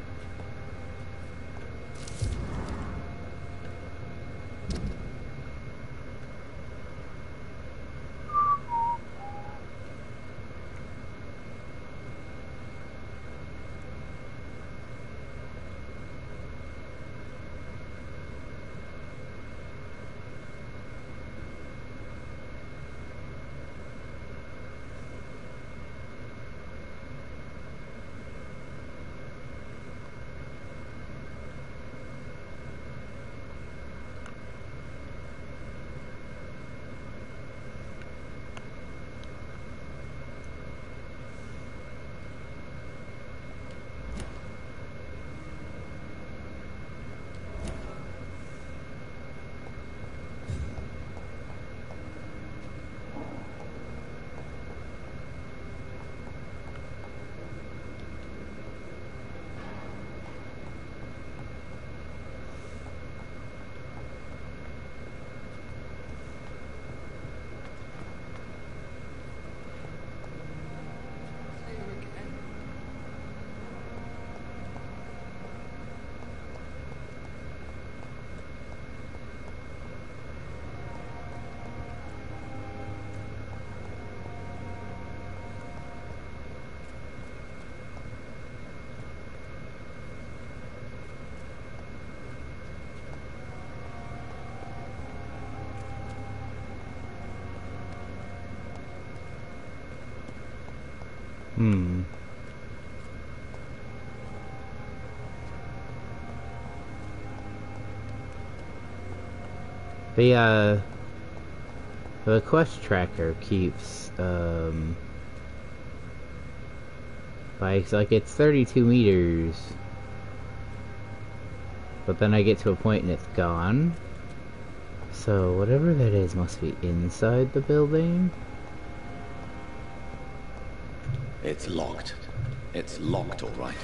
The quest tracker keeps, like it's 32 meters. But then I get to a point and it's gone. So whatever that is must be inside the building. It's locked. It's locked, all right.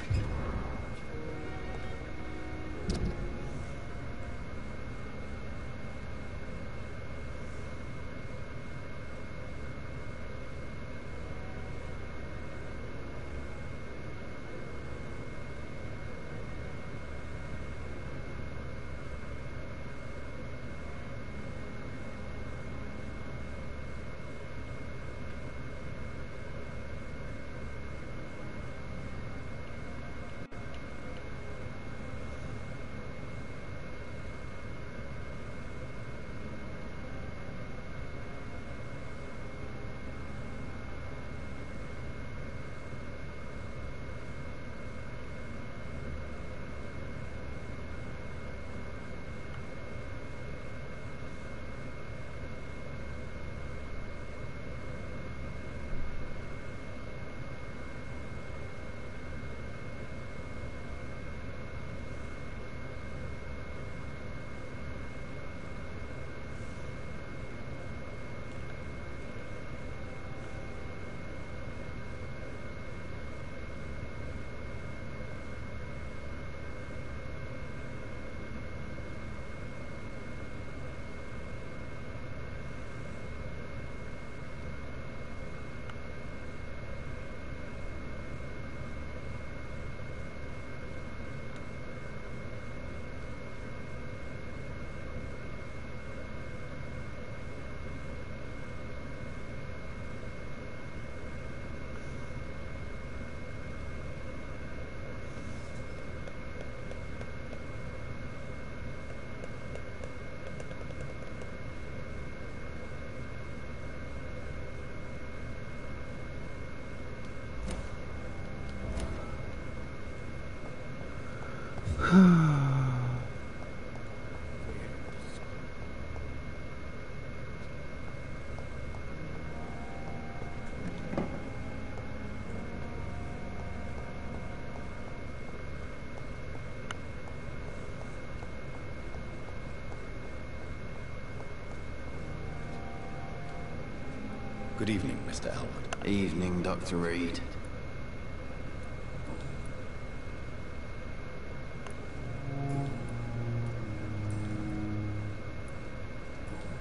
Good evening, Mr. Elwood. Evening, Dr. Reed.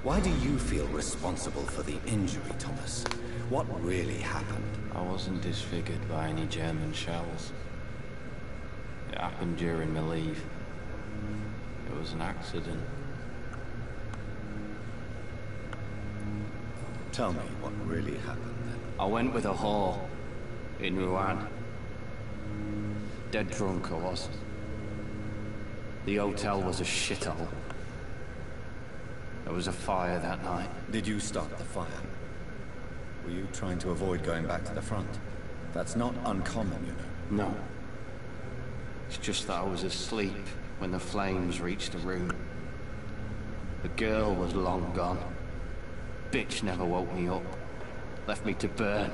Why do you feel responsible for the injury, Thomas? What really happened? I wasn't disfigured by any German shells. It happened during my leave. It was an accident. Tell me what really happened then. I went with a whore in Rouen. Dead drunk I was. The hotel was a shithole. There was a fire that night. Did you start the fire? Were you trying to avoid going back to the front? That's not uncommon, you know. No. It's just that I was asleep when the flames reached the room. The girl was long gone. Bitch never woke me up. Left me to burn.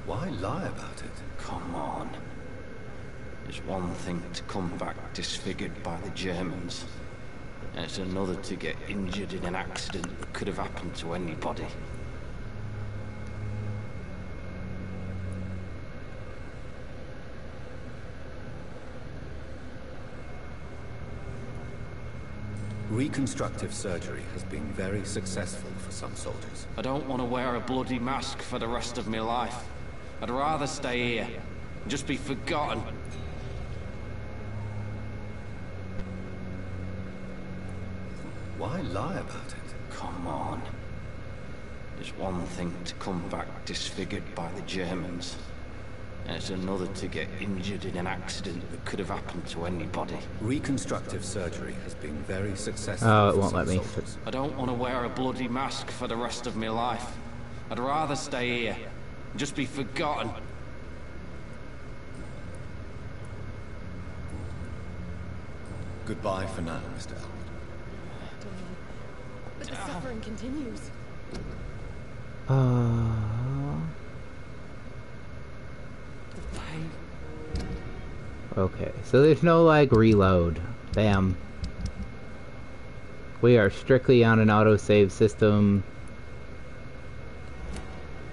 Why lie about it? Come on. It's one thing to come back disfigured by the Germans, and it's another to get injured in an accident that could have happened to anybody. Reconstructive surgery has been very successful for some soldiers. I don't want to wear a bloody mask for the rest of my life. I'd rather stay here and just be forgotten. Why lie about it? Come on. It's one thing to come back disfigured by the Germans, and it's another to get injured in an accident that could have happened to anybody. Reconstructive surgery has been very successful. Oh, it won't let me. I don't want to wear a bloody mask for the rest of my life. I'd rather stay here and just be forgotten. Goodbye for now, Mr. Elwood. But the suffering continues. Okay, so there's no, like, reload. Bam. We are strictly on an autosave system.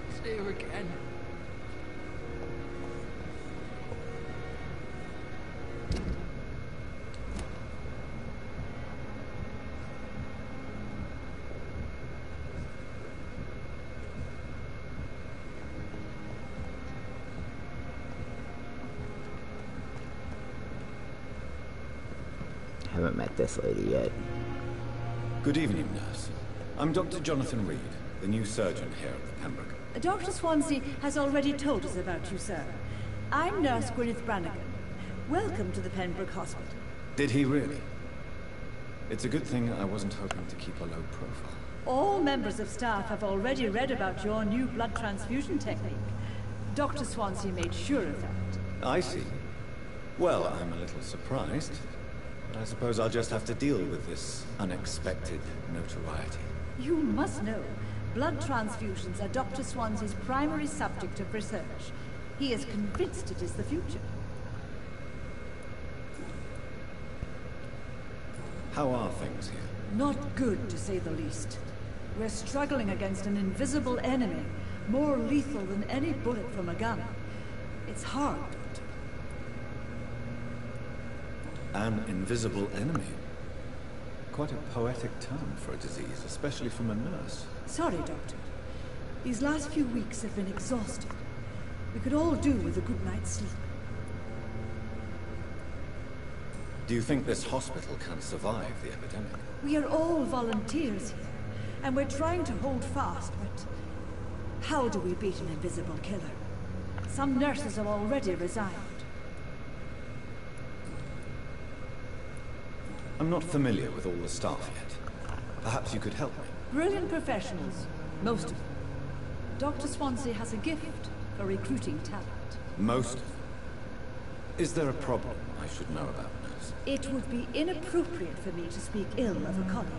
It's here again. Haven't met this lady yet. Good evening, nurse. I'm Dr. Jonathan Reed, the new surgeon here at the Pembroke. Dr. Swansea has already told us about you, sir. I'm Nurse Gwyneth Brannigan. Welcome to the Pembroke Hospital. Did he really? It's a good thing I wasn't hoping to keep a low profile. All members of staff have already read about your new blood transfusion technique. Dr. Swansea made sure of that. I see. Well, I'm a little surprised. But I suppose I'll just have to deal with this unexpected notoriety. You must know, blood transfusions are Dr. Swansea's primary subject of research. He is convinced it is the future. How are things here? Not good, to say the least. We're struggling against an invisible enemy, more lethal than any bullet from a gun. It's hard, Doctor. An invisible enemy? Quite a poetic term for a disease, especially from a nurse. Sorry, Doctor. These last few weeks have been exhausting. We could all do with a good night's sleep. Do you think this hospital can survive the epidemic? We are all volunteers here, and we're trying to hold fast, but how do we beat an invisible killer? Some nurses have already resigned. I'm not familiar with all the staff yet. Perhaps you could help me. Brilliant professionals, most of them. Dr. Swansea has a gift for recruiting talent. Most of them? Is there a problem I should know about, nurse? It would be inappropriate for me to speak ill of a colleague.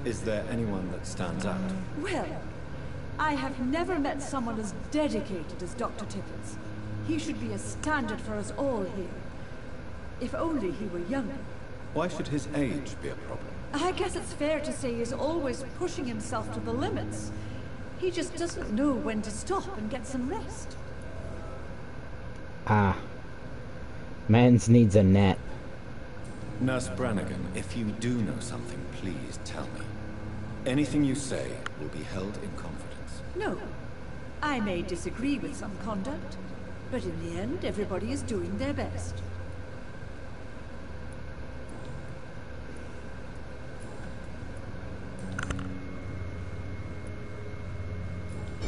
Is there anyone that stands out? Well, I have never met someone as dedicated as Dr. Tippett. He should be a standard for us all here. If only he were younger. Why should his age be a problem? I guess it's fair to say he's always pushing himself to the limits. He just doesn't know when to stop and get some rest. Ah. Mans needs a nap. Nurse Brannigan, if you do know something, please tell me. Anything you say will be held in confidence. No. I may disagree with some conduct, but in the end, everybody is doing their best.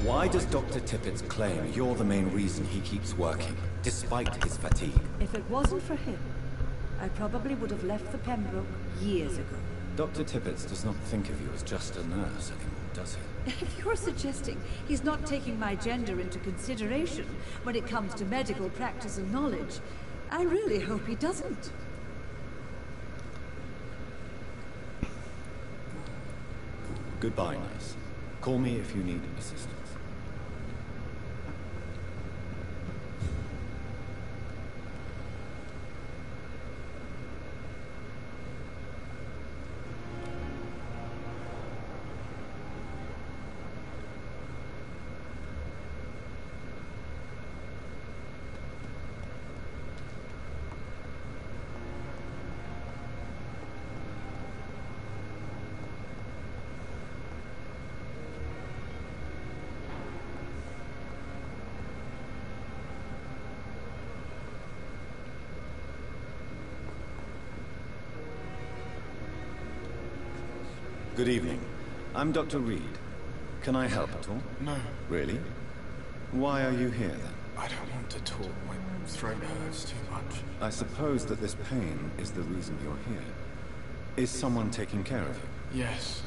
Why does Dr. Tippett claim you're the main reason he keeps working, despite his fatigue? If it wasn't for him, I probably would have left the Pembroke years ago. Dr. Tippett does not think of you as just a nurse anymore, does he? If you're suggesting he's not taking my gender into consideration when it comes to medical practice and knowledge, I really hope he doesn't. Goodbye, nurse. Call me if you need assistance. Good evening. I'm Dr. Reed. Can I help at all? No. Really? Why are you here, then? I don't want to talk. My throat hurts too much. I suppose that this pain is the reason you're here. Is someone taking care of you? Yes.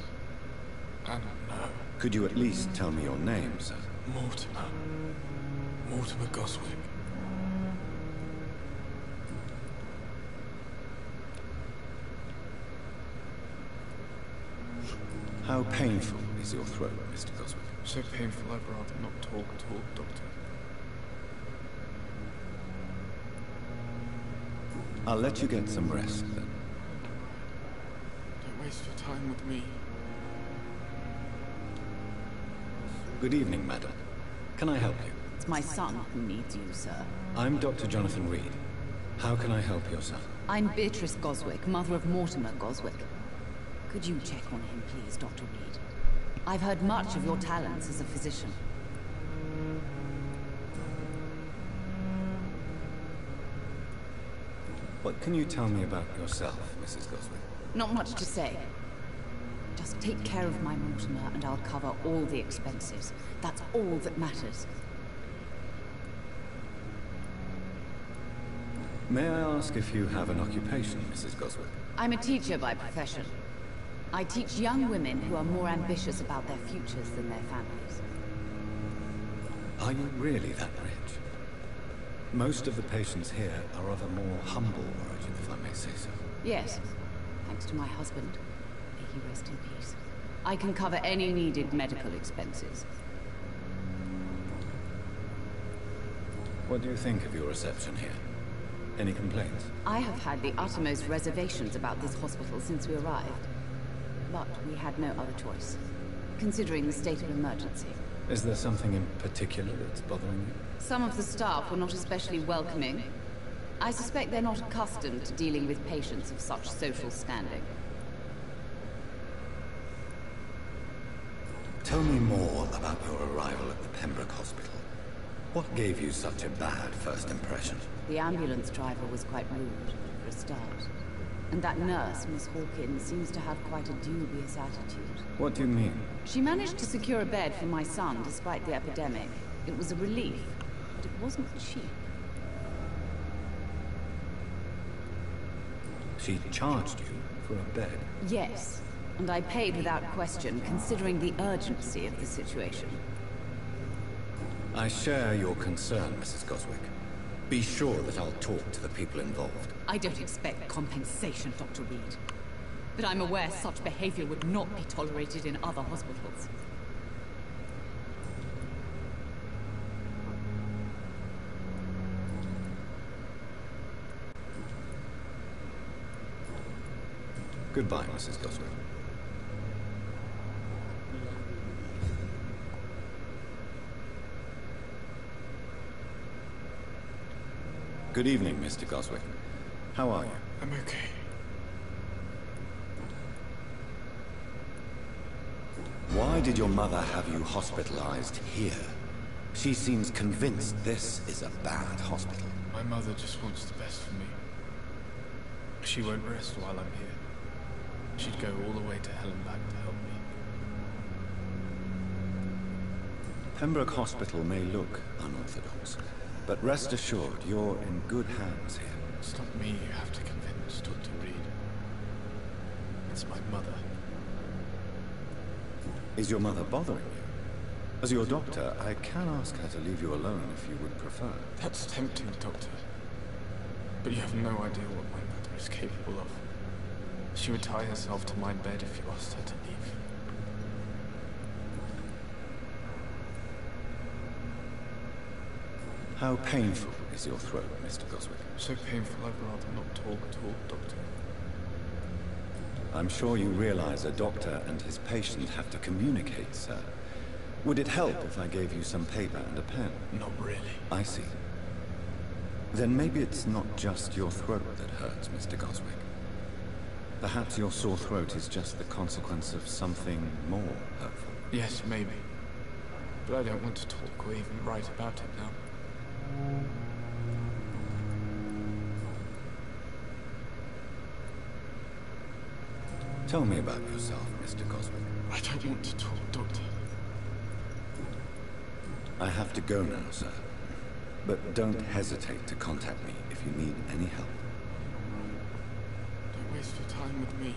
And no. Could you at least tell me your name, sir? Mortimer. Mortimer Goswick. How painful is your throat, Mr. Goswick? So painful I'd rather not talk at all, Doctor. I'll let you get some rest, then. Don't waste your time with me. Good evening, madam. Can I help you? It's my son who needs you, sir. I'm Dr. Jonathan Reed. How can I help your son? I'm Beatrice Goswick, mother of Mortimer Goswick. Could you check on him, please, Dr. Reed? I've heard much of your talents as a physician. What can you tell me about yourself, Mrs. Goswick? Not much to say. Just take care of my Mortimer and I'll cover all the expenses. That's all that matters. May I ask if you have an occupation, Mrs. Goswick? I'm a teacher by profession. I teach young women who are more ambitious about their futures than their families. Are you really that rich? Most of the patients here are of a more humble origin, if I may say so. Yes, thanks to my husband. May he rest in peace. I can cover any needed medical expenses. What do you think of your reception here? Any complaints? I have had the uttermost reservations about this hospital since we arrived. But we had no other choice, considering the state of emergency. Is there something in particular that's bothering you? Some of the staff were not especially welcoming. I suspect they're not accustomed to dealing with patients of such social standing. Tell me more about your arrival at the Pembroke Hospital. What gave you such a bad first impression? The ambulance driver was quite rude, for a start. And that nurse, Miss Hawkins, seems to have quite a dubious attitude. What do you mean? She managed to secure a bed for my son despite the epidemic. It was a relief, but it wasn't cheap. She charged you for a bed? Yes, and I paid without question, considering the urgency of the situation. I share your concern, Mrs. Goswick. Be sure that I'll talk to the people involved. I don't expect compensation, Dr. Reed. But I'm aware such behavior would not be tolerated in other hospitals. Goodbye, Mrs. Goswick. Good evening, Mr. Goswick. How are you? I'm okay. Why did your mother have you hospitalized here? She seems convinced this is a bad hospital. My mother just wants the best for me. She won't rest while I'm here. She'd go all the way to hell and back to help me. Pembroke Hospital may look unorthodox, but rest assured, you're in good hands here. It's not me you have to convince, Dr. Reed. It's my mother. Is your mother bothering you? As your doctor, I can ask her to leave you alone if you would prefer. That's tempting, Doctor. But you have no idea what my mother is capable of. She would tie herself to my bed if you asked her to leave. How painful is your throat, Mr. Goswick? So painful I'd rather not talk at all, Doctor. I'm sure you realize a doctor and his patient have to communicate, sir. Would it help if I gave you some paper and a pen? Not really. I see. Then maybe it's not just your throat that hurts, Mr. Goswick. Perhaps your sore throat is just the consequence of something more hurtful. Yes, maybe. But I don't want to talk or even write about it now. Tell me about yourself, Mr. Goswick. I don't want to talk, Doctor. I have to go now, sir. But don't hesitate to contact me if you need any help. Don't waste your time with me.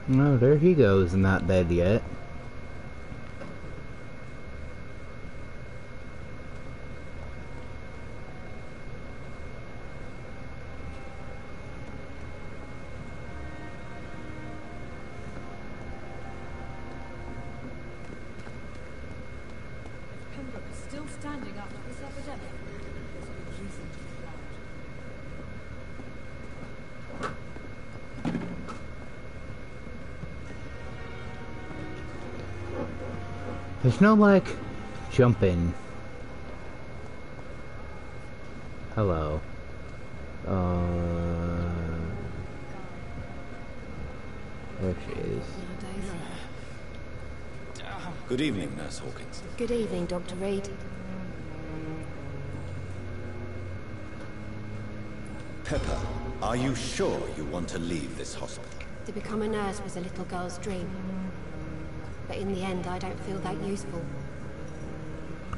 No, there he goes, not dead yet. Pembroke is still standing after this epidemic. There's good reason to be loud. There's no, like, jumping. Hello. There she is. Good evening, Nurse Hawkins. Good evening, Dr. Reed. Pepper, are you sure you want to leave this hospital? To become a nurse was a little girl's dream. But in the end, I don't feel that useful.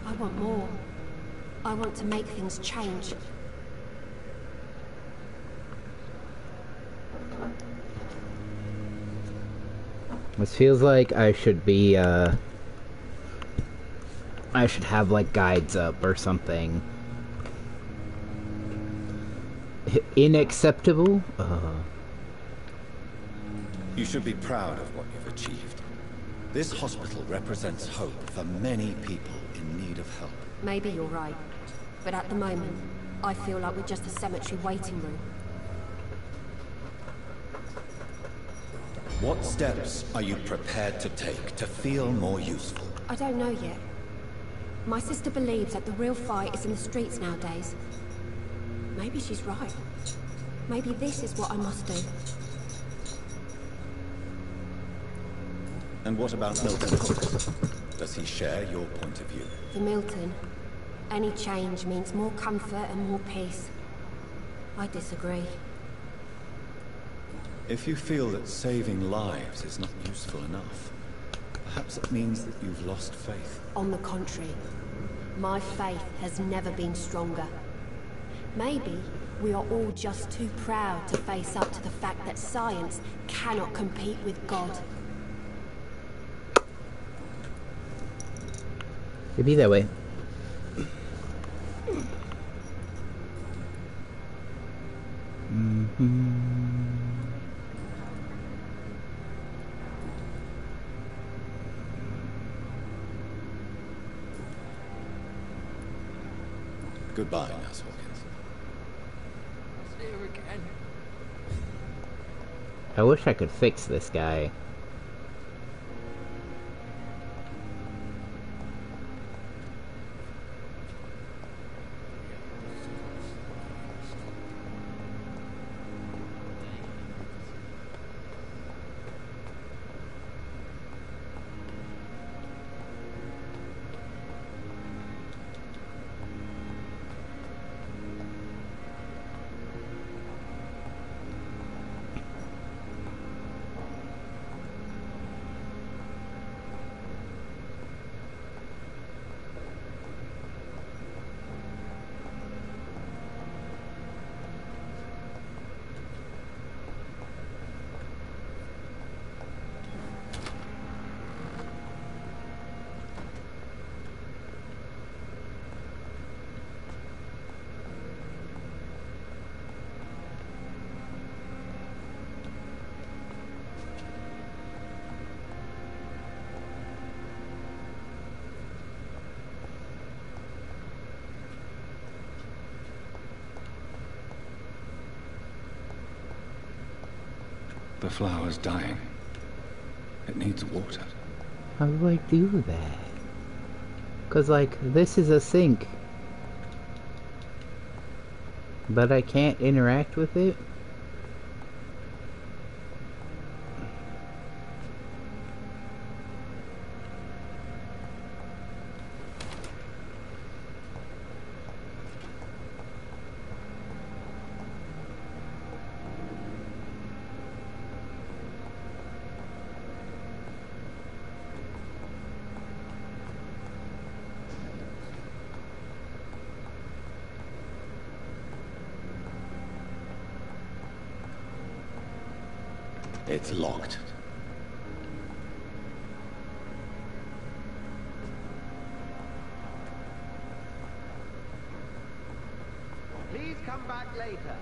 I want more. I want to make things change. This feels like I should be, I should have, like, guides up or something. Unacceptable? You should be proud of what you've achieved. This hospital represents hope for many people in need of help. Maybe you're right. But at the moment, I feel like we're just a cemetery waiting room. What steps are you prepared to take to feel more useful? I don't know yet. My sister believes that the real fight is in the streets nowadays. Maybe she's right. Maybe this is what I must do. And what about Milton? Does he share your point of view? For Milton, any change means more comfort and more peace. I disagree. If you feel that saving lives is not useful enough, perhaps it means that you've lost faith. On the contrary, my faith has never been stronger. Maybe we are all just too proud to face up to the fact that science cannot compete with God. It'd be that way. Goodbye, Nurse Hawkins. See you again. I wish I could fix this guy. The flower's dying. It needs water. How do I do that? 'Cause like, this is a sink. But I can't interact with it? It's locked. Please come back later.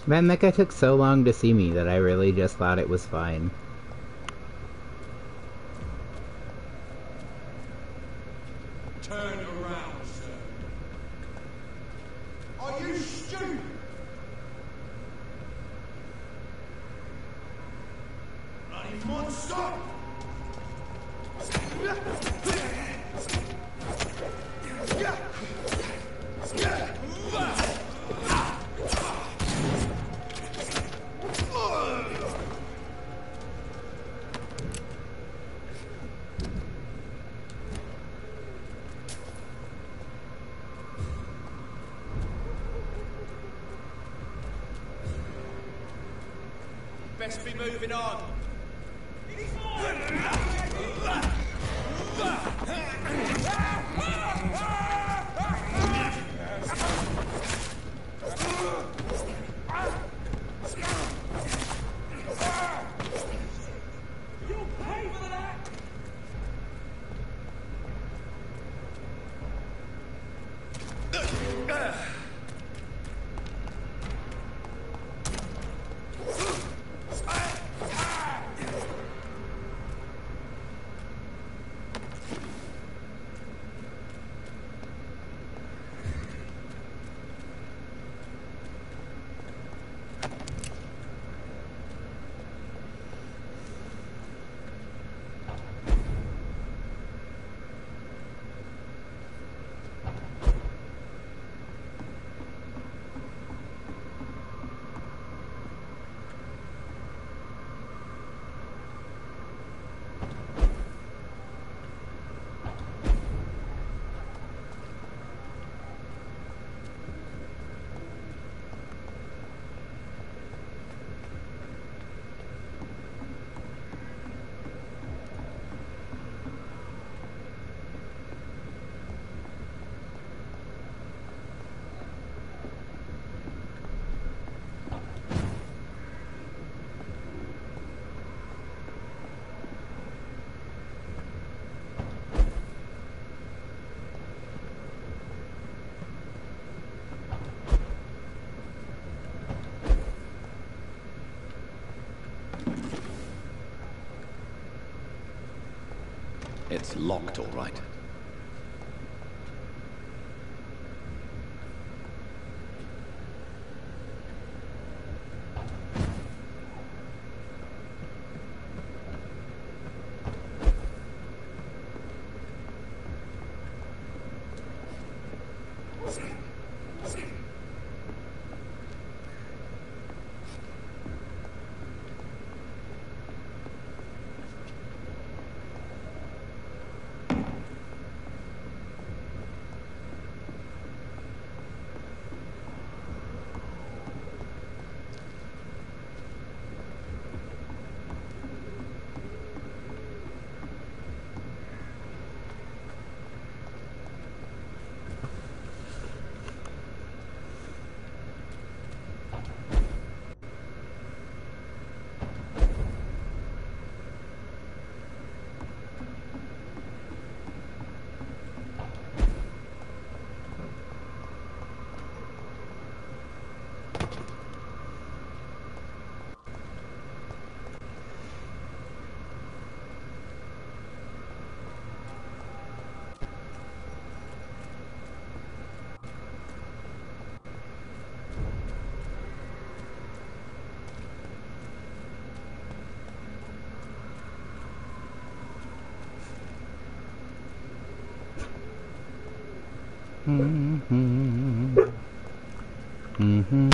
Man, that guy took so long to see me that I really just thought it was fine. Turn around, sir. Are you stupid? Bloody monster! Best be moving on. It's locked, all right. Mm-hmm. Mm-hmm.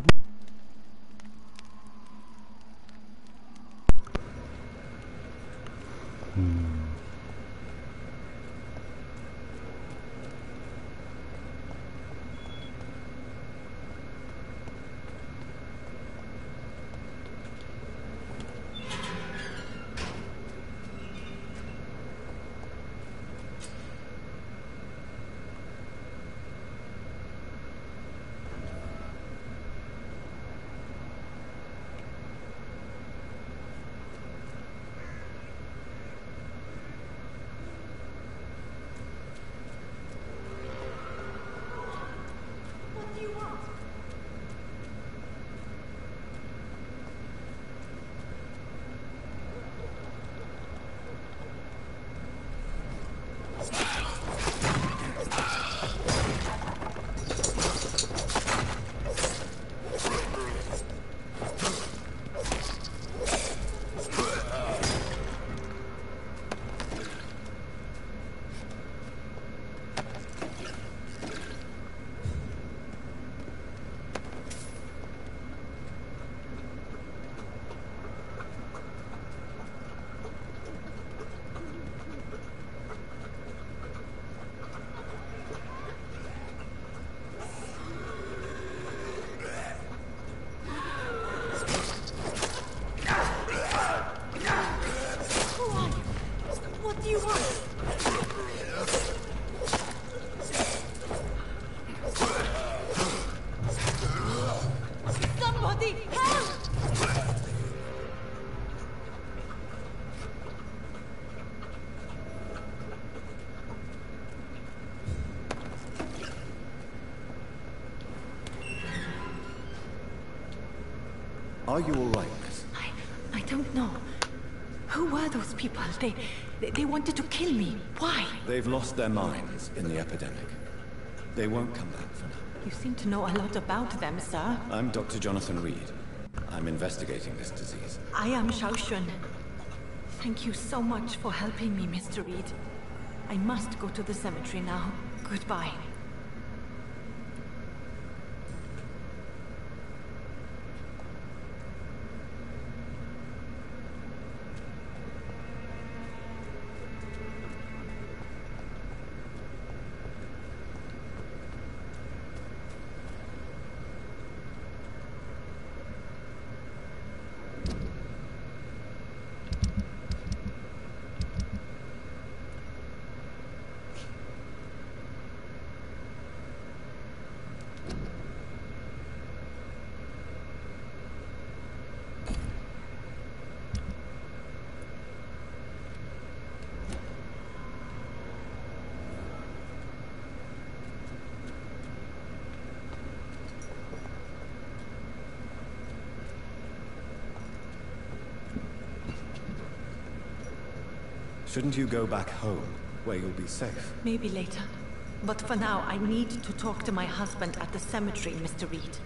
Are you all right, miss? I don't know. Who were those people? They wanted to kill me. Why? They've lost their minds in the epidemic. They won't come back for now. You seem to know a lot about them, sir. I'm Dr. Jonathan Reed. I'm investigating this disease. I am Shaoshun. Thank you so much for helping me, Mr. Reed. I must go to the cemetery now. Goodbye. Shouldn't you go back home, where you'll be safe? Maybe later. But for now, I need to talk to my husband at the cemetery, Mr. Reed.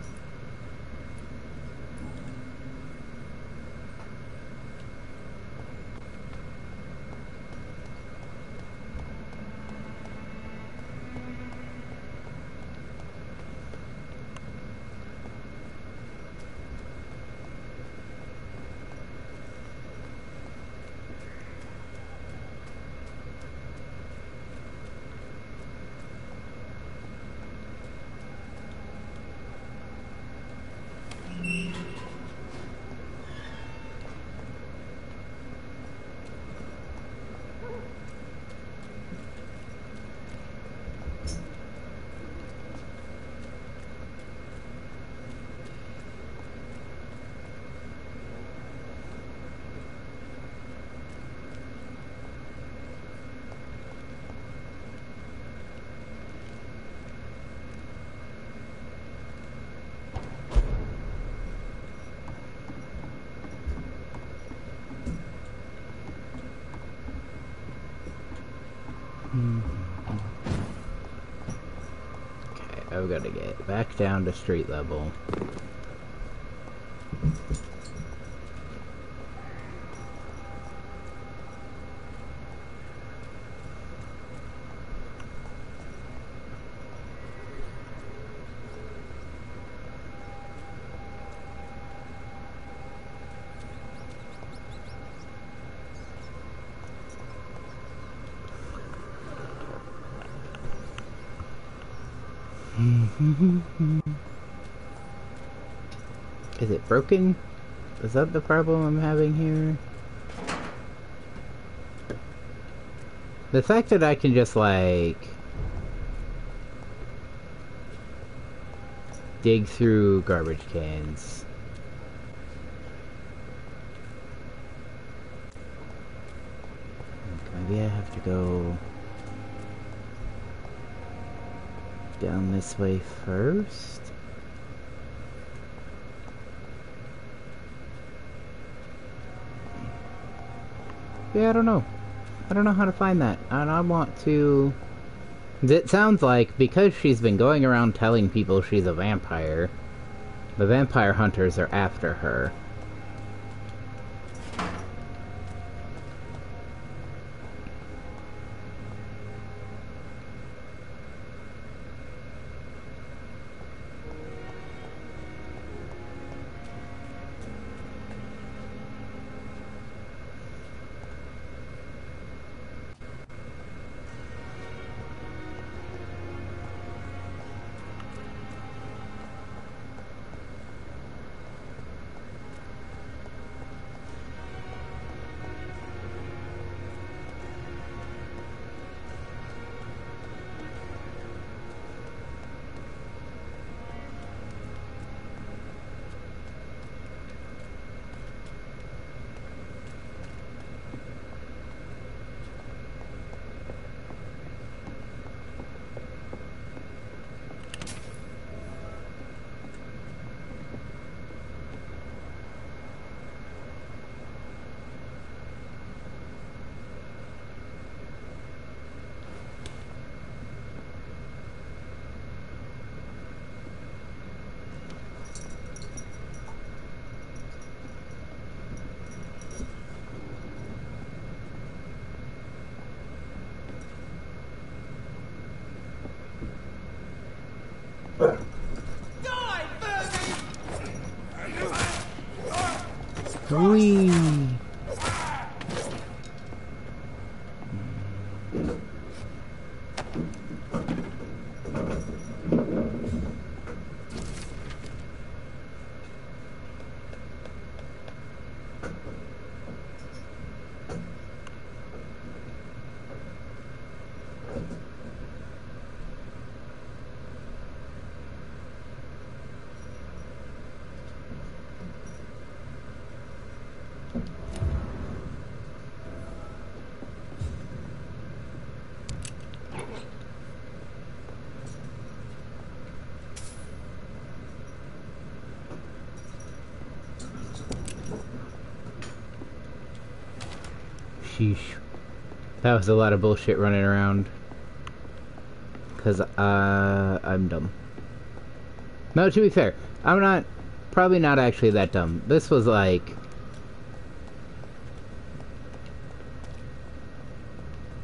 Okay, I've got to get back down to street level. Is it broken? Is that the problem I'm having here? The fact that I can just, like, dig through garbage cans. Maybe I have to go down this way first? Yeah, I don't know. I don't know how to find that. And I want to... It sounds like because she's been going around telling people she's a vampire, the vampire hunters are after her. Whee! Sheesh. That was a lot of bullshit running around. Cause, I'm dumb. No, to be fair, I'm probably not actually that dumb. This was like...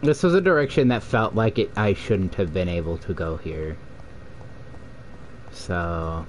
This was a direction that felt like I shouldn't have been able to go here. So...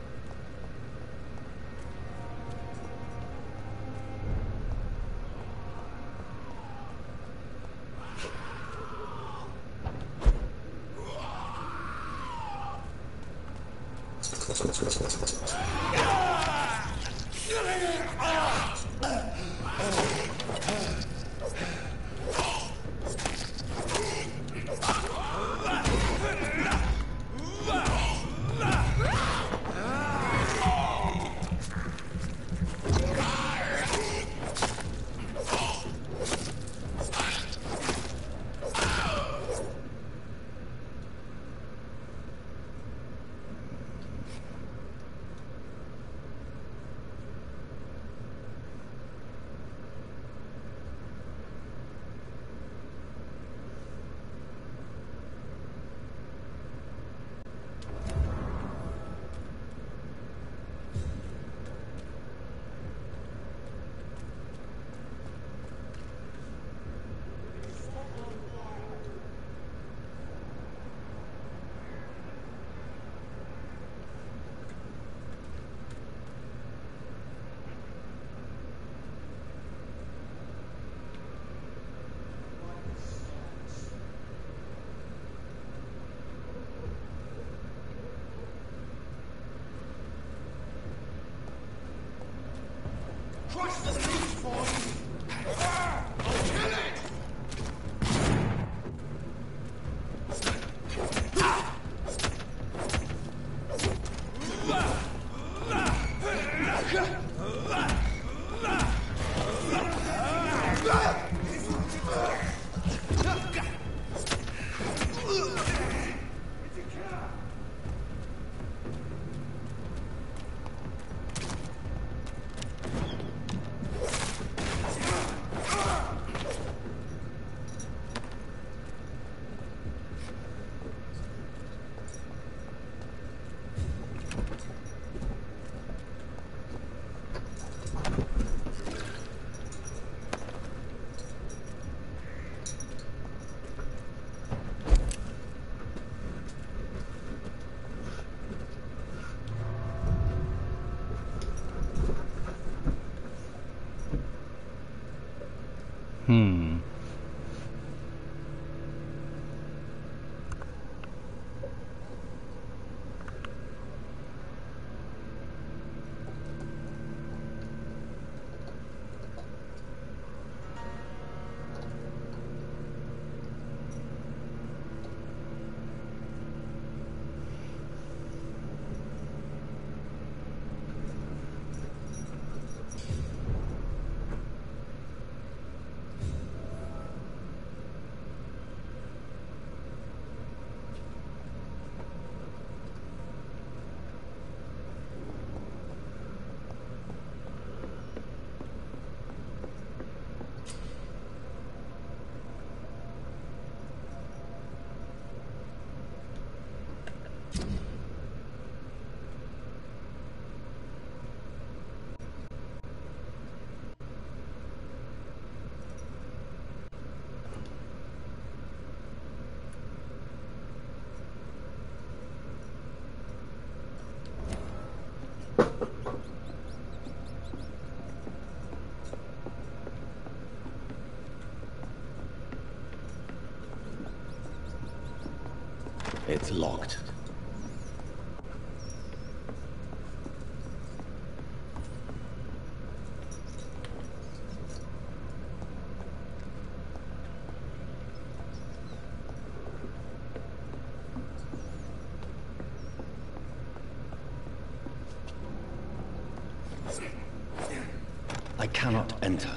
locked. I cannot enter.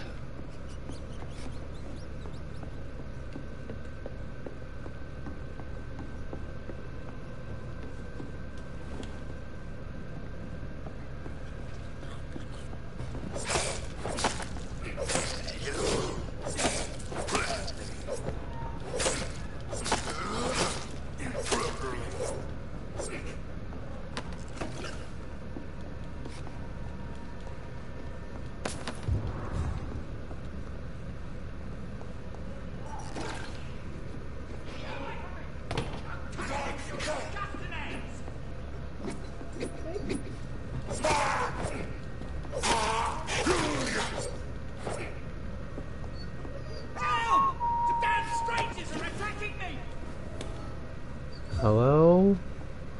Hello?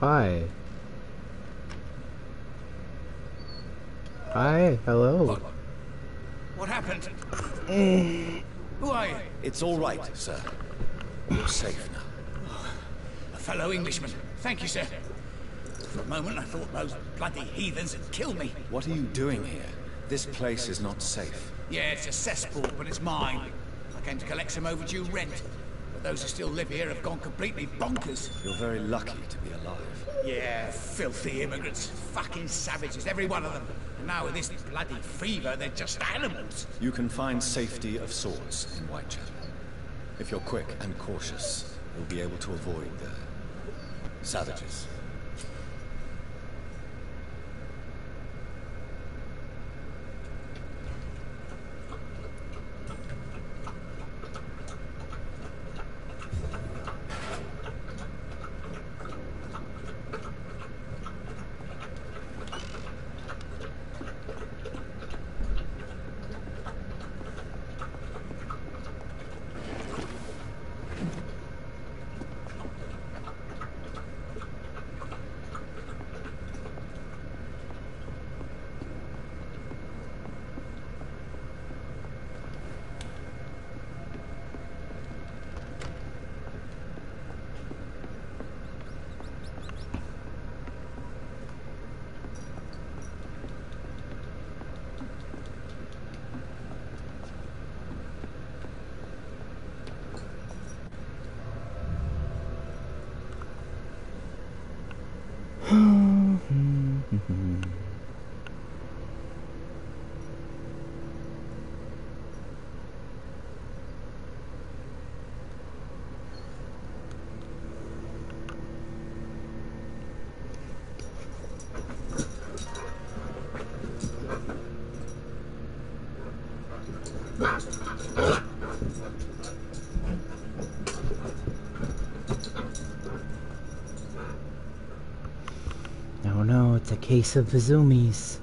Hi. Hi, hello. What happened? Who are you? It's all right, sir. You're safe now. A fellow Englishman. Thank you, sir. For a moment I thought those bloody heathens had killed me. What are you doing here? This place is not safe. Yeah, it's a cesspool, but it's mine. I came to collect some overdue rent. But those who still live here have gone completely bonkers. You're very lucky to be alive. Yeah, filthy immigrants. Fucking savages, every one of them. And now with this bloody fever, they're just animals. You can find safety of sorts in Whitechapel. If you're quick and cautious, you'll be able to avoid the savages. Oh no, it's a case of the zoomies.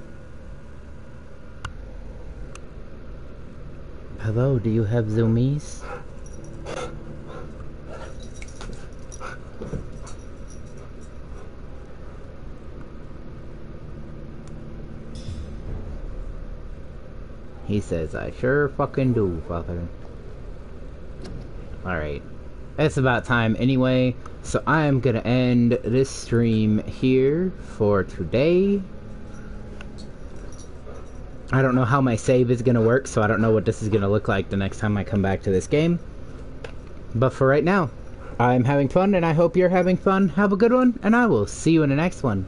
Hello, do you have zoomies? He says, I sure fucking do, father. Alright. It's about time anyway, so I am gonna end this stream here for today. I don't know how my save is gonna work, so I don't know what this is gonna look like the next time I come back to this game. But for right now, I'm having fun, and I hope you're having fun. Have a good one, and I will see you in the next one.